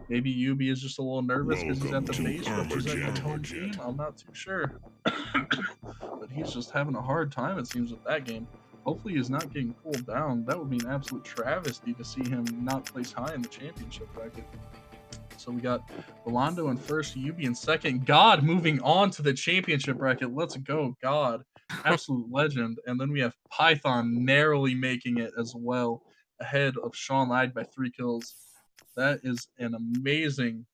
Maybe UB is just a little nervous because he's at the base representing the home team. I'm not too sure. But he's just having a hard time, it seems, with that game. Hopefully he's not getting pulled down. That would be an absolute travesty to see him not place high in the championship bracket. So we got Rolando in first, UB in second. God moving on to the championship bracket. Let's go, God. Absolute legend. And then we have Python narrowly making it as well, ahead of Sean Lag by 3 kills. That is an amazing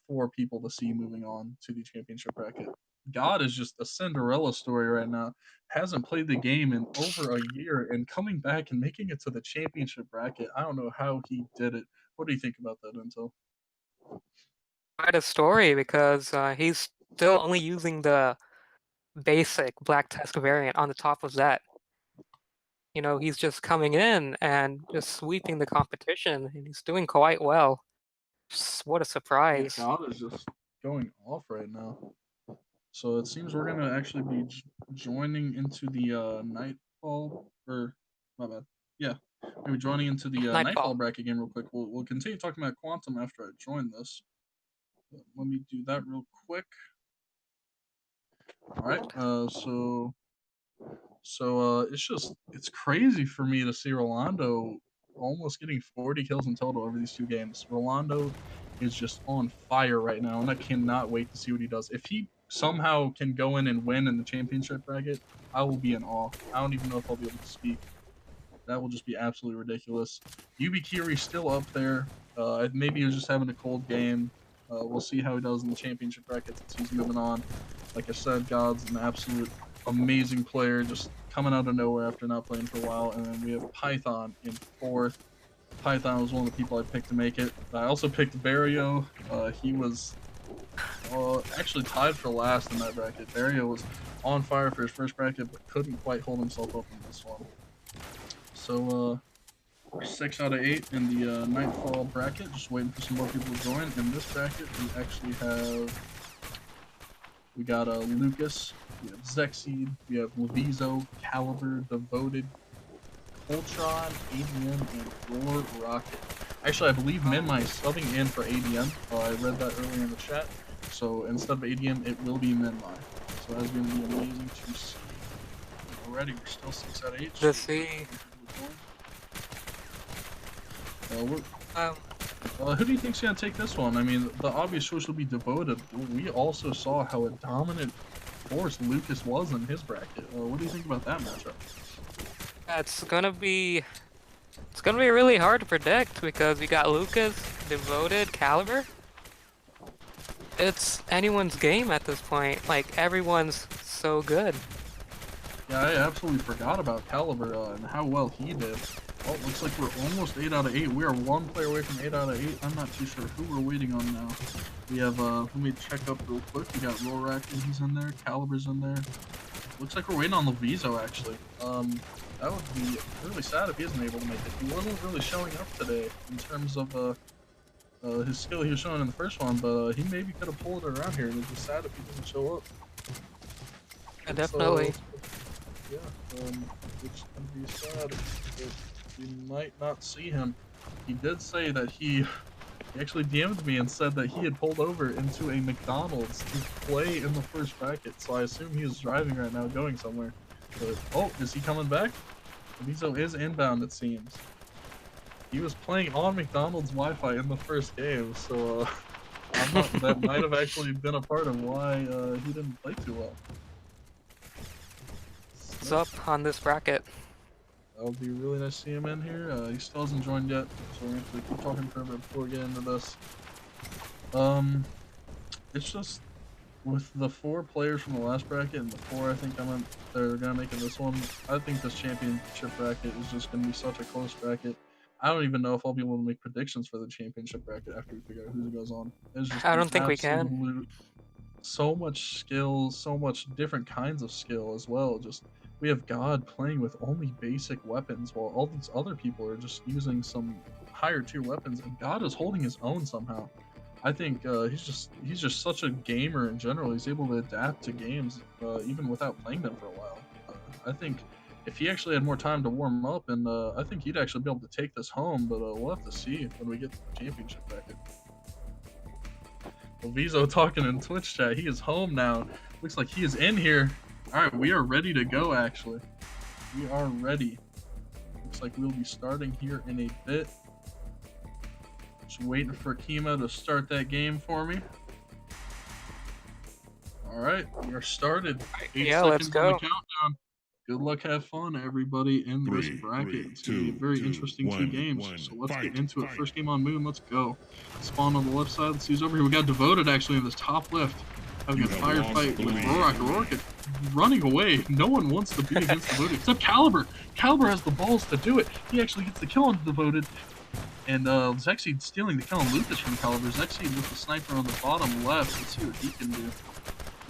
4 people to see moving on to the championship bracket. God is just a Cinderella story right now. Hasn't played the game in over a year and coming back and making it to the championship bracket. I don't know how he did it. What do you think about that, Intel? Quite a story, because he's still only using the basic Black Tusk variant on the top of that. You know, he's just coming in and just sweeping the competition, and he's doing quite well. What a surprise. Yeah, God is just going off right now. So it seems we're going to actually be joining into the Nightfall, or, my bad. Yeah, we're joining into the Nightfall bracket game real quick. We'll continue talking about Quantum after I join this. But let me do that real quick. All right, so it's crazy for me to see Rolando almost getting 40 kills in total over these 2 games. Rolando is just on fire right now, and I cannot wait to see what he does. If he somehow can go in and win in the championship bracket, I will be in awe. I don't even know if I'll be able to speak. That will just be absolutely ridiculous. UB Kiri's still up there. Maybe he was just having a cold game. We'll see how he does in the championship bracket since he's moving on. Like I said, God's an absolute amazing player, just coming out of nowhere after not playing for a while. And then we have Python in 4th. Python was one of the people I picked to make it. I also picked Barrio. He was actually tied for last in that bracket. Barrio was on fire for his first bracket, but couldn't quite hold himself up in this one. So, we're 6 out of 8 in the Nightfall bracket, just waiting for some more people to join. In this bracket, we actually we got Lucas, we have Zexseed, we have Levizo, Caliber, Devoted, Voltron, ADM, and Roar Rocket. Actually, I believe Minmi is subbing in for ADM. I read that earlier in the chat. So instead of ADM, it will be Minmi. So that's going to be amazing to see. Already, we're still 6 out of 8. To see. Who do you think's going to take this one? I mean, the obvious choice will be Devoted. We also saw how a dominant force Lucas was in his bracket. What do you think about that matchup? It's gonna be really hard to predict because we got Lucas, Devoted, Caliber. It's anyone's game at this point. Like, everyone's so good. Yeah, I absolutely forgot about Caliber and how well he did. Oh, looks like we're almost 8 out of 8. We are 1 player away from 8 out of 8. I'm not too sure who we're waiting on now. We have, let me check up real quick. We got Rorak, he's in there. Caliber's in there. Looks like we're waiting on Levizo, actually. That would be really sad if he isn't able to make it. He wasn't really showing up today in terms of his skill he was showing in the first one, but he maybe could have pulled it around here. It would be sad if he doesn't show up. Yeah, definitely. Yeah, it's gonna be sad that we might not see him. He did say that he actually DM'd me and said that he had pulled over into a McDonald's to play in the first bracket, so I assume he is driving right now, going somewhere. But, oh, is he coming back? Levizo is inbound, it seems. He was playing on McDonald's Wi-Fi in the first game, so that might have actually been a part of why he didn't play too well. What's up on this bracket? That would be really nice to see him in here. He still hasn't joined yet, so we're going to keep talking for a bit before we get into this. It's just with the 4 players from the last bracket and the 4 I think they're gonna make in this one. I think this championship bracket is just gonna be such a close bracket. I don't even know if I'll be able to make predictions for the championship bracket after we figure out who goes on. I don't think we can. So much skill, so much different kinds of skill as well. Just we have God playing with only basic weapons while all these other people are just using some higher tier weapons, and God is holding his own somehow. I think he's just such a gamer in general. He's able to adapt to games even without playing them for a while. I think if he actually had more time to warm up, and I think he'd actually be able to take this home. But we'll have to see when we get to the championship bracket. Levizo talking in Twitch chat. He is home now. Looks like he is in here. All right, we are ready to go. Actually, we are ready. Looks like we'll be starting here in a bit. Just waiting for Kima to start that game for me. All right, we are started. 8 yeah, seconds let's go. on the countdown. Good luck, have fun, everybody in this bracket. It's going to be a very interesting 2 games. So let's get into it. First game on Moon, let's go. Spawn on the left side. Let's see who's over here. We got Devoted actually in this top left. Having a firefight with Rorak. Rorak running away. No one wants to be against Devoted except Caliber. Caliber has the balls to do it. He actually gets the kill on Devoted. And Zexseed stealing the kill on Lucas from Caliber. Zexseed with the sniper on the bottom left. Let's see what he can do.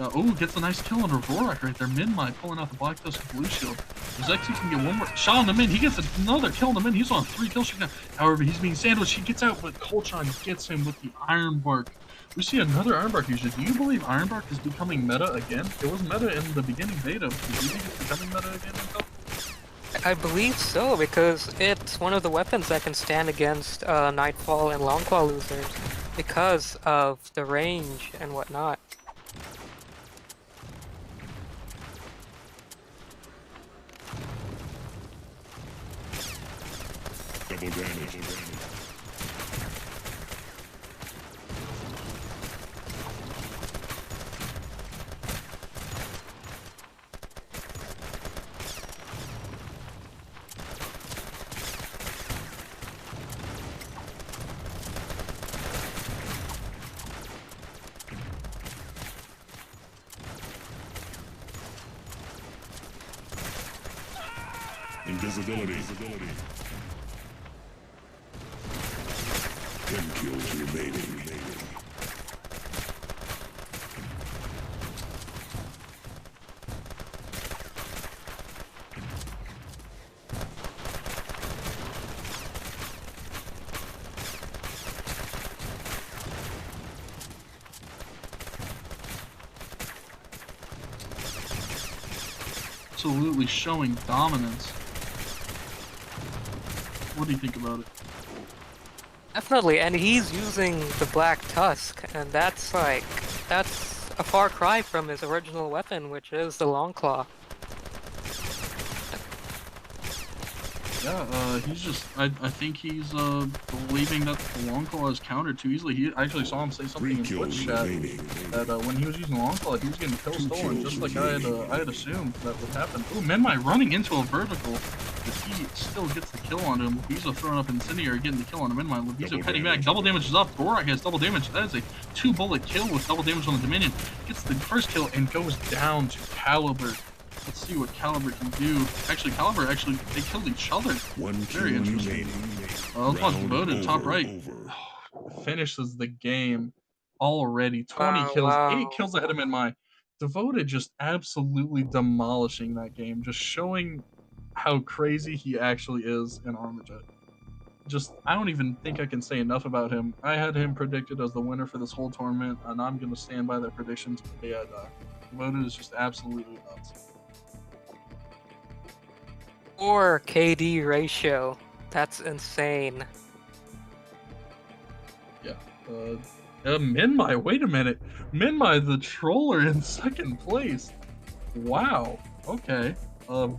Oh, gets a nice kill on Rorak right there. Minmi pulling out the Black Tusk Blue Shield. Zexseed can get one more shot on the min. He gets another kill on the min. He's on 3 kill streak now. However, he's being sandwiched. He gets out, but Coltron gets him with the Iron Bark. We see another Iron Bark user. Do you believe Iron Bark is becoming meta again? It was meta in the beginning beta. Do you think it's becoming meta again, Intel? I believe so, because it's one of the weapons that can stand against Nightfall and Longclaw losers because of the range and whatnot. Double damage. Invisibility. 10 kills remaining. Absolutely showing dominance. What do you think about it? Definitely, and he's using the Black Tusk, and that's a far cry from his original weapon, which is the Long Claw. Yeah, he's just, I think he's believing that the Long Claw is countered too easily. I actually saw him say something in Twitch chat that when he was using Long Claw, he was getting kill stolen, just like I had assumed that would happen. Ooh, Menmai running into a vertical, but he still gets the kill on him. Lovizo throwing up Incendiary, getting the kill on Menmai. Lovizo cutting back, double damage is up. Gorak has double damage. That is a 2-bullet kill with double damage on the Dominion. Gets the first kill and goes down to Caliber. Let's see what Caliber can do. Actually, Caliber, they killed each other. Very interesting. Let's watch Devoted, top right. Finishes the game already. 20 kills, 8 kills ahead of Menmai. Devoted just absolutely demolishing that game. Just showing how crazy he actually is in Armajet. I don't even think I can say enough about him. I had him predicted as the winner for this whole tournament, and I'm going to stand by that prediction to the day I die. Devoted is just absolutely nuts. 4 KD ratio. That's insane. Yeah. Menmai, wait a minute. Menmai the troller in second place. Wow. Okay.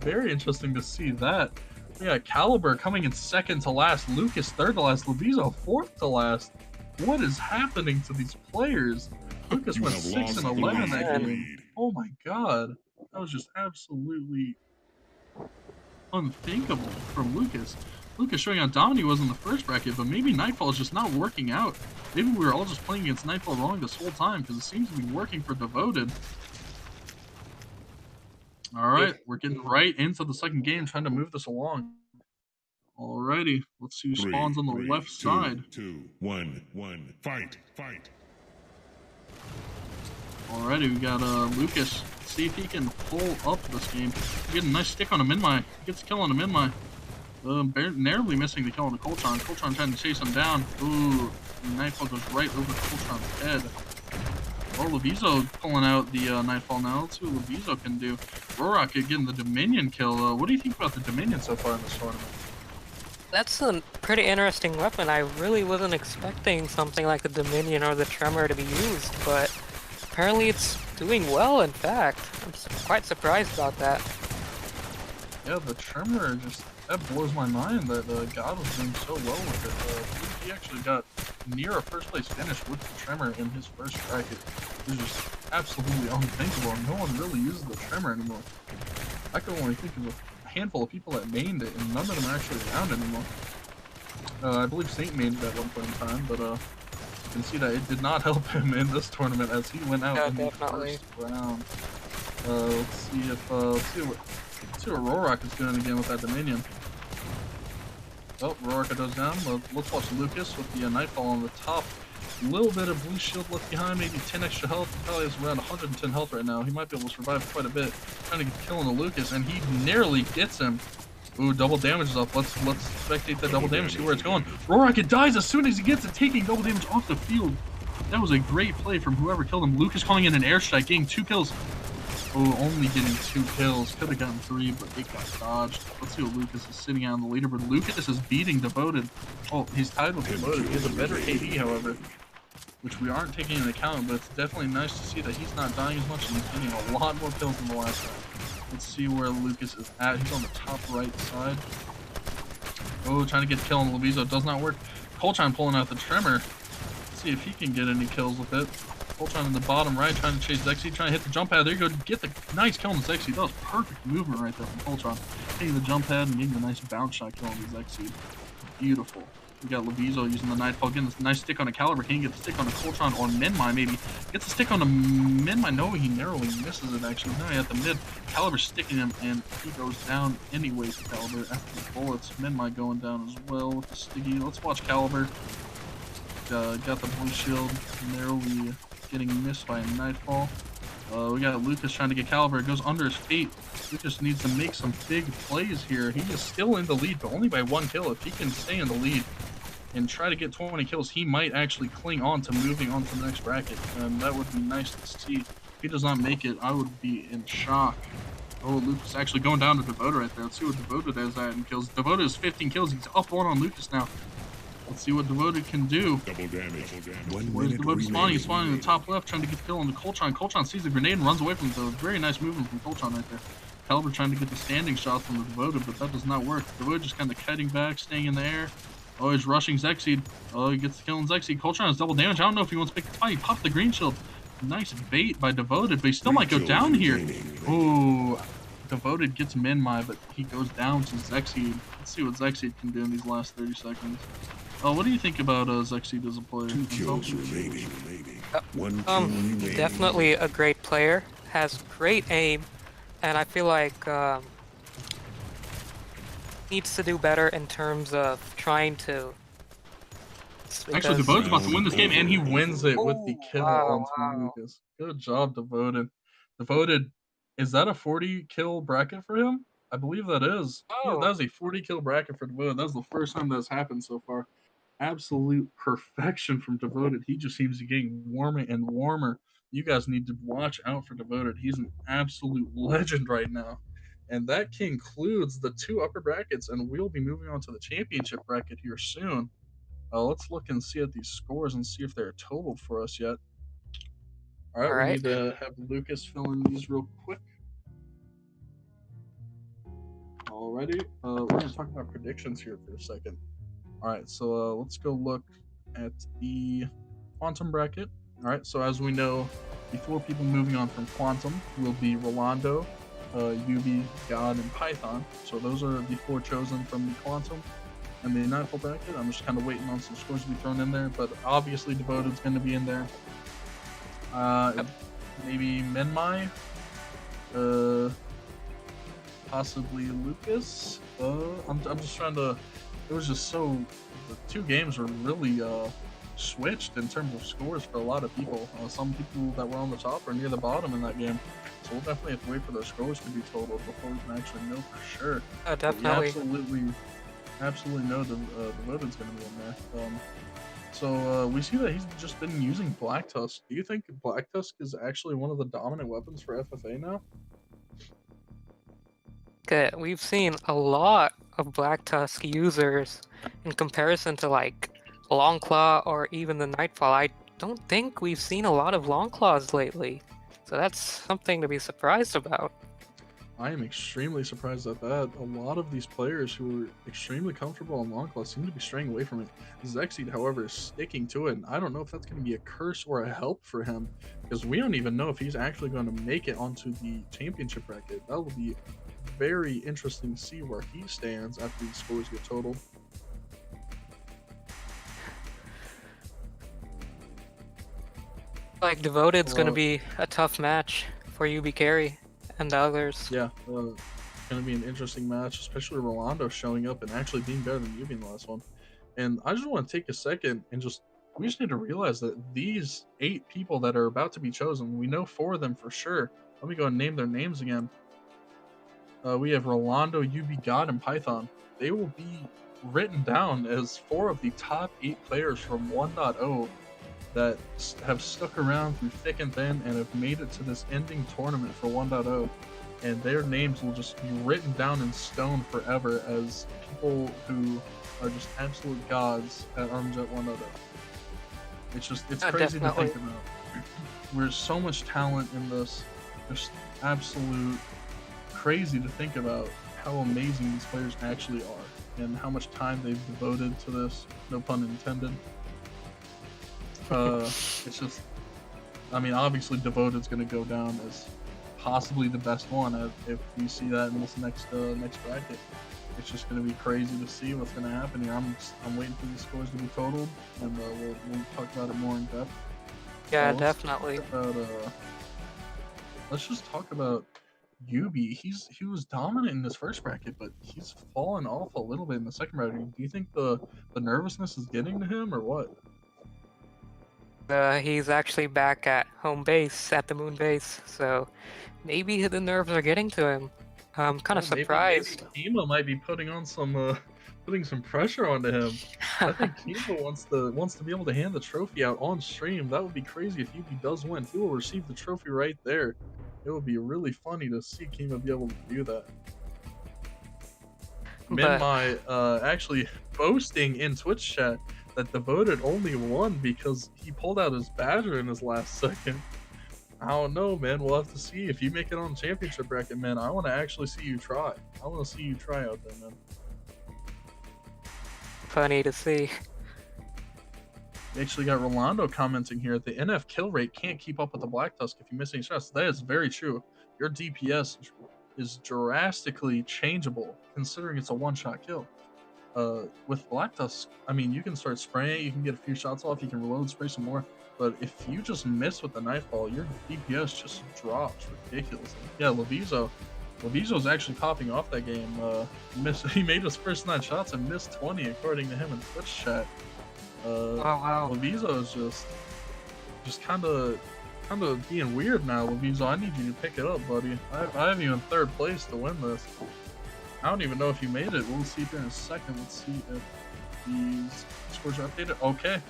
Very interesting to see that. We got Caliber coming in second to last, Lucas third to last, Lovizo fourth to last. What is happening to these players? Lucas went 6 and 11 that game. Oh my god. That was just absolutely unthinkable from Lucas. Lucas showing how dominant he was in the first bracket, but maybe Nightfall is just not working out. Maybe we were all just playing against Nightfall wrong this whole time, because it seems to be working for Devoted. Alright, we're getting right into the second game, trying to move this along. Alrighty, let's see who spawns on the left side. 2, 1, fight. Alrighty, we got Lucas. See if he can pull up this game. Get a nice stick on a Menmai. He gets a kill on a Menmai. Narrowly missing the kill on the Coltron. Coltron trying to chase him down. Ooh, Nightfall goes right over Coltron's head. Oh, Lovizo pulling out the Nightfall now. Let's see what Lovizo can do. Rorak getting the Dominion kill. What do you think about the Dominion so far in this tournament? That's a pretty interesting weapon. I really wasn't expecting something like the Dominion or the Tremor to be used, but apparently it's doing well, in fact. I'm quite surprised about that. Yeah, the Tremor that blows my mind that God was doing so well with it. He actually got near a first place finish with the Tremor in his first bracket. It was just absolutely unthinkable. No one really uses the Tremor anymore. I could only think of a handful of people that mained it, and none of them are actually around anymore. I believe Saint mained it at one point in time, but you can see that it did not help him in this tournament as he went out in the first round. Let's see what Rorak is doing again with that Dominion. Oh, Rorak goes down. Let's watch Lucas with the Nightfall on the top. A little bit of blue shield left behind, maybe 10 extra health. He probably has around 110 health right now. He might be able to survive quite a bit. Trying to get the kill on the Lucas, and he nearly gets him. Ooh, double damage is up. Let's spectate that double damage, see where it's going. Rorak, it dies as soon as he gets it, taking double damage off the field. That was a great play from whoever killed him. Lucas calling in an airstrike, getting 2 kills. Oh, only getting 2 kills. Could have gotten 3, but it got dodged. Let's see what Lucas is sitting on the leaderboard. Lucas is beating Devoted. Oh, he's tied with Devoted. He has a better KD, however, which we aren't taking into account, but it's definitely nice to see that he's not dying as much and he's getting a lot more kills than the last time. Let's see where Lucas is at. He's on the top right side. Oh, trying to get a kill on Lovizo. Does not work. Coltron pulling out the Tremor. Let's see if he can get any kills with it. Coltron in the bottom right, trying to chase Zexy, trying to hit the jump pad. There you go, get the nice kill on the Zexy. That was perfect movement right there from Coltron. Hitting the jump pad and getting the nice bounce shot kill on the Zexy. Beautiful. We got Levizo using the Nightfall, getting this nice stick on a Caliber. Can he get the stick on a Coltron or Minmi maybe? Gets the stick on a Minmi. No, he narrowly misses it actually. Now he at the mid. Caliber sticking him and he goes down anyway to Caliber after the bullets. Minmi going down as well with the sticky. Let's watch Caliber. Got the blue shield, narrowly getting missed by a Nightfall. We got Lucas trying to get Caliber. It goes under his feet. Lucas needs to make some big plays here. He is still in the lead, but only by 1 kill. If he can stay in the lead and try to get 20 kills, he might actually cling on to moving on to the next bracket. And that would be nice to see. If he does not make it, I would be in shock. Oh, Lucas actually going down to Devoted right there. Let's see what Devoted has at in kills. Devoted has 15 kills. He's up 1 on Lucas now. Let's see what Devoted can do. Double damage. Where's Devoted spawning? He's spawning in the top left, trying to get the kill on the Coltron. Coltron sees the grenade and runs away from him. Very nice movement from Coltron right there. Caliber trying to get the standing shot from the Devoted, but that does not work. Devoted just kind of kiting back, staying in the air. Oh, he's rushing Zexseed. Oh, he gets the kill on Zexseed. Coltron has double damage. I don't know if he wants to pick the fight. He popped the green shield. Nice bait by Devoted, but he still might go down here. Oh, Devoted gets Minmi, but he goes down to Zexseed. Let's see what Zexseed can do in these last 30 seconds. What do you think about Zexseed as a player? 2 kills remaining. 1 kill remaining. Definitely a great player. Has great aim, and I feel like needs to do better in terms of trying to. Actually, Devoted's about to win this game, and he wins it with the kill onto Lucas. Good job, Devoted. Devoted, is that a 40 kill bracket for him? I believe that is. Yeah, that is a 40 kill bracket for Devoted. That's the first time that's happened so far. Absolute perfection from Devoted. He just seems to be getting warmer and warmer. You guys need to watch out for Devoted. He's an absolute legend right now. And that concludes the 2 upper brackets, and we'll be moving on to the championship bracket here soon. Let's look and see at these scores and see if they're totaled for us yet. All right, we need to have Lucas fill in these real quick. Alrighty, we're going to talk about predictions here for a second. Alright, so let's go look at the Quantum bracket. Alright, so as we know, the 4 people moving on from Quantum will be Rolando, Yubi, God, and Python. So those are the 4 chosen from the Quantum and the Nightfall bracket. I'm just kind of waiting on some scores to be thrown in there, but obviously Devoted's going to be in there. Maybe Minmi, possibly Lucas. I'm just trying to. It was just so. The 2 games were really switched in terms of scores for a lot of people. Some people that were on the top are near the bottom in that game. So we'll definitely have to wait for those scores to be totaled before we can actually know for sure. Definitely. Absolutely know Devoted's going to be in there. So we see that he's just been using Black Tusk. Do you think Black Tusk is actually one of the dominant weapons for FFA now? Okay, we've seen a lot of Black Tusk users in comparison to like Longclaw or even the Nightfall. I don't think we've seen a lot of Longclaws lately, so that's something to be surprised about. I am extremely surprised at that. A lot of these players who are extremely comfortable on Longclaw seem to be straying away from it. Zexseed, however, is sticking to it, and I don't know if that's going to be a curse or a help for him, because we don't even know if he's actually going to make it onto the championship bracket. That will be very interesting to see where he stands after these scores get totaled. Like Devoted's going to be a tough match for UB Carry and the others. Yeah, it's going to be an interesting match, especially Rolando showing up and actually being better than Yubi in the last one. And I just want to take a second and we just need to realize that these 8 people that are about to be chosen, we know 4 of them for sure. Let me go and name their names again. We have Rolando, UB, God, and Python. They will be written down as 4 of the top 8 players from 1.0 that have stuck around through thick and thin and have made it to this ending tournament for 1.0. And their names will just be written down in stone forever as people who are just absolute gods at Armajet 1.0. It's crazy to think about. There's so much talent in this. Just absolute crazy to think about how amazing these players actually are and how much time they've devoted to this, no pun intended. It's just, I mean, obviously Devoted's going to go down as possibly the best one if we see that in this next bracket. it's just going to be crazy to see what's going to happen here. I'm waiting for these scores to be totaled, and we'll talk about it more in depth. Yeah, let's definitely. talk about, let's just talk about Yubi. He was dominant in this first bracket, but he's fallen off a little bit in the second bracket. Do you think the nervousness is getting to him, or what? He's actually back at home base, at the moon base, so maybe the nerves are getting to him. I'm kind of surprised. Maybe Kima might be putting on some putting some pressure onto him. I think Kima wants to be able to hand the trophy out on stream. That would be crazy if Yubi does win. He will receive the trophy right there. It would be really funny to see Kima be able to do that. Minmai actually boasting in Twitch chat that Devoted only won because he pulled out his Badger in his last second. I don't know, man. We'll have to see if you make it on championship bracket, man. I want to actually see you try. I want to see you try out there, man. Funny to see. We actually got Rolando commenting here. The NF kill rate can't keep up with the Black Tusk if you miss any shots. That is very true. Your DPS is drastically changeable considering it's a one-shot kill. With Black Tusk, I mean, you can start spraying, you can get a few shots off, you can reload, spray some more, but if you just miss with the Nightfall, your DPS just drops ridiculously. Yeah, Levizo's actually popping off that game. He made his first 9 shots and missed 20 according to him in Twitch chat. Oh wow. Levizo is just kind of being weird now. Levizo, I need you to pick it up, buddy. I have you in 3rd place to win this. I don't even know if you made it. We'll see here in a second. Let's see if these scores are updated. Okay.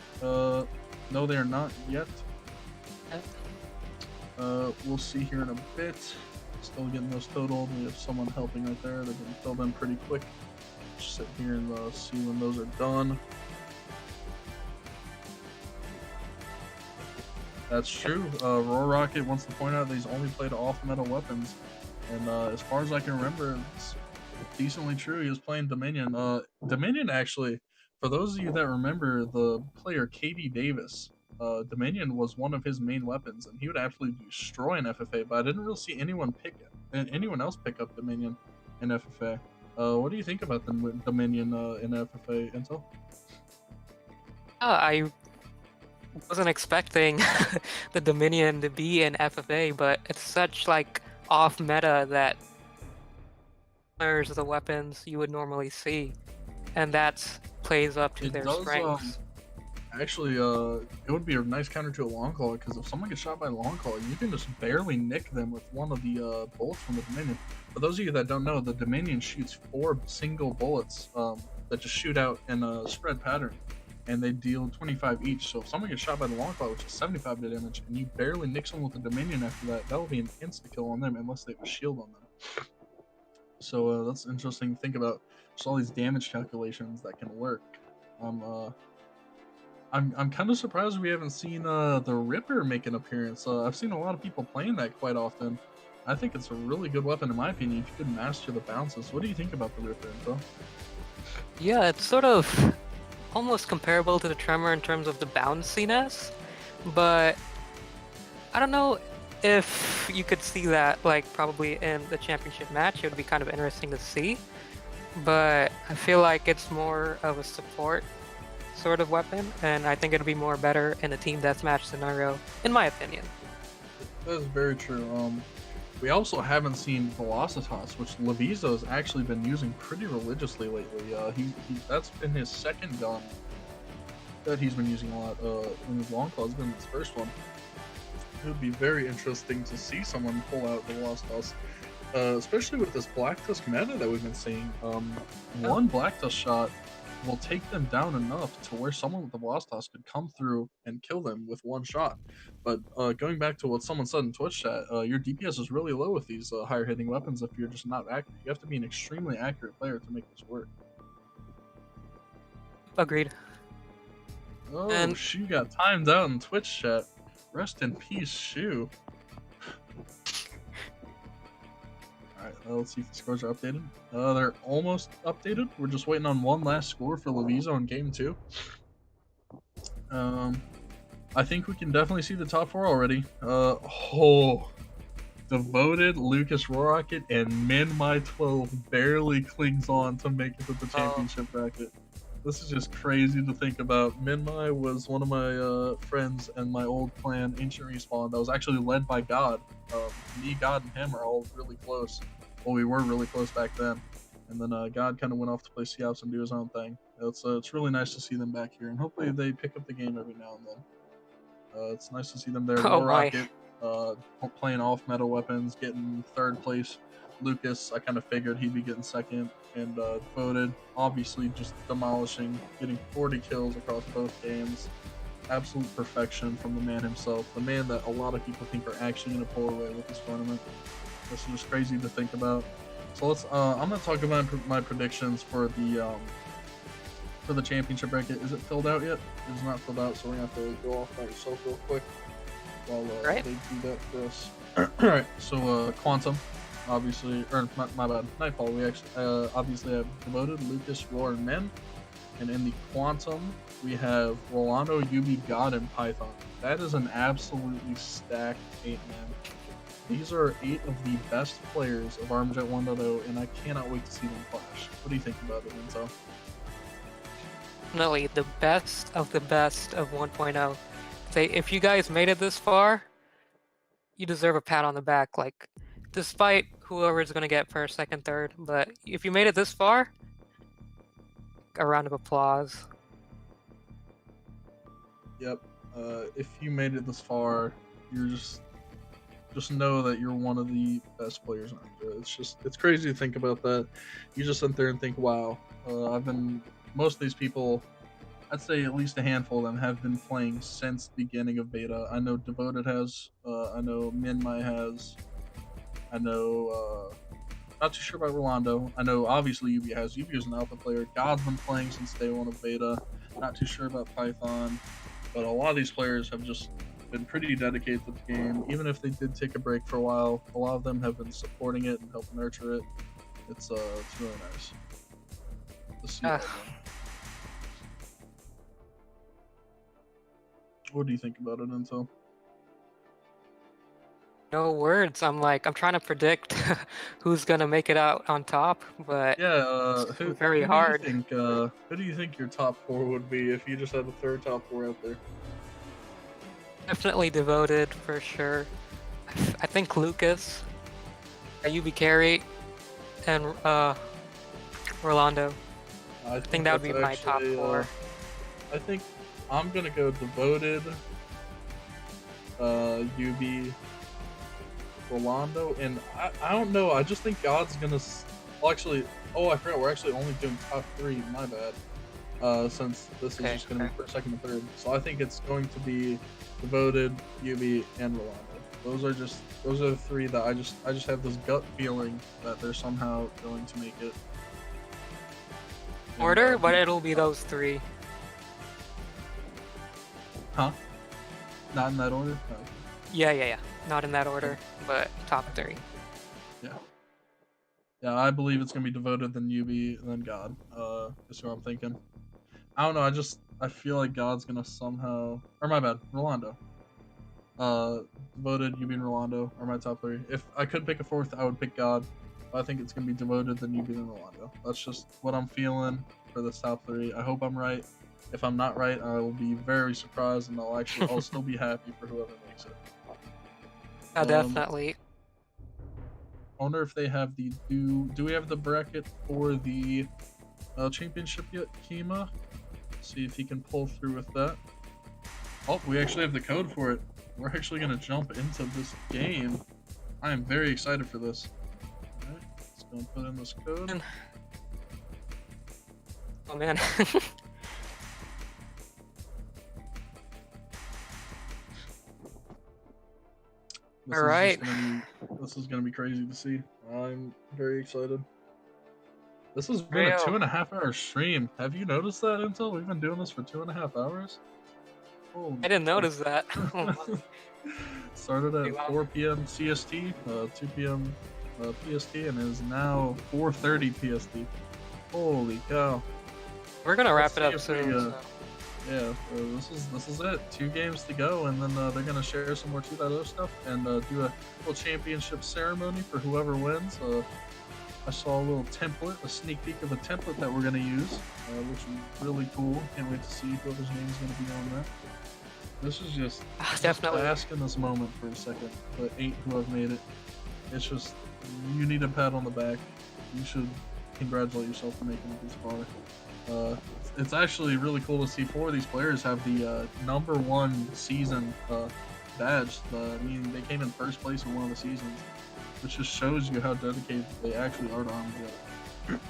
No, they are not yet. We'll see here in a bit. Still getting those totaled. We have someone helping right there. They're getting filled in pretty quick. Just sit here and see when those are done. That's true. Roar Rocket wants to point out that he's only played off-meta weapons. And as far as I can remember, it's decently true. He was playing Dominion. Dominion, actually, for those of you that remember the player KD Davis, Dominion was one of his main weapons, and he would absolutely destroy an FFA, but I didn't really see anyone else pick up Dominion in FFA. What do you think about the Dominion in FFA, Intel? I wasn't expecting the Dominion to be in FFA, but it's such like off meta that there's the weapons you would normally see, and that plays up to their strengths. Actually, it would be a nice counter to a long claw, because if someone gets shot by a long claw, you can just barely nick them with one of the bullets from the Dominion. For those of you that don't know, the Dominion shoots 4 single bullets that just shoot out in a spread pattern, and they deal 25 each. So if someone gets shot by the long claw, which is 75 damage, and you barely nick someone with the Dominion after that, that will be an insta kill on them unless they have a shield on them. So that's interesting to think about. Just all these damage calculations that can work. I'm kind of surprised we haven't seen the Ripper make an appearance. I've seen a lot of people playing that quite often. I think it's a really good weapon in my opinion if you could master the bounces. What do you think about the Ripper, Info? Yeah, it's sort of almost comparable to the Tremor in terms of the bounciness, but I don't know if you could see that like probably in the championship match. It would be kind of interesting to see, but I feel like it's more of a support sort of weapon, and I think it'd be more better in a team deathmatch scenario, in my opinion. That's very true. We also haven't seen Velocitas, which Levizo has actually been using pretty religiously lately. That's been his second gun that he's been using a lot. In his long claw has been his first one. It would be very interesting to see someone pull out Velocitas, especially with this Black Tusk meta that we've been seeing. One Black Tusk shot will take them down enough to where someone with the Velocitas could come through and kill them with one shot. But going back to what someone said in Twitch chat, your DPS is really low with these higher hitting weapons if you're just not accurate. You have to be an extremely accurate player to make this work. Agreed. Oh, and Shu got timed out in Twitch chat. Rest in peace, Shu. Alright, let's see if the scores are updated. They're almost updated. We're just waiting on one last score for Levizo in game 2. I think we can definitely see the top 4 already. Oh, Devoted, Lucas Rocket, and MinMy12 barely clings on to make it to the championship bracket. This is just crazy to think about. MinMy was one of my friends and my old clan, Ancient Respawn, that was actually led by God. Me, God, and him are all really close. Well, we were really close back then. And then God kind of went off to play Scouts and do his own thing. It's really nice to see them back here, and hopefully they pick up the game every now and then. It's nice to see them there. Oh War my. Rocket playing off metal weapons, getting third place. Lucas, I kind of figured he'd be getting second, and Devoted, obviously just demolishing, getting 40 kills across both games. Absolute perfection from the man himself, the man that a lot of people think are actually going to pull away with this tournament. This is just crazy to think about. So let's. I'm going to talk about my predictions for the championship bracket. Is it filled out yet? It is not filled out, so we're going to have to go off by yourself real quick while Right. they do that for us. Alright, so Quantum, obviously, or my bad, Nightfall, we actually obviously have Devoted, Lucas, Roar, and Men. And in the Quantum, we have Rolando, Yubi, God, and Python. That is an absolutely stacked 8-man. These are 8 of the best players of Armajet 1.0, and I cannot wait to see them clash. What do you think about it, Enzo? Definitely the best of 1.0. Say, if you guys made it this far, you deserve a pat on the back. Like, despite whoever's gonna get first, second, third, but if you made it this far, a round of applause. Yep. If you made it this far, you're just know that you're one of the best players on Armajet. It's crazy to think about that. You just sit there and think, wow. Most of these people, I'd say at least a handful of them, have been playing since the beginning of beta. I know Devoted has, I know MinMy has, I know, not too sure about Rolando. I know obviously Yubi has. Yubi is an alpha player. God's been playing since day one of beta. Not too sure about Python, but a lot of these players have just been pretty dedicated to the game. Even if they did take a break for a while, a lot of them have been supporting it and helping nurture it. It's really nice to see all of them. What do you think about it, Intel? No words. I'm trying to predict who's gonna make it out on top, but Yeah, very hard. Who do you think your top 4 would be if you just had a third top 4 out there? Definitely Devoted for sure. I think Lucas, Yubi Carry, and Rolando. I think that would be my top 4. I think I'm gonna go Devoted, Yubi, Rolando, and I don't know. I just think God's gonna. Well, actually, I forgot. We're actually only doing top 3. My bad. Since this is just gonna be first, second, and third, so I think it's going to be Devoted, Yubi, and Rolando. Those are the 3 that I just have this gut feeling that they're somehow going to make it. Order, but it'll be those 3. Huh? Not in that order? Oh. Yeah. Not in that order, but top 3. Yeah, I believe it's gonna be Devoted, then Yubi, and then God. That's what I'm thinking. I don't know. I feel like God's gonna somehow. Or my bad, Rolando. Devoted, Yubi, and Rolando are my top 3. If I could pick a 4th, I would pick God. But I think it's gonna be Devoted, then Yubi, then Rolando. That's just what I'm feeling for this top 3. I hope I'm right. If I'm not right, I will be very surprised, and I'll still be happy for whoever makes it. Definitely. I wonder if they have the do we have the bracket for the championship yet, Kima? See if he can pull through with that. Oh, we actually have the code for it. We're actually gonna jump into this game. I am very excited for this. Alright, let's go and put in this code. Oh man. Alright. This is gonna be crazy to see. I'm very excited. This has been a 2.5 hour stream. Have you noticed that, Intel? We've been doing this for 2.5 hours. Oh, I didn't notice that. Started at 4 p.m. CST, 2 p.m. PST, and is now 4:30 PST. Holy cow! We're gonna wrap it up soon. Yeah, this is it. 2 games to go, and then they're gonna share some more 2.0 stuff and do a little championship ceremony for whoever wins. I saw a little template, a sneak peek of a template that we're gonna use, which is really cool. Can't wait to see whoever's name is gonna be on that. This is just Definitely. bask in this moment for a second. The 8 who have made it. It's just, you need a pat on the back. You should congratulate yourself for making it this far. It's actually really cool to see 4 of these players have the #1 season badge. I mean, they came in first place in one of the seasons, which just shows you how dedicated they actually are to Armajet.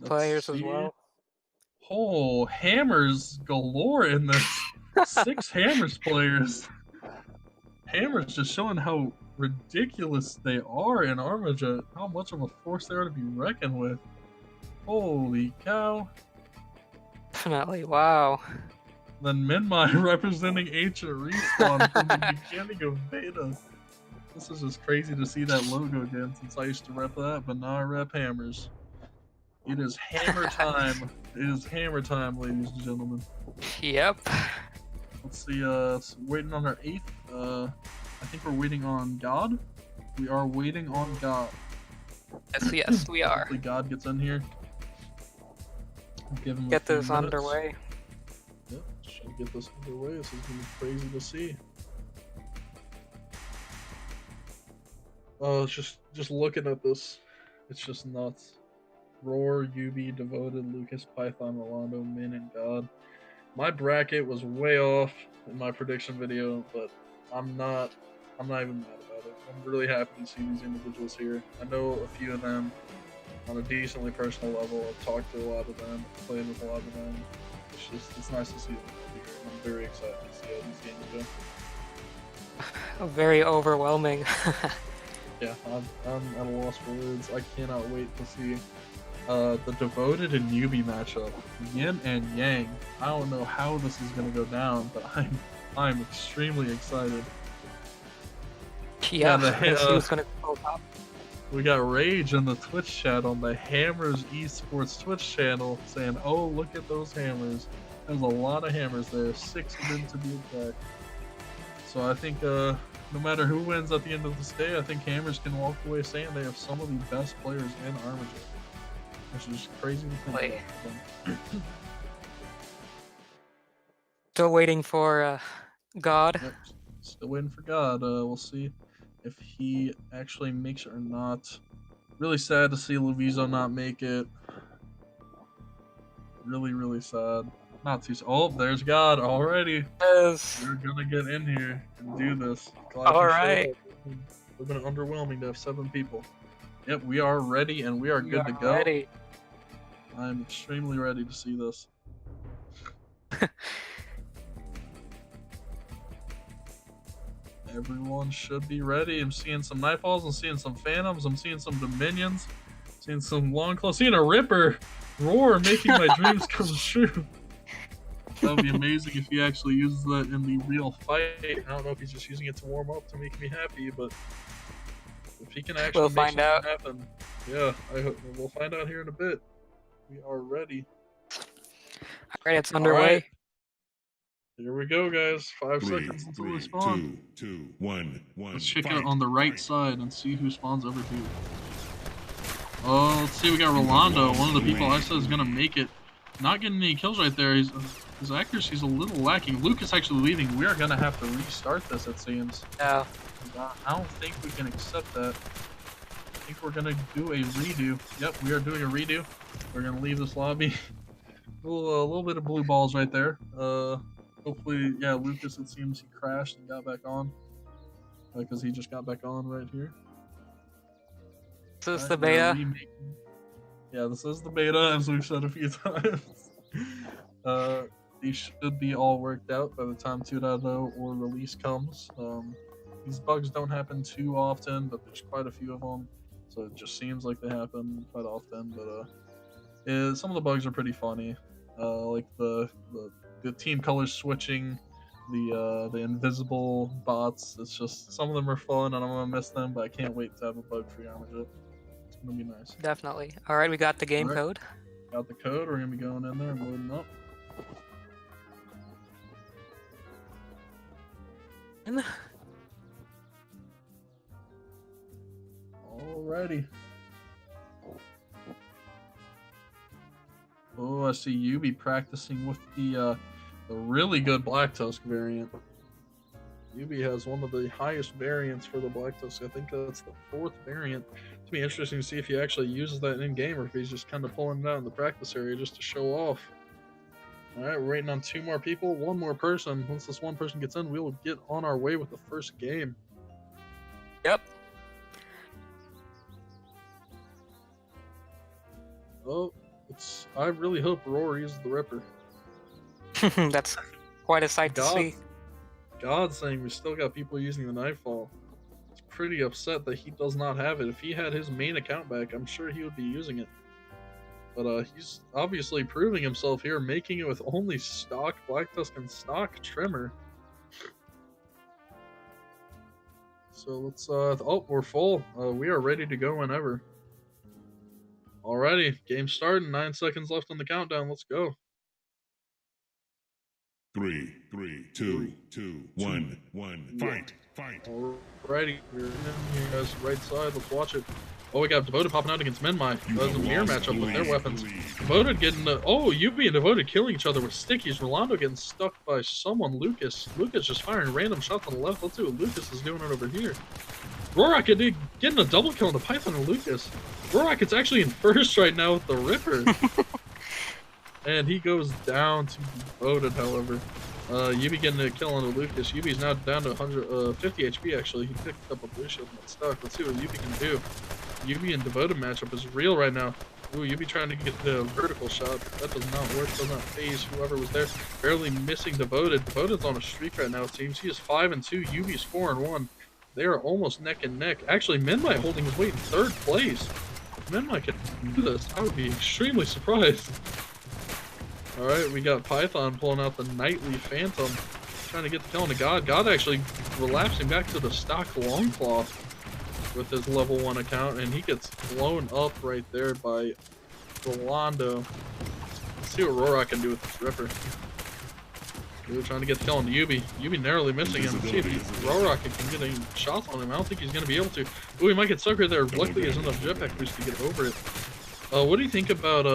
Players as well. Oh, hammers galore in this. 6 hammers players. Hammers just showing how ridiculous they are in Armajet, how much of a force they are to be reckoned with. Holy cow. Definitely. Wow. Then Minmai representing Ancient Respawn from the beginning of Beta. This is just crazy to see that logo again, since I used to rep that, but now I rep hammers. It is hammer time. It is hammer time, ladies and gentlemen. Yep. Let's see, it's waiting on our 8th. I think we're waiting on God. We are waiting on God. Yes, we are. Hopefully God gets in here. Give him Get a few this minutes. underway. Yep, should get this underway. This is gonna be crazy to see. Oh, it's just looking at this, it's just nuts. Roar, UB, Devoted, Lucas, Python, Rolando, Min, and God. My bracket was way off in my prediction video, but I'm not even mad about it. I'm really happy to see these individuals here. I know a few of them on a decently personal level. I've talked to a lot of them, played with a lot of them. It's nice to see them here. I'm very excited to see how these games go. Very overwhelming. Yeah, I'm at a loss for words. I cannot wait to see the Devoted and Yubi matchup. Yin and Yang. I don't know how this is gonna go down, but I'm extremely excited. Yeah, the let's see who's gonna go top. We got Rage in the Twitch chat on the Hammers Esports Twitch channel saying, "Oh, look at those hammers." There's a lot of hammers there, 6 of them to be exact. So I think no matter who wins at the end of this day, I think Hammers can walk away saying they have some of the best players in Armajet. Which is crazy to think about. Still waiting for God. Yep. Still waiting for God. We'll see if he actually makes it or not. Really sad to see Luvizo not make it. Really, really sad. Not too. Oh, there's God already. Yes. We're gonna get in here and do this. All right. We've been underwhelming to have 7 people. Yep, we are ready and we are good to go. Ready. I'm extremely ready to see this. Everyone should be ready. I'm seeing some Nightfalls, I'm seeing some Phantoms, I'm seeing some Dominions, seeing some Long Claws, seeing a Ripper Roar making my dreams come true. That would be amazing if he actually uses that in the real fight. I don't know if he's just using it to warm up to make me happy, but if he can actually make something happen, yeah, I hope we'll find out here in a bit. We are ready. Alright, it's underway. Right. Here we go, guys. 5 3, seconds until 3, we spawn. 2, 2, 1. Let's check out on the right side and see who spawns over here. Oh, let's see. We got Rolando, one of the people I said is gonna make it. Not getting any kills right there. His accuracy's a little lacking. Lucas actually leaving. We are gonna have to restart this, it seems. Yeah. I don't think we can accept that. I think we're gonna do a redo. Yep, we are doing a redo. We're gonna leave this lobby. A little bit of blue balls right there. Hopefully, yeah, Lucas, it seems he crashed and got back on. Because he just got back on right here. This is the beta. Yeah, this is the beta, as we've said a few times. These should be all worked out by the time 2.0 or release comes. These bugs don't happen too often, but there's quite a few of them. So it just seems like they happen quite often. But some of the bugs are pretty funny. Like the team colors switching, the invisible bots. It's just, some of them are fun and I'm gonna miss them, but I can't wait to have a bug-free Armajet. It's gonna be nice. Definitely. Alright, we got the game code. Got the code. We're gonna be going in there and loading up. Alrighty. Oh, I see Yubi practicing with the really good Black Tusk variant. Yubi has one of the highest variants for the Black Tusk. I think that's the 4th variant. It's be interesting to see if he actually uses that in game or if he's just kind of pulling it out in the practice area just to show off. Alright, we're waiting on 2 more people, 1 more person. Once this 1 person gets in, we will get on our way with the first game. Yep. Oh, I really hope Roar uses the Ripper. That's quite a sight to see. God's saying we still got people using the Nightfall. It's pretty upset that he does not have it. If he had his main account back, I'm sure he would be using it. But he's obviously proving himself here, making it with only stock Black Tusk and stock Tremor. So let's, oh, we're full. We are ready to go whenever. Alrighty, game starting. 9 seconds left on the countdown. Let's go. 3, 2, 1, fight. Alrighty, we're in here, guys. Right side. Let's watch it. Oh, we got Devoted popping out against Menmai. That was a mirror matchup with their weapons. Devoted getting the... Oh, Yubi and Devoted killing each other with stickies. Rolando getting stuck by someone, Lucas. Lucas just firing random shots on the left. Let's see what Lucas is doing it over here. Roracket getting a double kill on the Python and Lucas. Roracket's actually in first right now with the Ripper. And he goes down to Devoted, however. Yubi getting a kill on the Lucas. Yubi's now down to 50 HP, actually. He picked up a blue shield and got stuck. Let's see what Yubi can do. Yubi and Devoted matchup is real right now. Ooh, Yubi trying to get the vertical shot. That does not work. Does not phase whoever was there. Barely missing Devoted. Devoted's on a streak right now, it seems. He is 5-2. Yubi's 4-1. They are almost neck and neck. Actually, Menmai holding his weight in 3rd place. If Menmai can do this, I would be extremely surprised. Alright, we got Python pulling out the Nightly Phantom. Trying to get the kill on the God. God actually relapsing back to the stock Longclaw with his level 1 account, and he gets blown up right there by Rolando. Let's see what Rorak can do with this Ripper. We're trying to get the kill on the Yubi. Yubi narrowly missing him. See if Rorak can get any shots on him. I don't think he's going to be able to. Ooh, he might get stuck right there. Luckily, he has enough jetpack boost to get over it. What do you think about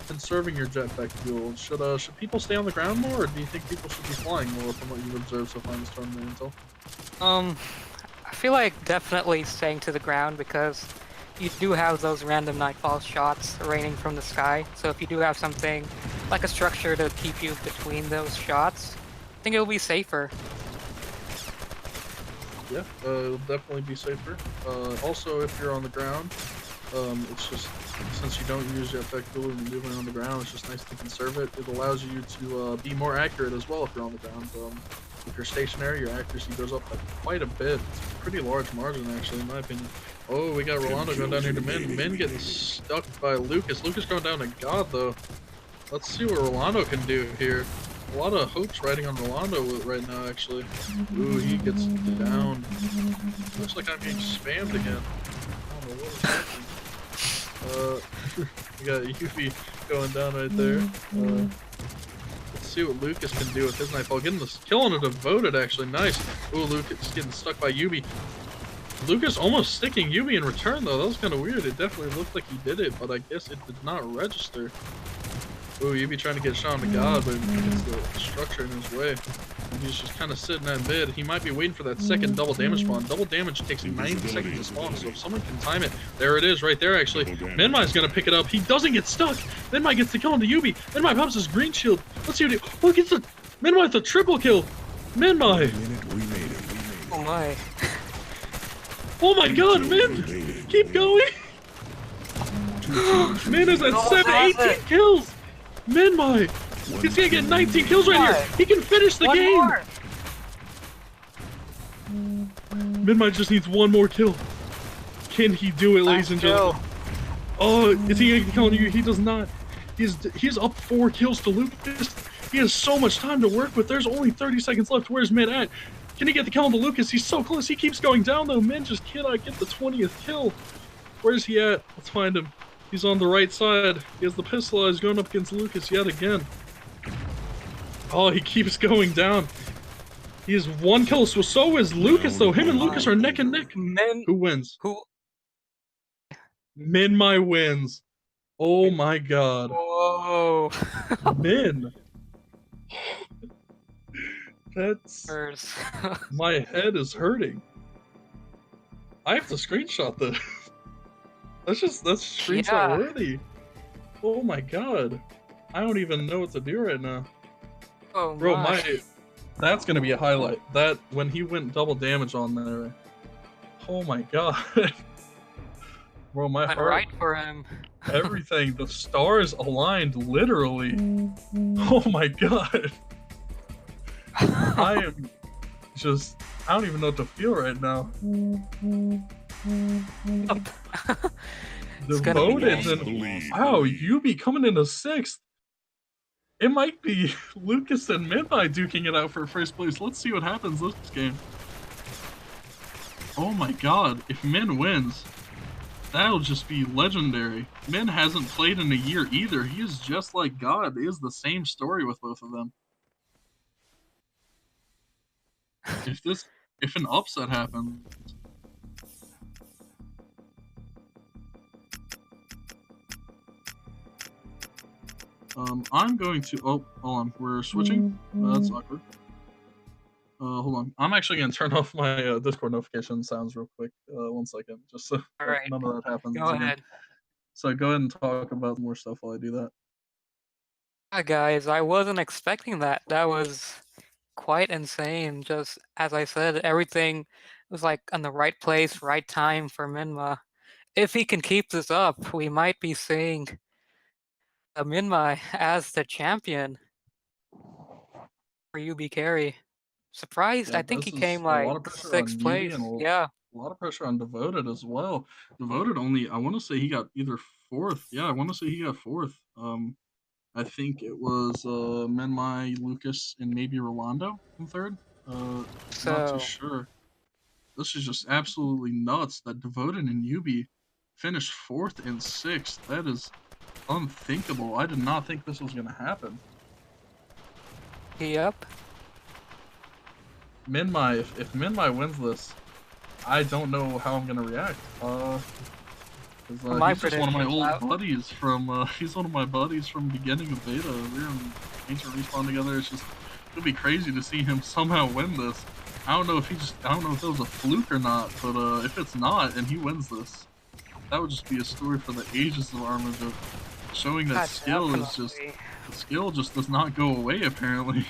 conserving your jetpack fuel? Should people stay on the ground more, or do you think people should be flying more from what you've observed so far in this tournament, Intel? I feel like definitely staying to the ground because you do have those random Nightfall shots raining from the sky. So if you do have something like a structure to keep you between those shots, I think it'll be safer. Yeah, it'll definitely be safer. Also, if you're on the ground, it's just, since you don't use jetpack fuel and you're moving on the ground, it's just nice to conserve it. It allows you to be more accurate as well if you're on the ground. If you're stationary, your accuracy goes up by quite a bit. It's a pretty large margin, actually, in my opinion. Oh, we got Rolando going down here to Min. Min getting stuck by Lucas. Lucas going down to God, though. Let's see what Rolando can do here. A lot of hopes riding on Rolando right now, actually. Ooh, he gets down. Looks like I'm being spammed again. I don't know what is happening. We got Yuffie going down right there. Let's see what Lucas can do with his Nightfall. Getting this kill on a Devoted, actually. Nice. Ooh, Lucas getting stuck by Yubi. Lucas almost sticking Yubi in return, though. That was kind of weird. It definitely looked like he did it, but I guess it did not register. Ooh, Yubi trying to get a shot on the God, but it's the structure in his way. And he's just kind of sitting at mid. He might be waiting for that second double damage spawn. Double damage takes 90 seconds to spawn, so if someone can time it, there it is, right there, actually. Menmai's gonna pick it up. He doesn't get stuck. Menmai gets the kill on the Yubi. Menmai pops his green shield. Let's see what he... Oh, gets the... Menmai with the triple kill. Menmai. Oh my. Oh my God, Min! Keep going! Min is at 18 kills! Menmai! He's gonna get 19 kills right here! He can finish the game! More. Menmai just needs one more kill. Can he do it, ladies and gentlemen? Oh, is he gonna kill you? He does not. He's up 4 kills to Lucas. He has so much time to work with. There's only 30 seconds left. Where's Min at? Can he get the kill on the Lucas? He's so close. He keeps going down, though. Min just cannot get the 20th kill. Where's he at? Let's find him. He's on the right side. He has the pistol. He's going up against Lucas yet again. Oh, he keeps going down. He has 1 kill, so is Lucas, though. Him and Lucas are neck and neck. Who wins? Minmai wins. Oh my god. Whoa. Min. That's... My head is hurting. I have to screenshot this. That's screenshot worthy. Oh my god. I don't even know what to do right now. Oh bro, that's gonna be a highlight. That when he went double damage on there. Oh my god. Bro, my heart. Right for him. Everything. The stars aligned literally. Oh my god. I am just I don't even know what to feel right now. Devoted and wow, Yubi coming in a 6th. It might be Lucas and Minmai duking it out for first place. Let's see what happens this game. Oh my god, if Min wins, that'll just be legendary. Min hasn't played in a year either. He is just like God. It is the same story with both of them. If an upset happens. I'm going to, oh, hold on, we're switching? That's awkward. Hold on, I'm actually going to turn off my Discord notification sounds real quick, 1 second, just so none of that happens. Go ahead. So go ahead and talk about more stuff while I do that. Yeah, guys, I wasn't expecting that. That was quite insane. Just, as I said, everything was like in the right place, right time for Minmai. If he can keep this up, we might be seeing Minmai as the champion for UB Carry. Surprised, Yeah, I think he came like 6th place. Yeah. A lot of pressure on Devoted as well. Devoted only, I want to say he got either 4th. Yeah, I want to say he got 4th. I think it was Minmai, Lucas, and maybe Rolando in 3rd. Not too sure. This is just absolutely nuts that Devoted and Yubi finished 4th and 6th. That is unthinkable. I did not think this was going to happen. Yep. Minmai, if Minmai wins this, I don't know how I'm going to react. He's just one of my old buddies from, he's one of my buddies from beginning of beta. We were in Ancient Respawn together. It's just, it'll be crazy to see him somehow win this. I don't know if it was a fluke or not, but if it's not and he wins this, that would just be a story for the ages of Armajet. Showing that the skill just does not go away apparently.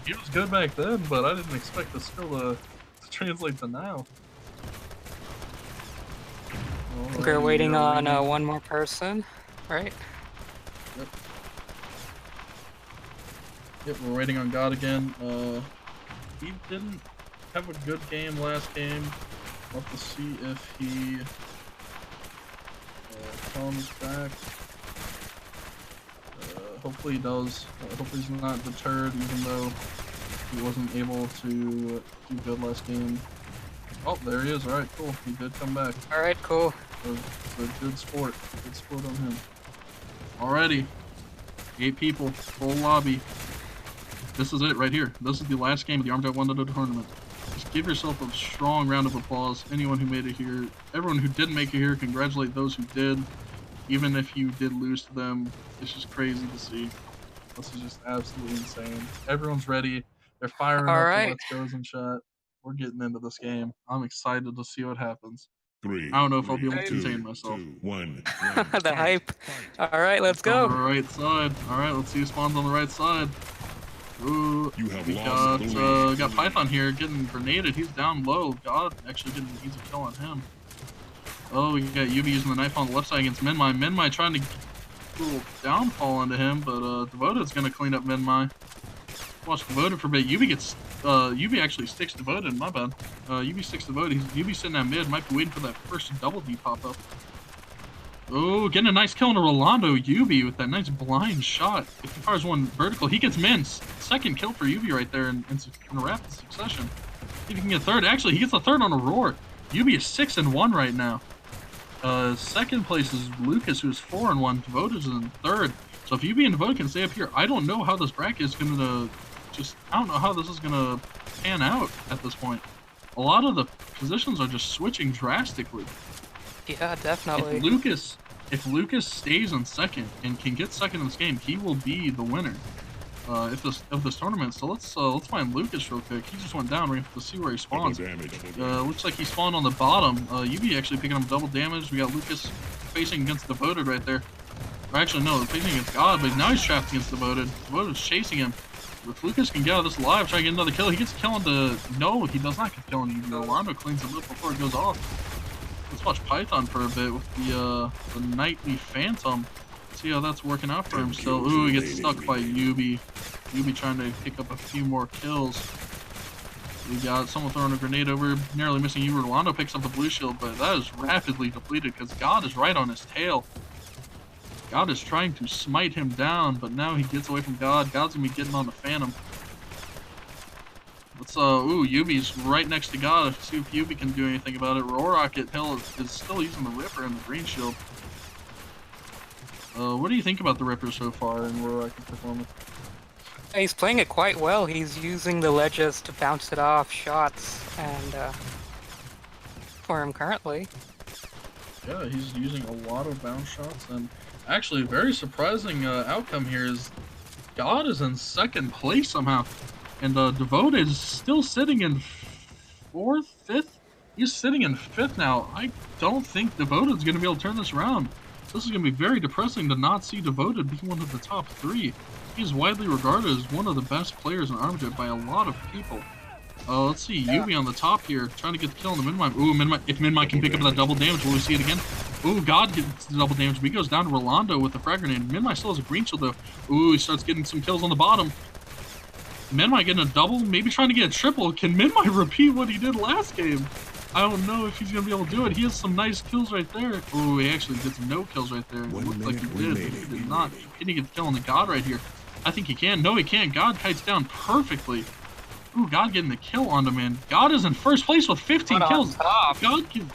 He was good back then, but I didn't expect the skill to translate to now. We're waiting on one more person, right? Yep, we're waiting on God again. He didn't have a good game last game. We'll have to see if he comes back. Hopefully he does. Hopefully he's not deterred, even though he wasn't able to do good last game. Oh, there he is. Alright, cool. He did come back. Alright, cool. So, good sport. Good sport on him. Alrighty. 8 people. Full lobby. This is it right here. This is the last game of the Armajet 1 tournament. Just give yourself a strong round of applause. Anyone who made it here. Everyone who didn't make it here, congratulate those who did. Even if you did lose to them, it's just crazy to see. This is just absolutely insane. Everyone's ready. They're firing up the let's goes in chat. We're getting into this game. I'm excited to see what happens. 3, I don't know if I'll be able to 2, contain myself. 2, 1. The hype. Alright, let's go. On the right side. Alright, let's see who spawns on the right side. Ooh, You have we got Python here getting grenaded. He's down low. God actually getting an easy kill on him. Oh, we got Yubi using the knife on the left side against Minmai. Minmai trying to get a little downfall into him, but Devoted's gonna clean up Minmai. Watch Devoted for a bit. Yubi actually sticks Devoted, my bad. Yubi sticks Devoted. Yubi sitting at mid, might be waiting for that first double D pop up. Oh, getting a nice kill on a Rolando Yubi with that nice blind shot. If he fires one vertical, he gets Min's. Second kill for Yubi right there in a rapid succession. See if he can get a third. Actually, he gets a third on a Roar. Yubi is 6-1 right now. Second place is Lucas, who's 4-1. Devoted is in third. So if UB and Devoted can stay up here, I don't know how this bracket is gonna I don't know how this is gonna pan out at this point. A lot of the positions are just switching drastically. Yeah, definitely. If Lucas stays in second and can get second in this game, he will be the winner of this tournament. So let's find Lucas real quick. He just went down. We're gonna have to see where he spawns. Looks like he spawned on the bottom. UB actually picking up double damage. We got Lucas facing against Devoted right there. Or actually, no, facing against God, but now he's trapped against Devoted. Devoted's chasing him. If Lucas can get out of this alive, try to get another kill. He gets a kill into... No, he does not get a kill into UB. Rolando cleans him up before it goes off. Let's watch Python for a bit with the Nightly Phantom. See how that's working out for him still. Ooh, he gets stuck by UB. UB trying to pick up a few more kills. We got someone throwing a grenade over, narrowly missing UB. Rolando picks up the blue shield, but that is rapidly depleted because God is right on his tail. God is trying to smite him down, but now he gets away from God. God's gonna be getting on the Phantom. Let's ooh, Yubi's right next to God. Let's see if Yubi can do anything about it. Roar Rocket Hill is still using the Ripper and the green shield. What do you think about the Ripper so far in Roar Rocket performance? He's playing it quite well. He's using the ledges to bounce it off shots, and for him currently. Yeah, he's using a lot of bounce shots, and actually, a very surprising outcome here is God is in second place somehow. And Devoted is still sitting in fourth, fifth. He's sitting in fifth now. I don't think Devoted is going to be able to turn this around. This is going to be very depressing to not see Devoted be one of the top three. He's widely regarded as one of the best players in Armajet by a lot of people. Let's see, Yubi on the top here, trying to get the kill on the Minmine. Ooh, Minmine, if Minmine can pick up that double damage, will we see it again? Ooh, God gets the double damage, but he goes down to Rolando with the frag grenade. Minmine still has a green shield though. Ooh, he starts getting some kills on the bottom. Minmine getting a double, maybe trying to get a triple. Can Minmine repeat what he did last game? I don't know if he's going to be able to do it. He has some nice kills right there. Ooh, he actually gets no kills right there. It looked like he did, but he did not. Can he get the kill on the God right here? I think he can. No, he can't. God kites down perfectly. Ooh, God getting the kill on him, man. God is in first place with 15 kills. God can...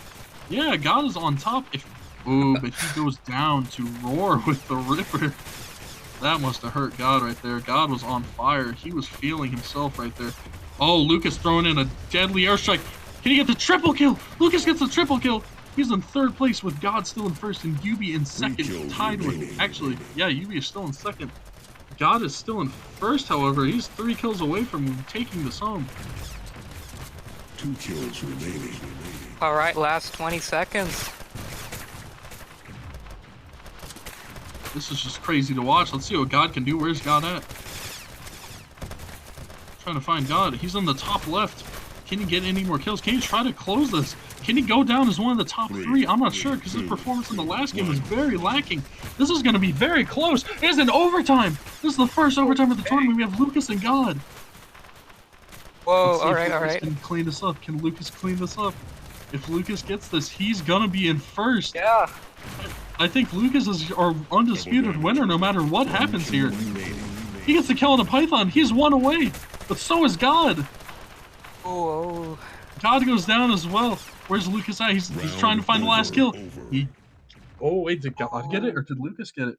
Yeah, God is on top. Ooh, but he goes down to Roar with the Ripper. That must have hurt God right there. God was on fire. He was feeling himself right there. Oh, Lucas throwing in a deadly airstrike. Can he get the triple kill? Lucas gets the triple kill. He's in third place with God still in first and Yubi in second. Tied with... Actually, yeah, Yubi is still in second. God is still in first, however. He's 3 kills away from taking this home. 2 kills remaining. Alright, last 20 seconds. This is just crazy to watch. Let's see what God can do. Where's God at? Trying to find God. He's on the top left. Can he get any more kills? Can he try to close this? Can he go down as one of the top 3? I'm not sure because his performance in the last game was very lacking. This is going to be very close. It is an overtime. This is the first overtime of the tournament. We have Lucas and God. Whoa, alright. Can clean this up. Can Lucas clean this up? If Lucas gets this, he's going to be in first. Yeah. I think Lucas is our undisputed winner no matter what happens here. He gets the kill on the Python. He's 1 away. But so is God. Oh. God goes down as well. Where's Lucas at? He's trying to find the last kill. Oh, wait, did God get it or did Lucas get it?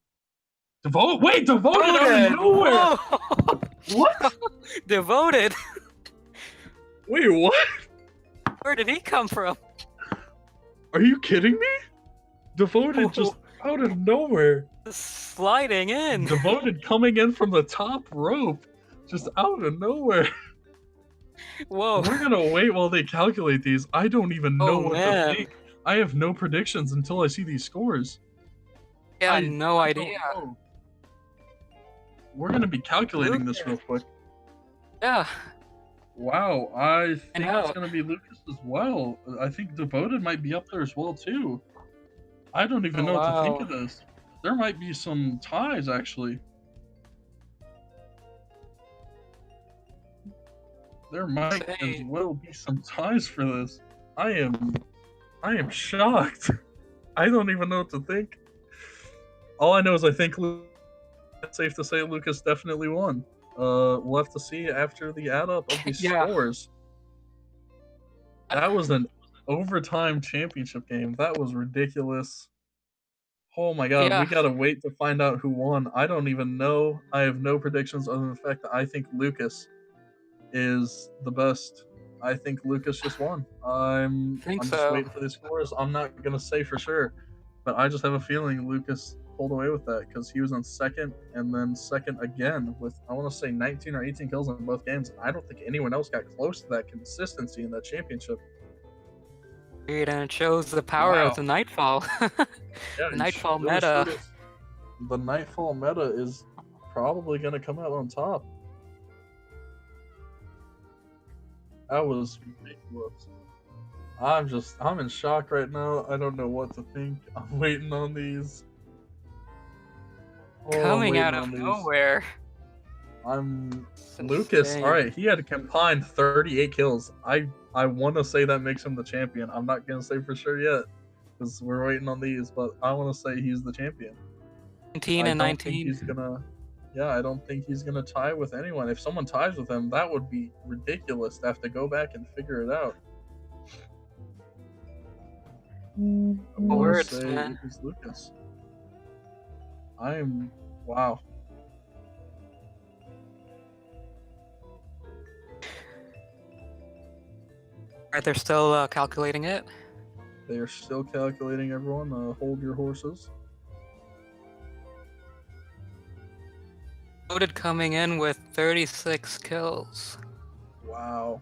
Devoted out of nowhere! What? Devoted? Wait, what? Where did he come from? Are you kidding me? Devoted just out of nowhere. Sliding in. Devoted coming in from the top rope. Just out of nowhere. Whoa. We're gonna wait while they calculate these. I don't even know what to think. I have no predictions until I see these scores. Yeah, no idea. We're gonna be calculating this real quick. Yeah. Wow, I think it's gonna be Lucas as well. I think Devoted might be up there as well too. I don't even know what to think of this. There might be some ties actually. There might as well be some ties for this. I am shocked. I don't even know what to think. All I know is I think it's safe to say Lucas definitely won. We'll have to see after the add up of these scores. That was an overtime championship game. That was ridiculous. Oh my god, Yeah. we gotta wait to find out who won. I don't even know. I have no predictions other than the fact that I think Lucas is the best. I think Lucas just won. I'm Think just so. waiting for the scores. I'm not gonna say for sure, but I just have a feeling Lucas pulled away with that because he was on second and then second again with I want to say 19 or 18 kills in both games. I don't think anyone else got close to that consistency in that championship. And it shows the power of the Nightfall. Yeah, The he Nightfall really meta. showed us the Nightfall meta is probably gonna come out on top. That was ridiculous. I'm in shock right now. I don't know what to think. I'm waiting on these. Oh, I'm Coming waiting out of on these. nowhere. Lucas. insane. All right, he had a combined 38 kills. I want to say that makes him the champion. I'm not gonna say for sure yet because we're waiting on these, but I want to say he's the champion. 19 I and don't 19. think he's gonna. Yeah, I don't think he's gonna tie with anyone. If someone ties with him, that would be ridiculous to have to go back and figure it out. I wanna Words, say man. it is Lucas. Wow. Right, they're still calculating it. They are still calculating everyone. Hold your horses. Loaded coming in with 36 kills. Wow.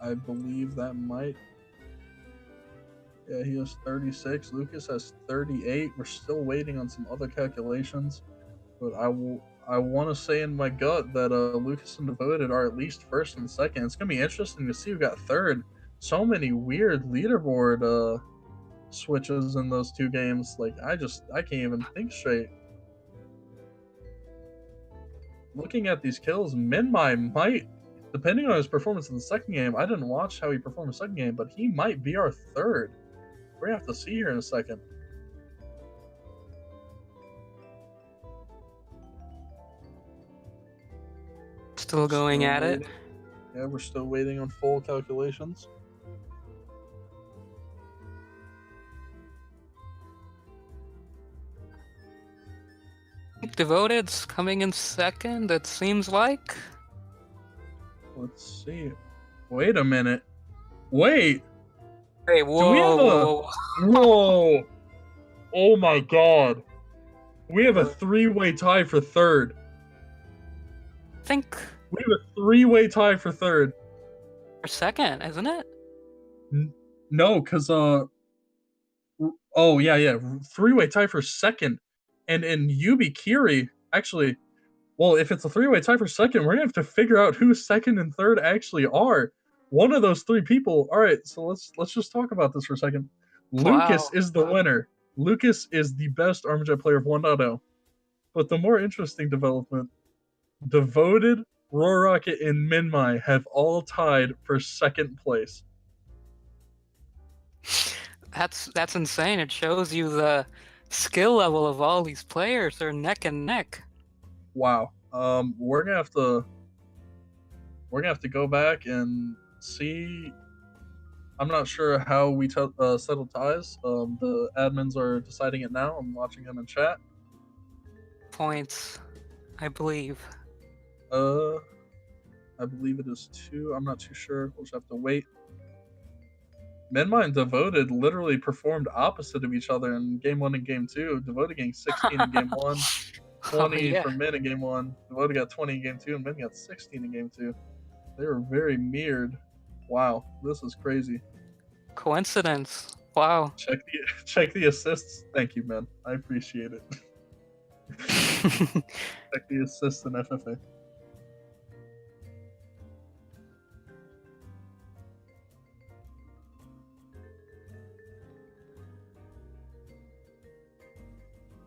I believe that might. Yeah, he has 36. Lucas has 38. We're still waiting on some other calculations, but I want to say in my gut that Lucas and Devoted are at least first and second. It's gonna be interesting to see who got third. So many weird leaderboard switches in those two games. Like I can't even think straight. Looking at these kills, Minmai might, depending on his performance in the second game, I didn't watch how he performed in the second game, but he might be our third. We're gonna have to see here in a second. Still going at it. Waiting. Yeah, we're still waiting on full calculations. Devoted's coming in second, it seems like. Let's see. Wait a minute. Wait. Hey, Do we have whoa. Whoa. Oh my god. We have a three-way tie for third. I think We have a three-way tie for third. for second, isn't it? No, because oh yeah, three-way tie for second, and Yubi Kiri actually. Well, if it's a three-way tie for second, we're gonna have to figure out who second and third actually are. One of those three people. All right, so let's just talk about this for a second. Lucas Wow. is the winner. Lucas is the best Armajet player of 1.0. But the more interesting development, Devoted, Roar Rocket, and Minmai have all tied for second place. That's insane. It shows you the skill level of all these players. They're neck and neck. Wow. We're gonna have to go back and see. I'm not sure how we settle ties. The admins are deciding it now. I'm watching them in chat. Points, I believe. I believe it is 2. I'm not too sure. We'll just have to wait. Minmai and Devoted literally performed opposite of each other in Game 1 and Game 2. Devoted getting 16 in Game 1, 20 for Min in Game 1. Devoted got 20 in Game 2, and Min got 16 in Game 2. They were very mirrored. Wow, this is crazy. Coincidence. Wow. Check the assists. Thank you, man. I appreciate it. Check the assists in FFA.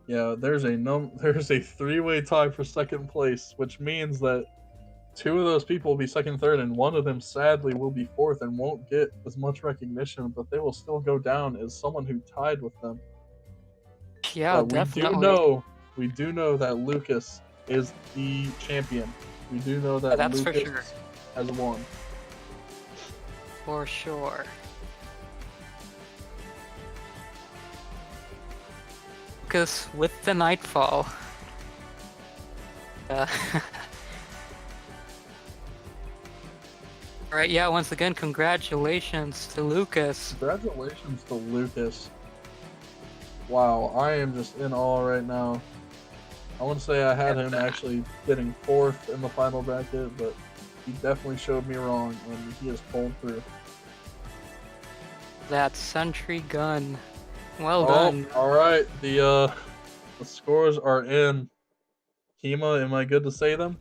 Yeah, there's a three-way tie for second place, which means that 2 of those people will be second, third, and 1 of them sadly will be fourth and won't get as much recognition, but they will still go down as someone who tied with them. Yeah, definitely. We do know that Lucas is the champion. We do know that That's Lucas for sure. has won. For sure. Locus with the Nightfall. Alright, yeah, once again, congratulations to Lucas. Congratulations to Lucas. Wow, I am just in awe right now. I want to say I had him actually getting 4th in the final bracket, but he definitely showed me wrong, and he has pulled through. That sentry gun. Well done. Alright, the scores are in. Kima, am I good to say them?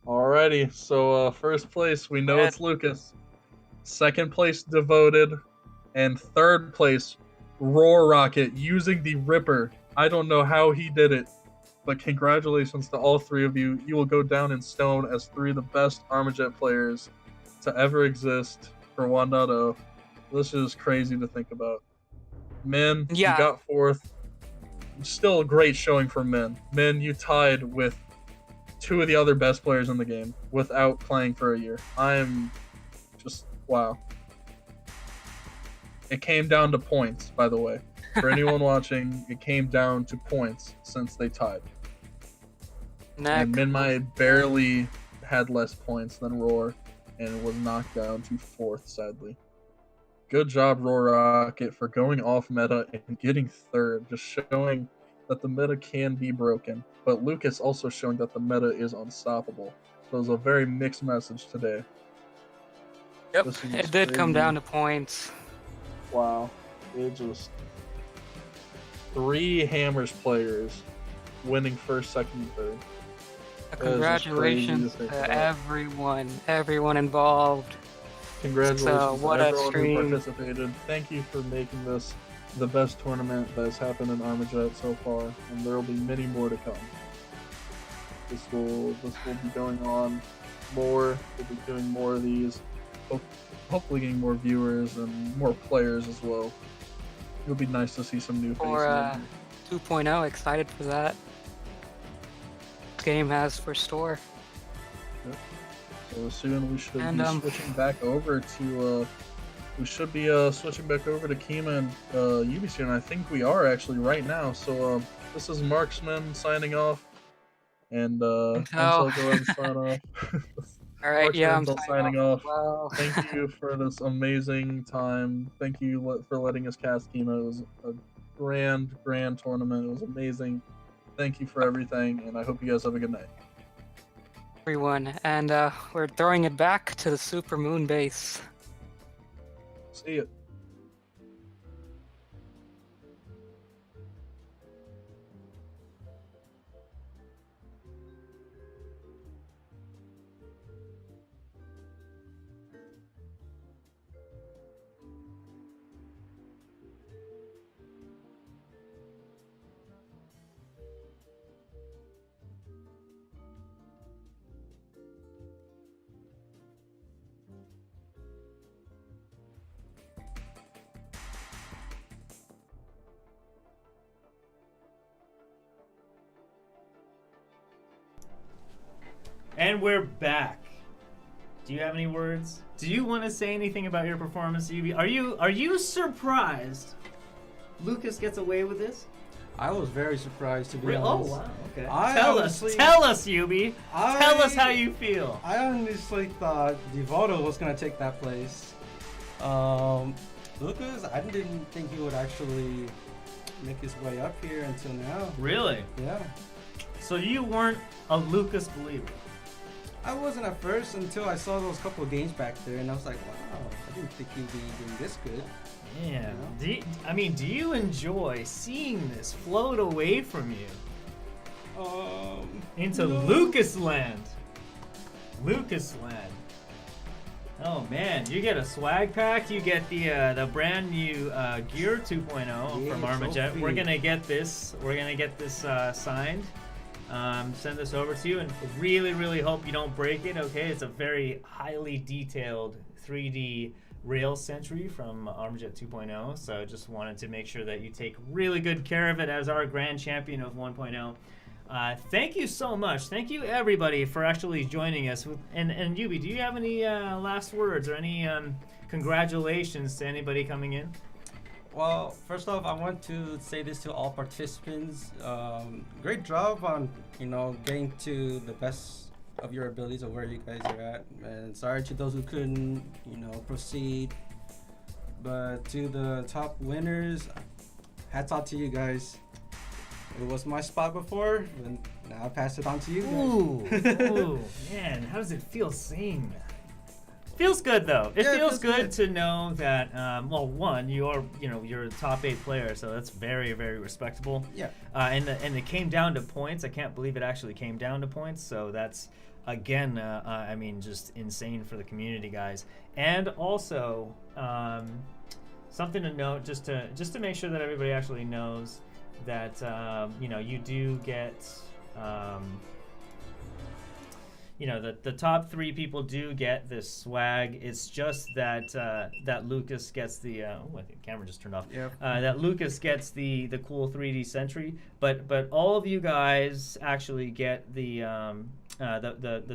Alrighty, so first place, we know it's Lucas. Second place, Devoted. And third place, Roar Rocket, using the Ripper. I don't know how he did it, but congratulations to all 3 of you. You will go down in stone as 3 of the best Armajet players to ever exist for 1.0. This is crazy to think about. Min, you got 4th. Still a great showing for Min. Min, you tied with 2 of the other best players in the game without playing for a year. I am just, wow. It came down to points, by the way. For anyone watching, it came down to points since they tied. And Minmai barely had less points than Roar and was knocked down to 4th, sadly. Good job, Roar Rocket, for going off meta and getting 3rd, just showing that the meta can be broken. But Lucas also showing that the meta is unstoppable. So it was a very mixed message today. Yep, it did come down to points. Wow. It just... 3 Hammers players winning 1st, 2nd, and 3rd. Congratulations to everyone involved. Congratulations what to a everyone stream. who participated. Thank you for making this the best tournament that has happened in Armajet so far, and there will be many more to come. This will be going on more. We'll be doing more of these. Hopefully getting more viewers and more players as well. It'll be nice to see some new faces. For 2.0, excited for that. This game has for store. Yep. So soon we should be switching back over to switching back over to Kima and UBC, and I think we are actually right now. So this is Marksman signing off, and Intel, go ahead and sign off. All right, yeah, I'm signing off. Wow. Thank you for this amazing time. Thank you for letting us cast Kima. It was a grand tournament. It was amazing. Thank you for everything, and I hope you guys have a good night. Everyone, and we're throwing it back to the Super Moon base. See ya. And we're back. Do you have any words? Do you want to say anything about your performance, UB? Are you surprised Lucas gets away with this? I was very surprised, to be honest. Oh, wow. Okay. Tell us, UB. Tell us how you feel. I honestly thought Devoto was going to take that place. Lucas, I didn't think he would actually make his way up here until now. Really? Yeah. So you weren't a Lucas believer? I wasn't at first until I saw those couple of games back there, and I was like, wow, I didn't think he'd be doing this good. Yeah. You know? Do you enjoy seeing this float away from you? Into no. Lucas Land. Lucas Land. Oh man, you get a swag pack. You get the brand new gear 2.0 from Armajet. We're gonna get this. We're gonna get this signed. Send this over to you, and really hope you don't break it. Okay, it's a very highly detailed 3D Rail Sentry from Armajet 2.0. So just wanted to make sure that you take really good care of it as our grand champion of 1.0. Thank you so much. Thank you everybody for actually joining us. And Yubi, do you have any last words or any congratulations to anybody coming in? Well, first off, I want to say this to all participants. Great job on, getting to the best of your abilities of where you guys are at. And sorry to those who couldn't, proceed. But to the top winners, hats off to you guys. It was my spot before, and now I pass it on to you guys. Ooh, man, how does it feel saying that? Feels good though. It feels good to know that. Well, one, you're a top 8 player, so that's very, very respectable. Yeah. And it came down to points. I can't believe it actually came down to points. So that's again, I mean, just insane for the community, guys. And also, something to note, just to make sure that everybody actually knows that you do get. The top 3 people do get this swag. It's just that that Lucas gets the I think the camera just turned off. Yep. That Lucas gets the cool 3D Sentry, but all of you guys actually get the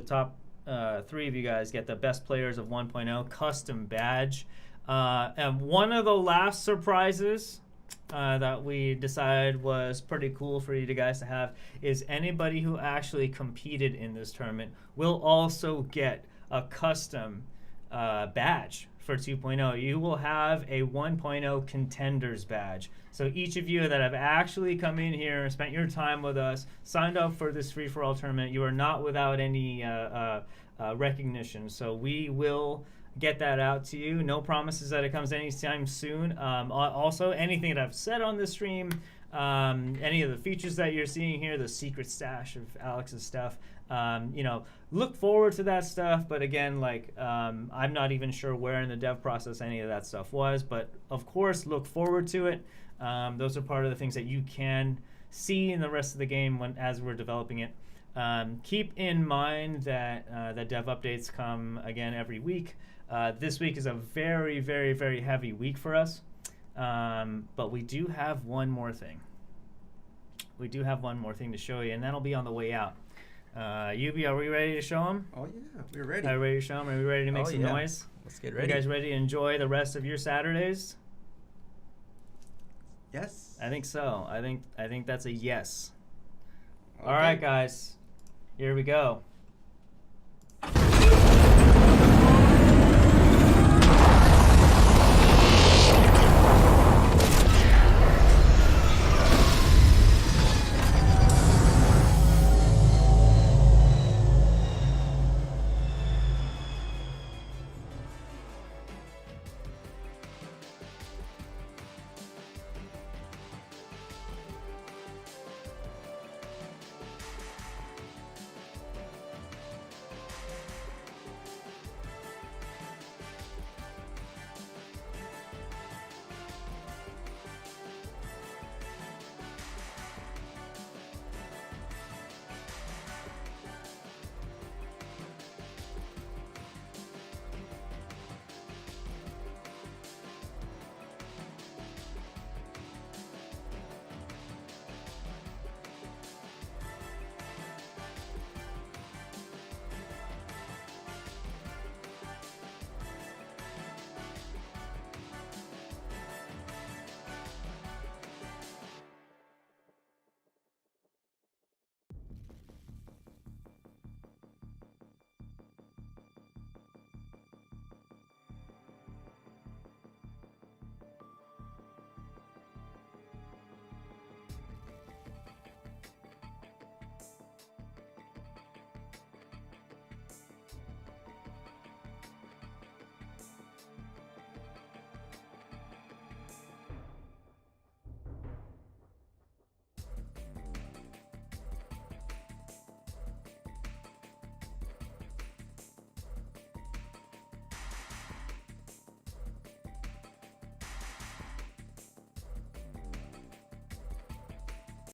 top 3 of you guys get the best players of 1.0 custom badge. And one of the last surprises that we decided was pretty cool for you guys to have is anybody who actually competed in this tournament will also get a custom badge for 2.0. You will have a 1.0 contenders badge. So each of you that have actually come in here and spent your time with us, signed up for this free-for-all tournament, you are not without any recognition. So we will get that out to you. No promises that it comes anytime soon. Also, anything that I've said on this stream, any of the features that you're seeing here, the secret stash of Alex's stuff, look forward to that stuff. But again, I'm not even sure where in the dev process any of that stuff was. But of course, look forward to it. Those are part of the things that you can see in the rest of the game as we're developing it. Keep in mind that the dev updates come again every week. This week is a very, very, very heavy week for us, but we do have one more thing. We do have one more thing to show you, and that'll be on the way out. Yubi, are we ready to show them? Oh yeah, we're ready. Are we ready to show them? Are we ready to make some noise? Let's get ready. You guys ready to enjoy the rest of your Saturdays? Yes. I think so. I think that's a yes. Okay. All right, guys. Here we go.